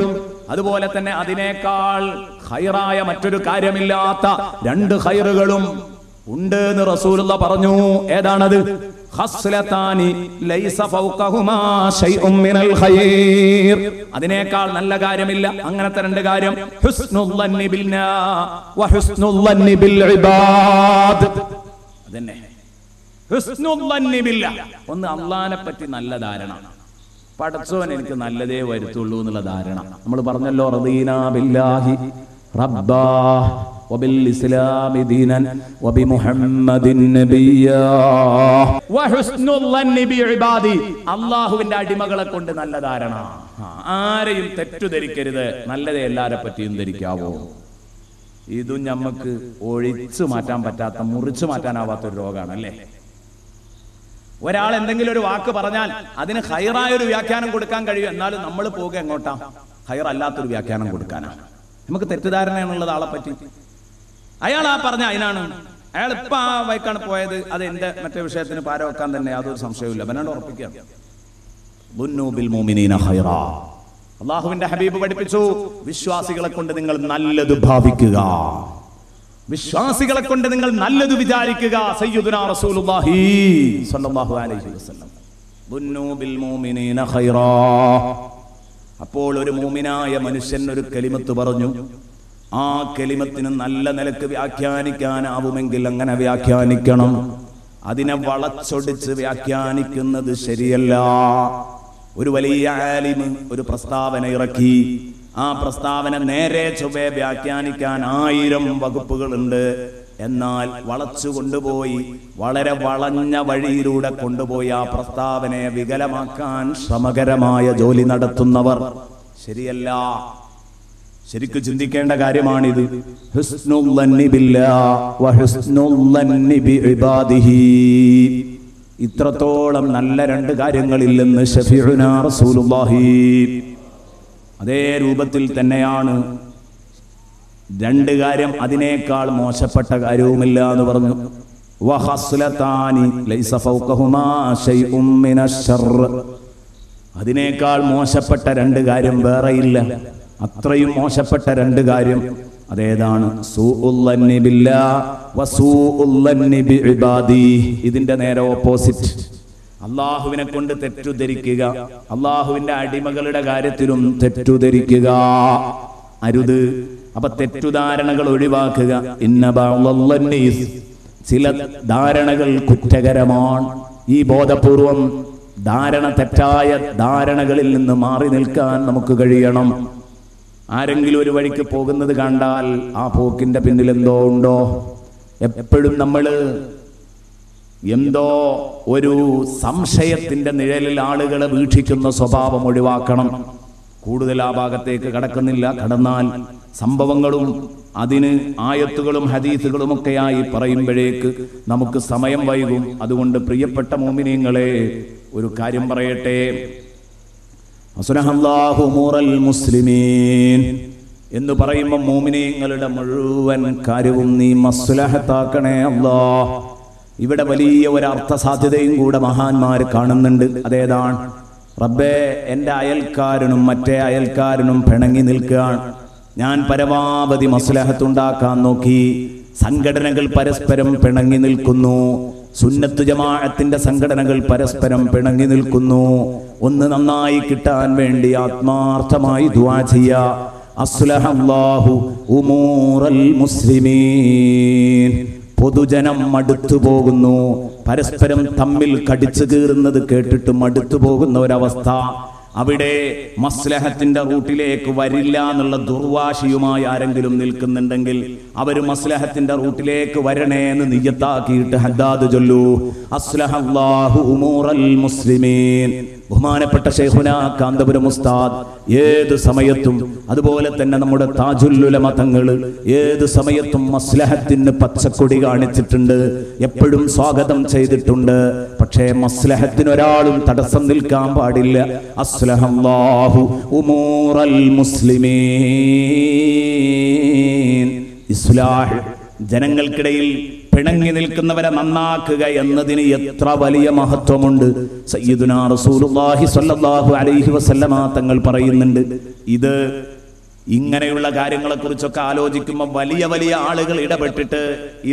അതുപോലെ തന്നെ അതിനേക്കാൾ ഖൈറായ മറ്റൊരു കാര്യമില്ലാത്ത രണ്ട് ഖൈറുകളും ഉണ്ട് എന്ന് റസൂലുള്ള പറഞ്ഞു. ഏതാണത്? ഖസ്ലതാനി ലൈസ ഫൗഖഹുമാ ശൈഉം മിനൽ ഖൈർ. അതിനേക്കാൾ നല്ല കാര്യമില്ല. അങ്ങനത്തെ രണ്ട് കാര്യം, ഹുസ്നുൽ ളന്നി ബിൽനാ വ ഹുസ്നുൽ ളന്നി ബിൽ ഇബാദ്. അതന്നെ ഹുസ്നുൽ ളന്നി ബില്ലാ. ഒന്ന് അല്ലാഹനെ പറ്റി നല്ല ധാരണ, പടച്ചോൻ എനിക്ക് നല്ലതേ വരുത്തുള്ളൂ എന്നുള്ള ധാരണ. നമ്മൾ പറഞ്ഞല്ലോ, റദീനാ ബില്ലാഹി റബ്ബാ വബിൽ ഇസ്ലാമി ദീനൻ വബിമുഹമ്മദിൻ നബിയ്യാ വഹുസ്നുൽ ളന്നി ബിഇബാദി. അല്ലാഹുവിന്റെ അടിമകളെ കൊണ്ട് നല്ല ധാരണ. ആരെയും തെറ്റുധരിക്കരുത്, നല്ലതേ എല്ലാരെ പറ്റിയും ധരിക്കാവോ. ഇതും നമുക്ക് ഒഴിച്ചു മാറ്റാൻ പറ്റാത്ത, മുറിച്ചു മാറ്റാനാവാത്ത ഒരു രോഗമാണ് അല്ലേ. ഒരാൾ എന്തെങ്കിലും ഒരു വാക്ക് പറഞ്ഞാൽ അതിന് ഖൈറായ ഒരു വ്യാഖ്യാനം കൊടുക്കാൻ കഴിയും. എന്നാലും നമ്മൾ പോകുക എങ്ങോട്ടാ? ഖൈർ അല്ലാത്തൊരു വ്യാഖ്യാനം കൊടുക്കാനാണ്. നമുക്ക് തെറ്റിദ്ധാരണയാണുള്ളത് ആളെ പറ്റി. അയാൾ ആ പറഞ്ഞ അതിനാണ്, അയാൾ ഇപ്പൊ ആ വൈക്കാണ് പോയത്, അത് എന്റെ മറ്റേ വിഷയത്തിന് പാര വെക്കാൻ തന്നെ യാതൊരു സംശയവുമില്ല. അവനോട് ഉറപ്പിക്കാം. അള്ളാഹുവിന്റെ ഹബീബ് പഠിപ്പിച്ചു, വിശ്വാസികളെ കൊണ്ട് നിങ്ങൾ നല്ലത് ഭാവിക്കുക, വിശ്വാസികളെ കൊണ്ട് നിങ്ങൾ നല്ലത് വിചാരിക്കുക. സയ്യിദുനാ റസൂലുള്ളാഹി സ്വല്ലല്ലാഹു അലൈഹി വസല്ലം ദുന്നു ബിൽ മുഅ്മിനീന ഖൈറാ. അപ്പോൾ ഒരു മുഅ്മിനായ മനുഷ്യൻ ഒരു കലിമത്ത് പറഞ്ഞു, ആ കലിമത്തിന് നല്ല നിലക്ക് വ്യാഖ്യാനിക്കാനാവുമെങ്കിൽ അങ്ങനെ വ്യാഖ്യാനിക്കണം. അതിനെ വളച്ചൊടിച്ച് വ്യാഖ്യാനിക്കുന്നത് ശരിയല്ല. ഒരു വലിയ ആലിം ഒരു പ്രസ്താവന ഇറക്കി, ആ പ്രസ്താവന നേരെ ചൊവ്വേ വ്യാഖ്യാനിക്കാൻ 1000 വകുപ്പുകളുണ്ട്. എന്നാൽ വളച്ചു കൊണ്ടുപോയി, വളരെ വളഞ്ഞ വഴിയിലൂടെ കൊണ്ടുപോയി ആ പ്രസ്താവനയെ വികലമാക്കാൻ ശ്രമകരമായ ജോലി നടത്തുന്നവർ ശരിയല്ല. ശരിക്കും ചിന്തിക്കേണ്ട കാര്യമാണിത്. ഹുസ്നുൽ ളന്നി ബില്ലാഹി വ ഹുസ്നുൽ ളന്നി ബിഇബാദിഹി. ഇത്രത്തോളം നല്ല രണ്ട് കാര്യങ്ങളില്ലെന്ന് ശഫീഉനാ റസൂലുള്ളാഹി. അതേ രൂപത്തിൽ തന്നെയാണ് രണ്ട് കാര്യം, അതിനേക്കാൾ മോശപ്പെട്ട കാര്യവുമില്ല എന്ന് പറഞ്ഞു. വഖസ്ലതാനി ലൈസ ഫൗഖഹുമാ ശൈഉം മിനശ് ശർർ. അതിനേക്കാൾ മോശപ്പെട്ട രണ്ട് കാര്യം വേറെയില്ല. അത്രയും മോശപ്പെട്ട രണ്ട് കാര്യം അതേതാണ്? സൂഉൽ ളന്നി ബില്ലാഹി വസൂഉൽ ളന്നി ബിഇബാദി. ഇതിന്റെ നേരെ ഓപ്പോസിറ്റ്. അള്ളാഹുവിനെ കൊണ്ട് തെറ്റുധരിക്കുക, അള്ളാഹുവിന്റെ അടിമകളുടെ കാര്യത്തിലും തെറ്റുധരിക്കുക അരുത്. അപ്പൊ തെറ്റുധാരണകൾ ഒഴിവാക്കുക. ഇന്ന ബഅ്ളൽ ളന്നി, ചില ധാരണകൾ കുറ്റകരമാണ്. ഈ ബോധപൂർവം ധാരണ, തെറ്റായ ധാരണകളിൽ നിന്ന് മാറി നിൽക്കാൻ നമുക്ക് കഴിയണം. ആരെങ്കിലും ഒരു വഴിക്ക് പോകുന്നത് കണ്ടാൽ ആ പോക്കിന്റെ പിന്നിൽ എന്തോ ഉണ്ടോ? എപ്പോഴും നമ്മൾ എന്തോ ഒരു സംശയത്തിന്റെ നിഴലിൽ ആളുകളെ വീക്ഷിക്കുന്ന സ്വഭാവം ഒഴിവാക്കണം. കൂടുതൽ ആ ഭാഗത്തേക്ക് കടക്കുന്നില്ല. കടന്നാൽ സംഭവങ്ങളും അതിന് ആയത്തുകളും ഹദീസുകളും ഒക്കെയായി പറയുമ്പോഴേക്ക് നമുക്ക് സമയം വൈകും. അതുകൊണ്ട് പ്രിയപ്പെട്ട മുഅ്മിനീങ്ങളെ, ഒരു കാര്യം പറയട്ടെ. അസ്ലഹല്ലാഹു ഉമൂറൽ മുസ്ലിമീൻ എന്ന് പറയുമ്പോൾ മുഅ്മിനീങ്ങളുടെ മുഴുവൻ കാര്യവും നീ മസ്ലഹത്താക്കണേ അല്ലാഹ്. ഇവിടെ വലിയ ഒരു അർത്ഥ സാധ്യതയും കൂടെ മഹാന്മാർ കാണുന്നുണ്ട്. അതേതാണ്? റബ്ബേ, എൻ്റെ അയൽക്കാരനും മറ്റേ അയൽക്കാരനും പിണങ്ങി നിൽക്കുകയാണ്. ഞാൻ പരമാവധി മസ്ലഹത്തുണ്ടാക്കാൻ നോക്കി. സംഘടനകൾ പരസ്പരം പിണങ്ങി നിൽക്കുന്നു. സുന്നത്ത് ജമാഅത്തിന്റെ സംഘടനകൾ പരസ്പരം പിണങ്ങി നിൽക്കുന്നു. ഒന്ന് നന്നായി കിട്ടാൻ വേണ്ടി ആത്മാർത്ഥമായി ദുആ ചെയ്യുക. അസ്ലഹല്ലാഹു ഉമൂറൽ മുസ്ലിമീൻ. പൊതുജനം മടുത്തു പോകുന്നു. പരസ്പരം തമ്മിൽ കടിച്ചു കീറുന്നത് കേട്ടിട്ട് മടുത്തു പോകുന്ന ഒരവസ്ഥ. അവിടെ മസ്ലഹത്തിന്റെ റൂട്ടിലേക്ക് വരില്ല എന്നുള്ള ദുർവാശിയുമായി ആരെങ്കിലും നിൽക്കുന്നുണ്ടെങ്കിൽ അവര് മസ്ലഹത്തിന്റെ റൂട്ടിലേക്ക് വരണേ എന്ന് നിയ്യത്താക്കിയിട്ട് ഹദ്ദാദ് ചൊല്ലൂ, അസ്ലഹല്ലാഹു ഉമൂറൽ മുസ്ലിമീൻ. ബഹുമാനപ്പെട്ട ശൈഖുനാ കാന്തപുരം ഉസ്താദ് ഏത് സമയത്തും, അതുപോലെ തന്നെ നമ്മുടെ താജുൽ ഉലമ തങ്ങള് ഏത് സമയത്തും മസ്ലഹത്തിന് പച്ചക്കൊടി കാണിച്ചിട്ടുണ്ട്, എപ്പോഴും സ്വാഗതം ചെയ്തിട്ടുണ്ട്. പക്ഷേ മസ്ലഹത്തിന് ഒരാളും തടസ്സം നിൽക്കാൻ പാടില്ല. അസ്ലഹല്ലാഹു ഉമൂറൽ മുസ്ലിമീൻ. ഇസ്ലാഹ്, ജനങ്ങൾക്കിടയിൽ പിണങ്ങി നിൽക്കുന്നവരെ നന്നാക്കുക എന്നതിന് എത്ര വലിയ മഹത്വമുണ്ട്. സയ്യിദുനാ റസൂലുള്ളാഹി സ്വല്ലല്ലാഹു അലൈഹി വസല്ലമ തങ്ങൾ പറയുന്നുണ്ട്. ഇത് ഇങ്ങനെയുള്ള കാര്യങ്ങളെ കുറിച്ചൊക്കെ ആലോചിക്കുമ്പോൾ വലിയ വലിയ ആളുകൾ ഇടപെട്ടിട്ട്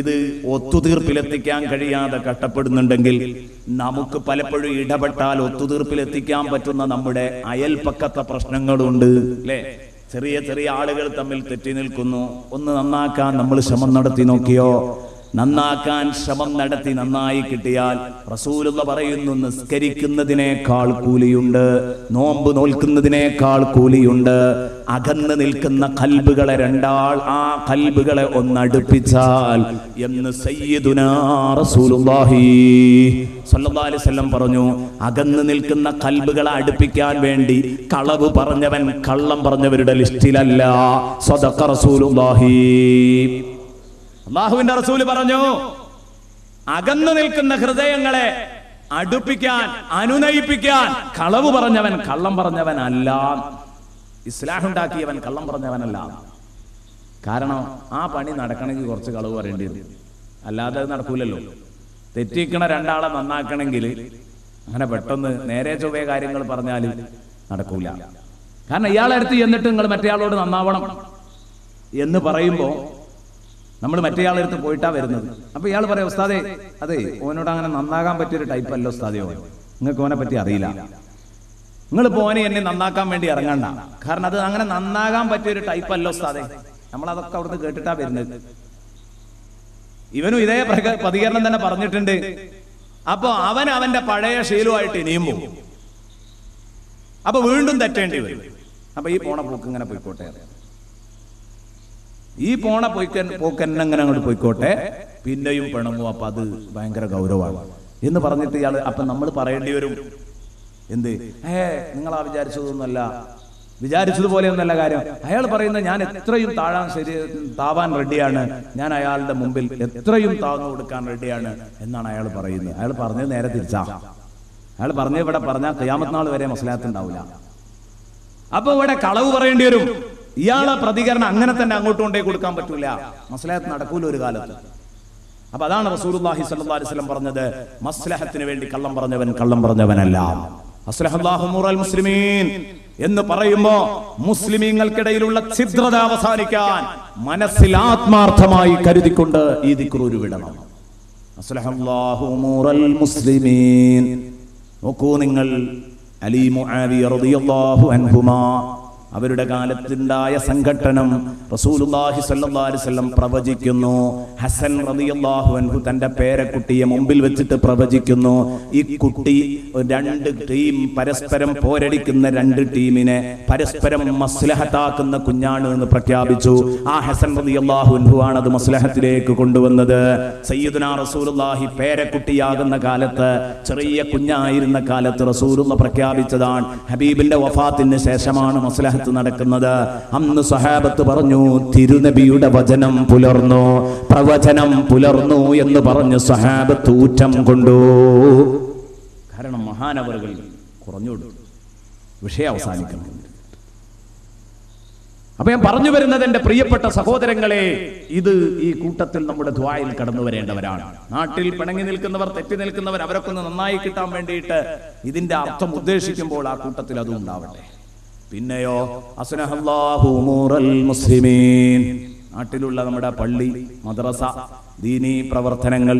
ഇത് ഒത്തുതീർപ്പിലെത്തിക്കാൻ കഴിയാതെ കഷ്ടപ്പെടുന്നുണ്ടെങ്കിൽ, നമുക്ക് പലപ്പോഴും ഇടപെട്ടാൽ ഒത്തുതീർപ്പിലെത്തിക്കാൻ പറ്റുന്ന നമ്മുടെ അയൽപക്കത്തെ പ്രശ്നങ്ങളുണ്ട് അല്ലേ? ചെറിയ ചെറിയ ആളുകൾ തമ്മിൽ തെറ്റി നിൽക്കുന്നു, ഒന്ന് നന്നാക്കാൻ നമ്മൾ ശ്രമം നടത്തി നോക്കിയോ? നന്നാക്കാൻ ശ്രമം നടത്തി നന്നായി കിട്ടിയാൽ റസൂലുള്ള പറയുന്നു, നിസ്കരിക്കുന്നതിനേക്കാൾ കൂലിയുണ്ട്, നോമ്പ് നോൽക്കുന്നതിനേക്കാൾ കൂലിയുണ്ട്. അകന്ന് നിൽക്കുന്ന കൽബുകളെ ആ കൽബുകളെ ഒന്നടുപ്പിച്ചാൽ എന്ന് സയ്യിദുനാ റസൂലുള്ളാഹി സ്വല്ലല്ലാഹു അലൈഹി വസല്ലം പറഞ്ഞു. അകന്ന് നിൽക്കുന്ന കൽബുകളെ അടുപ്പിക്കാൻ വേണ്ടി കളവ് പറഞ്ഞവൻ കള്ളം പറഞ്ഞവരുടെ ലിസ്റ്റിലല്ല. സദഖ റസൂലുള്ളാഹി. അല്ലാഹുവിന്റെ റസൂല് പറഞ്ഞു, അകന്നു നിൽക്കുന്ന ഹൃദയങ്ങളെ അടുപ്പിക്കാൻ, അനുനയിപ്പിക്കാൻ കളവ് പറഞ്ഞവൻ കള്ളം പറഞ്ഞവനല്ല, ഇസ്ലാഹ് ഉണ്ടാക്കിയവൻ കള്ളം പറഞ്ഞവനല്ല. കാരണം ആ പണി നടക്കണമെങ്കിൽ കുറച്ച് കളവ് പറയേണ്ടി വരും, അല്ലാതെ അത് നടക്കൂലല്ലോ. തെറ്റിക്കണ രണ്ടാളെ നന്നാക്കണമെങ്കിൽ അങ്ങനെ പെട്ടെന്ന് നേരെ ചൊവ്വേ കാര്യങ്ങൾ പറഞ്ഞാൽ നടക്കൂല. കാരണം ഇയാളെ അടുത്ത് ചെന്നിട്ട് നിങ്ങൾ മറ്റേയാളോട് നന്നാവണം എന്ന് പറയുമ്പോൾ നമ്മൾ മറ്റേയാളെടുത്ത് പോയിട്ടാ വരുന്നത്. അപ്പൊ ഇയാൾ പറയാം, ഉസ്താദേ അതെ ഓനോട് അങ്ങനെ നന്നാകാൻ പറ്റിയൊരു ടൈപ്പ് അല്ല ഉസ്താദേ, നിങ്ങൾക്ക് ഓനെ പറ്റി അറിയില്ല, നിങ്ങൾ പോനെ എന്നെ നന്നാക്കാൻ വേണ്ടി ഇറങ്ങണ്ട, കാരണം അത് അങ്ങനെ നന്നാകാൻ പറ്റിയൊരു ടൈപ്പ് അല്ല ഉസ്താദേ. നമ്മളതൊക്കെ അവിടുന്ന് കേട്ടിട്ടാ വരുന്നത്. ഇവനും ഇതേ പ്രതികരണം തന്നെ പറഞ്ഞിട്ടുണ്ട്. അപ്പൊ അവന്റെ പഴയ ശീലമായിട്ട് ഇനിയും പോകും. അപ്പൊ വീണ്ടും തെറ്റേണ്ടി വരും. അപ്പൊ ഈ പോണ പോക്ക് ഇങ്ങനെ പോയിക്കോട്ടെ, ഈ പോണ പോക്കന്നെ അങ്ങോട്ട് പോയിക്കോട്ടെ, പിന്നെയും പിണങ്ങും. അപ്പൊ അത് ഭയങ്കര ഗൗരവമാണ് എന്ന് പറഞ്ഞിട്ട് ഇയാൾ, അപ്പൊ നമ്മൾ പറയേണ്ടി വരും എന്ത്, നിങ്ങളാ വിചാരിച്ചതൊന്നുമല്ല, വിചാരിച്ചതുപോലെയൊന്നല്ല കാര്യം. അയാൾ പറയുന്നത് ഞാൻ എത്രയും താവാൻ റെഡിയാണ്, ഞാൻ അയാളുടെ മുമ്പിൽ എത്രയും താഴ്ന്നു കൊടുക്കാൻ റെഡിയാണ് എന്നാണ് അയാൾ പറയുന്നത്. അയാൾ പറഞ്ഞത് നേരെ തിരിച്ചാ. അയാൾ പറഞ്ഞത് ഇവിടെ പറഞ്ഞാൽ ഖിയാമത്ത് നാൾ വരെ മസ്ലഹത്ത് ഉണ്ടാവില്ല. അപ്പൊ ഇവിടെ കളവ് പറയേണ്ടി വരും. ഇയാളെ പ്രതികരണം അങ്ങനെ തന്നെ അങ്ങോട്ട് കൊണ്ടേ കൊടുക്കാൻ പറ്റൂല, മസ്ലഹത്ത് നടക്കൂല ഒരു കാലത്ത്. അപ്പൊ അതാണ് റസൂലുള്ളാഹി സ്വല്ലല്ലാഹു അലൈഹി വസല്ലം പറഞ്ഞത്, മസ്ലഹത്തിന് വേണ്ടി കള്ളം പറഞ്ഞവൻ കള്ളം പറഞ്ഞവനല്ല. അസ്ലഹല്ലാഹു ഉമൂറൽ മുസ്ലിമീൻ എന്ന് പറയുമ്പോ മുസ്ലിമീങ്ങൾക്കിടയിലുള്ള ഛിദ്രത അവസാനിക്കാൻ മനസ്സിൽ ആത്മാർത്ഥമായി കരുതിക്കൊണ്ട് ഈ ദിക്ർ ഉരുവിടണം. അസ്ലഹല്ലാഹു ഉമൂറൽ മുസ്ലിമീൻ. നോക്കൂ നിങ്ങൾ, അലി മുആവിയ റളിയല്ലാഹു അൻഹുമാ അവരുടെ കാലത്തുണ്ടായ സംഘട്ടനം റസൂലുള്ളാഹി സ്വല്ലല്ലാഹു അലൈഹി വസല്ലം പ്രവചിക്കുന്നു. ഹസൻ റളിയല്ലാഹു അൻഹു തന്റെ പേരക്കുട്ടിയെ മുമ്പിൽ വെച്ചിട്ട് പ്രവചിക്കുന്നു, ഈ കുട്ടി രണ്ട് ടീം പരസ്പരം പോരടിക്കുന്ന രണ്ട് ടീമിനെ പരസ്പരം മസ്ലഹത്താക്കുന്ന കുഞ്ഞാണ് എന്ന് പ്രഖ്യാപിച്ചു. ആ ഹസൻ റളിയല്ലാഹു അൻഹു ആണ് അത് മസ്ലഹത്തിലേക്ക് കൊണ്ടുവന്നത്. സയ്യിദുനാ റസൂലുള്ളാഹി പേരക്കുട്ടിയാകുന്ന കാലത്ത്, ചെറിയ കുഞ്ഞായിരുന്ന കാലത്ത് റസൂലുള്ള പ്രഖ്യാപിച്ചതാണ്. ഹബീബിന്റെ വഫാത്തിന് ശേഷമാണ് മസ്ലഹത്ത് നടക്കുന്നത്. അന്ന് സഹാബത്ത് പറഞ്ഞു, തിരുനബിയുടെ വചനം പുലർന്നു, പ്രവചനം പുലർന്നു എന്ന് പറഞ്ഞ് സഹാബത്ത് ഊറ്റം കൊണ്ടു. കാരണം മഹാനവറുകൾ കുറഞ്ഞോടും, വിഷയം അവസാനിക്കുന്നു. അപ്പൊ ഞാൻ പറഞ്ഞു വരുന്നത്, എന്റെ പ്രിയപ്പെട്ട സഹോദരങ്ങളെ, ഇത് ഈ കൂട്ടത്തിൽ നമ്മുടെ ദുആയിൽ കടന്നു വരേണ്ടവരാണ്. നാട്ടിൽ പിണങ്ങി നിൽക്കുന്നവർ, തെറ്റി നിൽക്കുന്നവർ, അവരൊക്കെ ഒന്ന് നന്നായി കിട്ടാൻ വേണ്ടിയിട്ട് ഇതിന്റെ അർത്ഥം ഉദ്ദേശിക്കുമ്പോൾ ആ കൂട്ടത്തിൽ അതും ഉണ്ടാവട്ടെ. പിന്നെയോ അസ്ലഹല്ലാഹു ഉമൂറൽ മുസ്ലിമീൻ. നാട്ടിലുള്ള നമ്മുടെ പള്ളി, മദ്രസ, ദീനീ പ്രവർത്തനങ്ങൾ,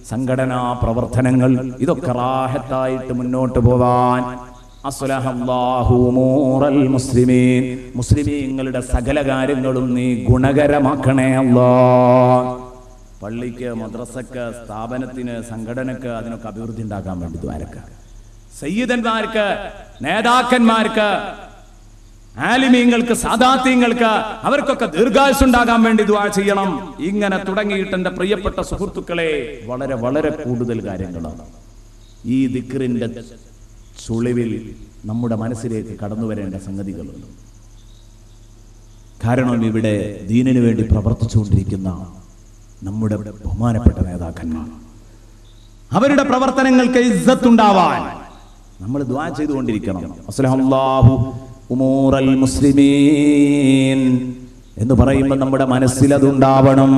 സംഘടനാ പ്രവർത്തനങ്ങൾ, ഇതൊക്കെ റാഹത്തായിട്ട് മുന്നോട്ട് പോവാൻ അസ്ലഹല്ലാഹു ഉമൂറൽ മുസ്ലിമീൻ. മുസ്ലിമീങ്ങളുടെ സകല കാര്യങ്ങളും നീ ഗുണകരമാക്കണേ അല്ലാഹ്. പള്ളിക്ക്, മദ്രസക്ക്, സ്ഥാപനത്തിന്, സംഘടനക്ക്, അതിനൊക്കെ അഭിവൃദ്ധി ഉണ്ടാക്കാൻ വേണ്ടി ദ്വാരക്ക. സയ്യിദന്മാർക്ക്, നേതാക്കന്മാർക്ക്, ആലിമീങ്ങൾക്ക്, സാദാത്യങ്ങൾക്ക് അവർക്കൊക്കെ ദീർഘായുസ്സുണ്ടാകാൻ വേണ്ടി ദുആ ചെയ്യണം. ഇങ്ങനെ തുടങ്ങിയിട്ട് എൻ്റെ പ്രിയപ്പെട്ട സുഹൃത്തുക്കളെ വളരെ വളരെ കൂടുതൽ കാര്യങ്ങളാണ് ഈ ദിക്റിന്റെ ചുളിവിൽ നമ്മുടെ മനസ്സിലേക്ക് കടന്നു വരേണ്ട സംഗതികളുണ്ട്. കാരണം ഇവിടെ ദീനിനു വേണ്ടി പ്രവർത്തിച്ചുകൊണ്ടിരിക്കുന്ന നമ്മുടെ ബഹുമാനപ്പെട്ട നേതാക്കന്മാർ, അവരുടെ പ്രവർത്തനങ്ങൾക്ക് ഇസ്സത്തുണ്ടാവാൻ നമ്മൾ ദുആ ചെയ്തുകൊണ്ടിരിക്കണം. അസ്ലഹല്ലാഹു ഉമൂറൽ മുസ്ലിമീൻ എന്ന് പറയുമ്പോൾ നമ്മുടെ മനസ്സിൽ അതുണ്ടാവണം.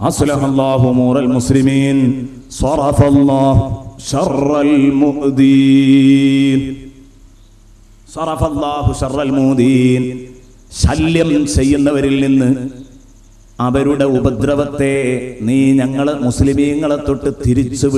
അസ്ലഹല്ലാഹു ഉമൂറൽ മുസ്ലിമീൻ സറഫല്ലാഹു ശർറൽ മുഅ്ദീൻ, സറഫല്ലാഹു ശർറൽ മുഅ്ദീൻ, ശല്യം ചെയ്യുന്നവരിൽ നിന്ന് അവരുടെ ഉപദ്രവത്തെ നീ ഞങ്ങളെ മുസ്ലിമീങ്ങളെ തൊട്ട് തിരിച്ചു